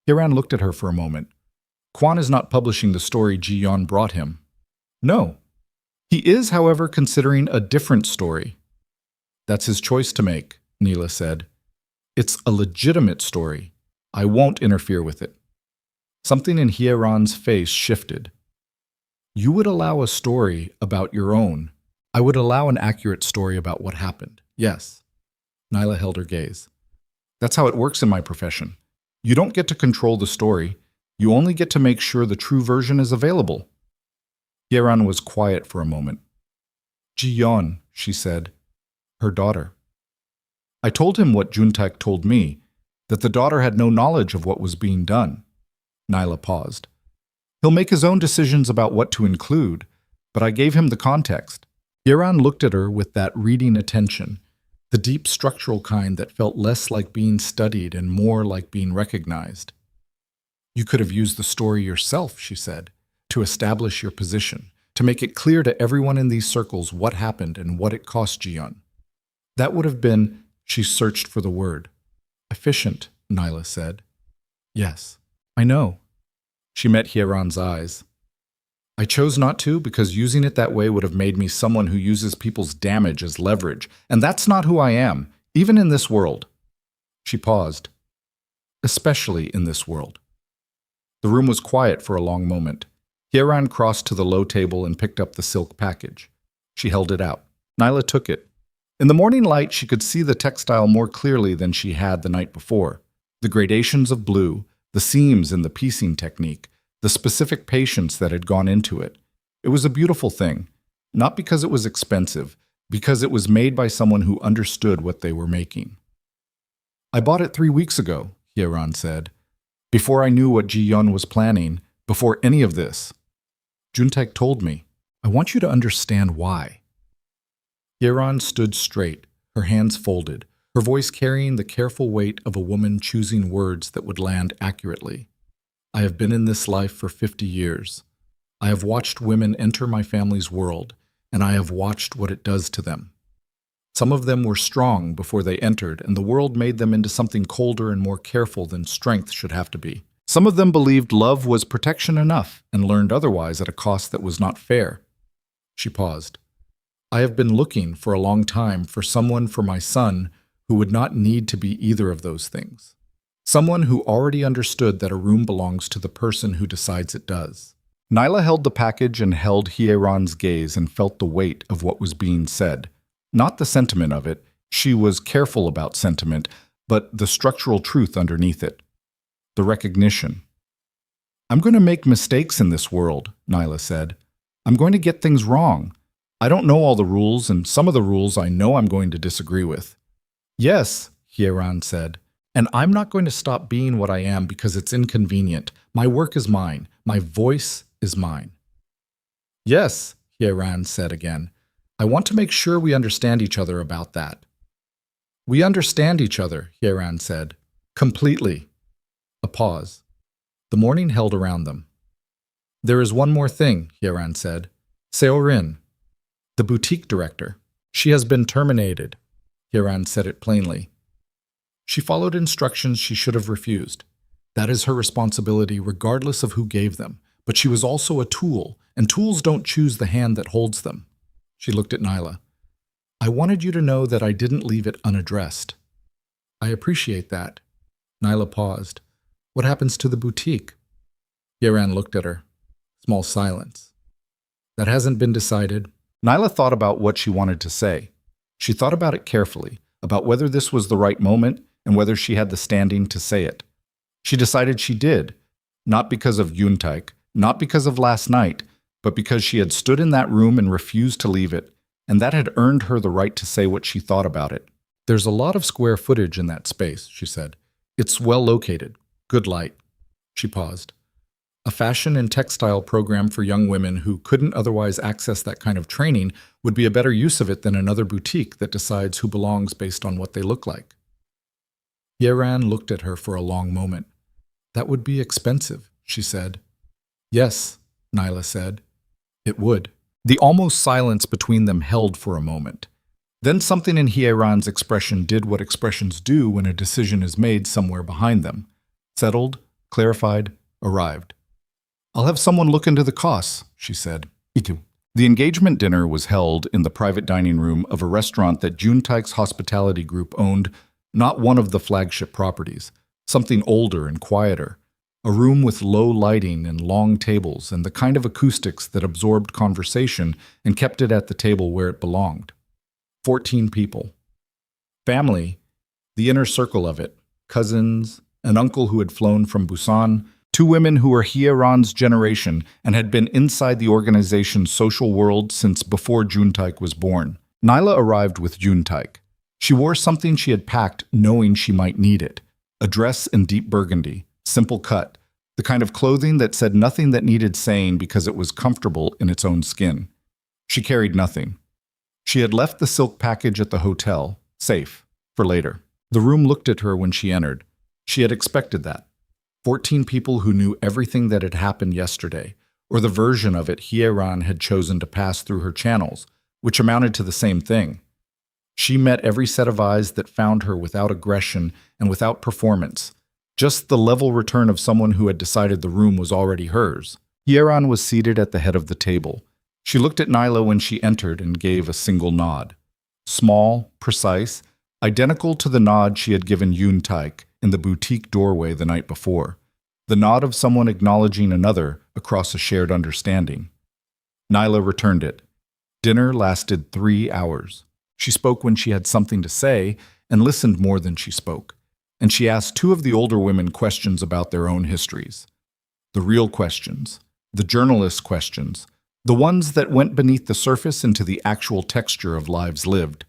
Hieran looked at her for a moment. "Kwan is not publishing the story Ji-yeon brought him." "No. He is, however, considering a different story." "That's his choice to make," Nyla said. "It's a legitimate story. I won't interfere with it." Something in Hieran's face shifted. "You would allow a story about your own." "I would allow an accurate story about what happened, yes." Nyla held her gaze. "That's how it works in my profession. You don't get to control the story. You only get to make sure the true version is available." Hieran was quiet for a moment. "Ji-yeon," she said. "Her daughter." "I told him what Juntaek told me, that the daughter had no knowledge of what was being done." Nyla paused. "He'll make his own decisions about what to include, but I gave him the context." Hieran looked at her with that reading attention, the deep structural kind that felt less like being studied and more like being recognized. "You could have used the story yourself," she said, "to establish your position, to make it clear to everyone in these circles what happened and what it cost Ji-yeon. That would have been," she searched for the word. "Efficient," Nyla said. "Yes, I know." She met Hieran's eyes. "I chose not to because using it that way would have made me someone who uses people's damage as leverage, and that's not who I am, even in this world." She paused. "Especially in this world." The room was quiet for a long moment. Hieran crossed to the low table and picked up the silk package. She held it out. Nyla took it. In the morning light, she could see the textile more clearly than she had the night before. The gradations of blue, the seams in the piecing technique, the specific patience that had gone into it. It was a beautiful thing, not because it was expensive, because it was made by someone who understood what they were making. "I bought it 3 weeks ago," Hieran said, "before I knew what Ji-yeon was planning, before any of this. Juntaek told me. I want you to understand why." Hieran stood straight, her hands folded, her voice carrying the careful weight of a woman choosing words that would land accurately. "I have been in this life for 50 years. I have watched women enter my family's world, and I have watched what it does to them. Some of them were strong before they entered, and the world made them into something colder and more careful than strength should have to be. Some of them believed love was protection enough and learned otherwise at a cost that was not fair." She paused. "I have been looking for a long time for someone for my son who would not need to be either of those things. Someone who already understood that a room belongs to the person who decides it does." Nyla held the package and held Hieran's gaze and felt the weight of what was being said. Not the sentiment of it. She was careful about sentiment, but the structural truth underneath it. The recognition. "I'm going to make mistakes in this world," Nyla said. "I'm going to get things wrong. I don't know all the rules, and some of the rules I know I'm going to disagree with." "Yes," Hieran said, "and I'm not going to stop being what I am because it's inconvenient. My work is mine. My voice is mine." "Yes," Hieran said again. "I want to make sure we understand each other about that." "We understand each other," Hieran said. "Completely." A pause. The morning held around them. "There is one more thing," Hieran said. "Seorin, the boutique director. She has been terminated." Hieran said it plainly. She followed instructions she should have refused. That is her responsibility regardless of who gave them. But she was also a tool, and tools don't choose the hand that holds them. She looked at Nyla. "I wanted you to know that I didn't leave it unaddressed." "I appreciate that." Nyla paused. "What happens to the boutique?" Hieran looked at her. Small silence. "That hasn't been decided." Nyla thought about what she wanted to say. She thought about it carefully, about whether this was the right moment and whether she had the standing to say it. She decided she did, not because of Juntaek, not because of last night, but because she had stood in that room and refused to leave it, and that had earned her the right to say what she thought about it. "There's a lot of square footage in that space," she said. "It's well located. Good light. She paused. A fashion and textile program for young women who couldn't otherwise access that kind of training would be a better use of it than another boutique that decides who belongs based on what they look like. Hyeran looked at her for a long moment. That would be expensive, she said. Yes, Nyla said. It would. The almost silence between them held for a moment. Then something in Hyeran's expression did what expressions do when a decision is made somewhere behind them. Settled, clarified, arrived. I'll have someone look into the costs, she said. Itu. The engagement dinner was held in the private dining room of a restaurant that Seojun Tai's hospitality group owned, not one of the flagship properties, something older and quieter, a room with low lighting and long tables and the kind of acoustics that absorbed conversation and kept it at the table where it belonged. 14 people. Family, the inner circle of it, cousins, an uncle who had flown from Busan, 2 women who were Hyeran's generation and had been inside the organization's social world since before Seojun Tai was born. Nyla arrived with Seojun Tai. She wore something she had packed knowing she might need it, a dress in deep burgundy, simple cut, the kind of clothing that said nothing that needed saying because it was comfortable in its own skin. She carried nothing. She had left the silk package at the hotel, safe, for later. The room looked at her when she entered. She had expected that. 14 people who knew everything that had happened yesterday, or the version of it Hyeran had chosen to pass through her channels, which amounted to the same thing. She met every set of eyes that found her without aggression and without performance, just the level return of someone who had decided the room was already hers. Hyeran was seated at the head of the table. She looked at Nyla when she entered and gave a single nod. Small, precise, identical to the nod she had given Seojun Tai in the boutique doorway the night before, the nod of someone acknowledging another across a shared understanding. Nyla returned it. Dinner lasted 3 hours. She spoke when she had something to say and listened more than she spoke, and she asked 2 of the older women questions about their own histories. The real questions, the journalist questions, the ones that went beneath the surface into the actual texture of lives lived,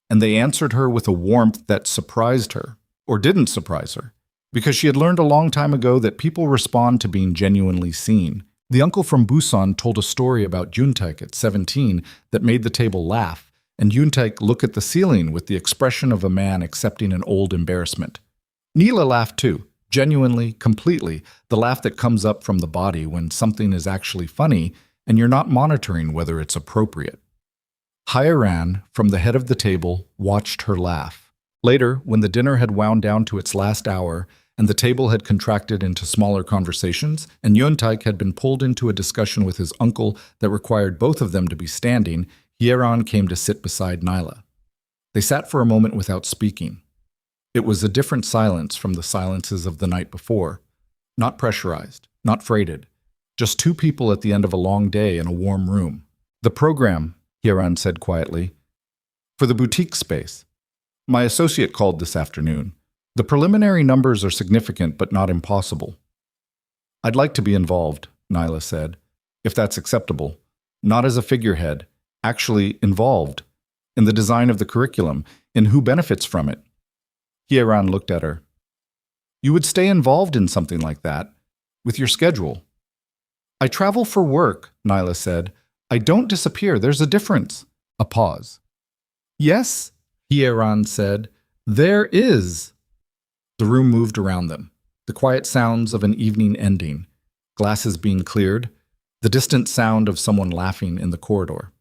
and they answered her with a warmth that surprised her. Or didn't surprise her, because she had learned a long time ago that people respond to being genuinely seen. The uncle from Busan told a story about Seojun Tai at 17 that made the table laugh, and Seojun Tai look at the ceiling with the expression of a man accepting an old embarrassment. Nyla laughed too, genuinely, completely, the laugh that comes up from the body when something is actually funny and you're not monitoring whether it's appropriate. Hyeran, from the head of the table, watched her laugh. Later, when the dinner had wound down to its last hour and the table had contracted into smaller conversations and Seojun Tai had been pulled into a discussion with his uncle that required both of them to be standing, Hyeran came to sit beside Nyla. They sat for a moment without speaking. It was a different silence from the silences of the night before, not pressurized, not freighted, just 2 people at the end of a long day in a warm room. The program, Hyeran said quietly, for the boutique space. My associate called this afternoon. The preliminary numbers are significant but not impossible. I'd like to be involved, Nyla said, if that's acceptable. Not as a figurehead, actually involved, in the design of the curriculum, in who benefits from it. Hyeran looked at her. You would stay involved in something like that, with your schedule. I travel for work, Nyla said. I don't disappear, there's a difference. A pause. Yes, Hyeran said, there is. The room moved around them, the quiet sounds of an evening ending, glasses being cleared, the distant sound of someone laughing in the corridor.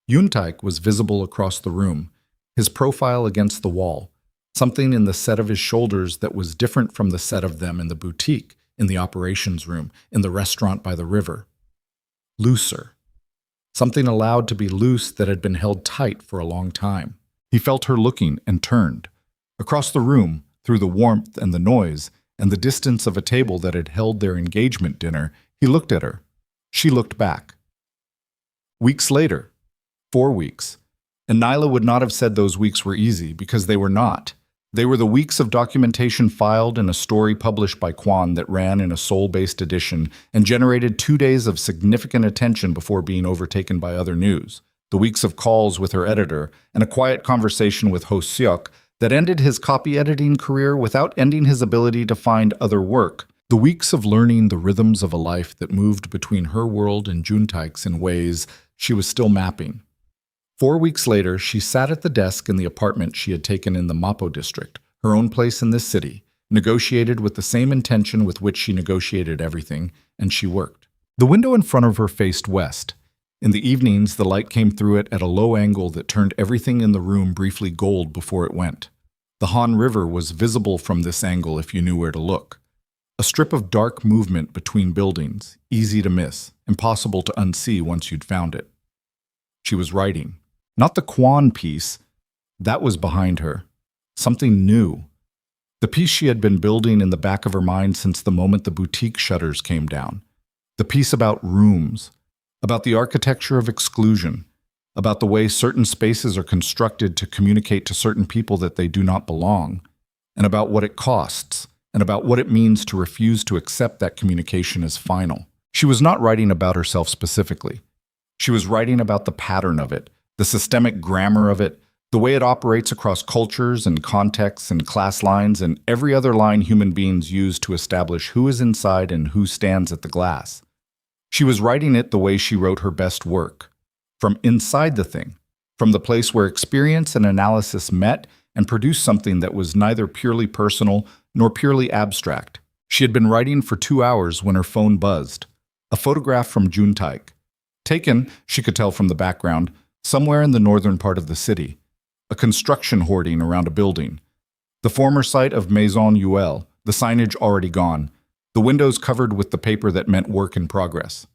Seojun Tai was visible across the room, his profile against the wall, something in the set of his shoulders that was different from the set of them in the boutique, in the operations room, in the restaurant by the river. Looser. Something allowed to be loose that had been held tight for a long time. He felt her looking and turned. Across the room, through the warmth and the noise, and the distance of a table that had held their engagement dinner, he looked at her. She looked back. Weeks later, 4 weeks, and Nyla would not have said those weeks were easy because they were not. They were the weeks of documentation filed in a story published by Kwan that ran in a Seoul-based edition and generated 2 days of significant attention before being overtaken by other news. The weeks of calls with her editor and a quiet conversation with host Seok that ended his copy editing career without ending his ability to find other work. The weeks of learning the rhythms of a life that moved between her world and Juntaik's in ways she was still mapping. 4 weeks later, she sat at the desk in the apartment she had taken in the Mapo district, her own place in this city, negotiated with the same intention with which she negotiated everything, and she worked. The window in front of her faced west. In the evenings, the light came through it at a low angle that turned everything in the room briefly gold before it went. The Han River was visible from this angle if you knew where to look. A strip of dark movement between buildings, easy to miss, impossible to unsee once you'd found it. She was writing. Not the Quan piece. That was behind her. Something new. The piece she had been building in the back of her mind since the moment the boutique shutters came down. The piece about rooms, about the architecture of exclusion, about the way certain spaces are constructed to communicate to certain people that they do not belong, and about what it costs, and about what it means to refuse to accept that communication as final. She was not writing about herself specifically. She was writing about the pattern of it, the systemic grammar of it, the way it operates across cultures and contexts and class lines and every other line human beings use to establish who is inside and who stands at the glass. She was writing it the way she wrote her best work, from inside the thing, from the place where experience and analysis met and produced something that was neither purely personal nor purely abstract. She had been writing for 2 hours when her phone buzzed. A photograph from Juntai, taken, she could tell from the background, somewhere in the northern part of the city. A construction hoarding around a building. The former site of Maison Uel, the signage already gone, the windows covered with the paper that meant work in progress.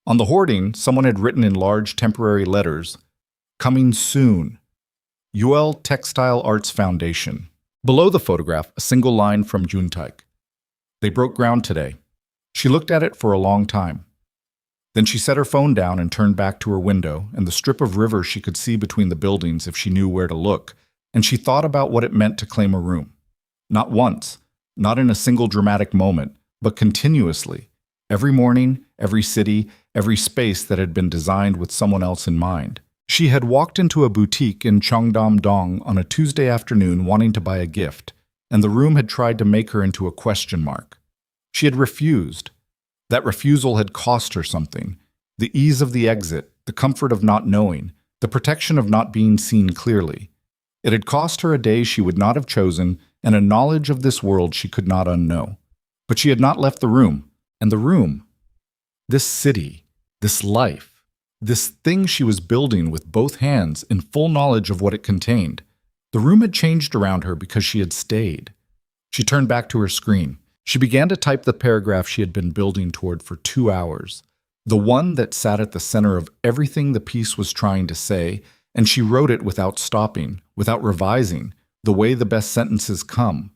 On the hoarding, someone had written in large temporary letters, "Coming soon. Uel Textile Arts Foundation." Below the photograph, a single line from Juntai. "They broke ground today." She looked at it for a long time. Then she set her phone down and turned back to her window and the strip of river she could see between the buildings if she knew where to look, and she thought about what it meant to claim a room. Not once, not in a single dramatic moment, but continuously. Every morning, every city, every space that had been designed with someone else in mind. She had walked into a boutique in Cheongdam-dong on a Tuesday afternoon wanting to buy a gift, and the room had tried to make her into a question mark. She had refused. That refusal had cost her something. The ease of the exit, the comfort of not knowing, the protection of not being seen clearly. It had cost her a day she would not have chosen and a knowledge of this world she could not unknow. But she had not left the room. And the room, this city, this life, this thing she was building with both hands in full knowledge of what it contained. The room had changed around her because she had stayed. She turned back to her screen. She began to type the paragraph she had been building toward for 2 hours, the one that sat at the center of everything the piece was trying to say, and she wrote it without stopping, without revising, the way the best sentences come.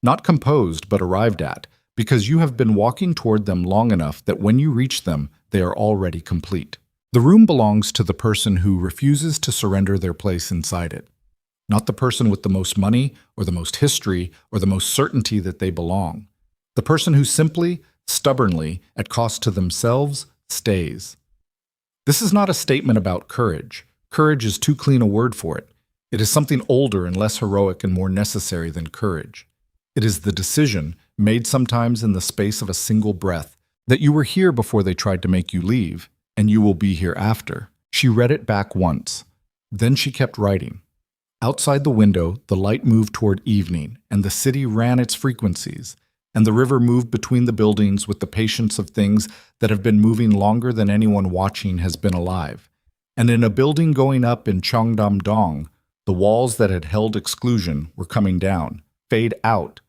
Not composed, but arrived at, because you have been walking toward them long enough that when you reach them, they are already complete. The room belongs to the person who refuses to surrender their place inside it, not the person with the most money or the most history or the most certainty that they belong. The person who simply, stubbornly, at cost to themselves, stays. This is not a statement about courage. Courage is too clean a word for it. It is something older and less heroic and more necessary than courage. It is the decision, made sometimes in the space of a single breath, that you were here before they tried to make you leave, and you will be here after. She read it back once. Then she kept writing. Outside the window, the light moved toward evening, and the city ran its frequencies, and the river moved between the buildings with the patience of things that have been moving longer than anyone watching has been alive. And in a building going up in Cheongdam-dong, the walls that had held exclusion were coming down, fade out,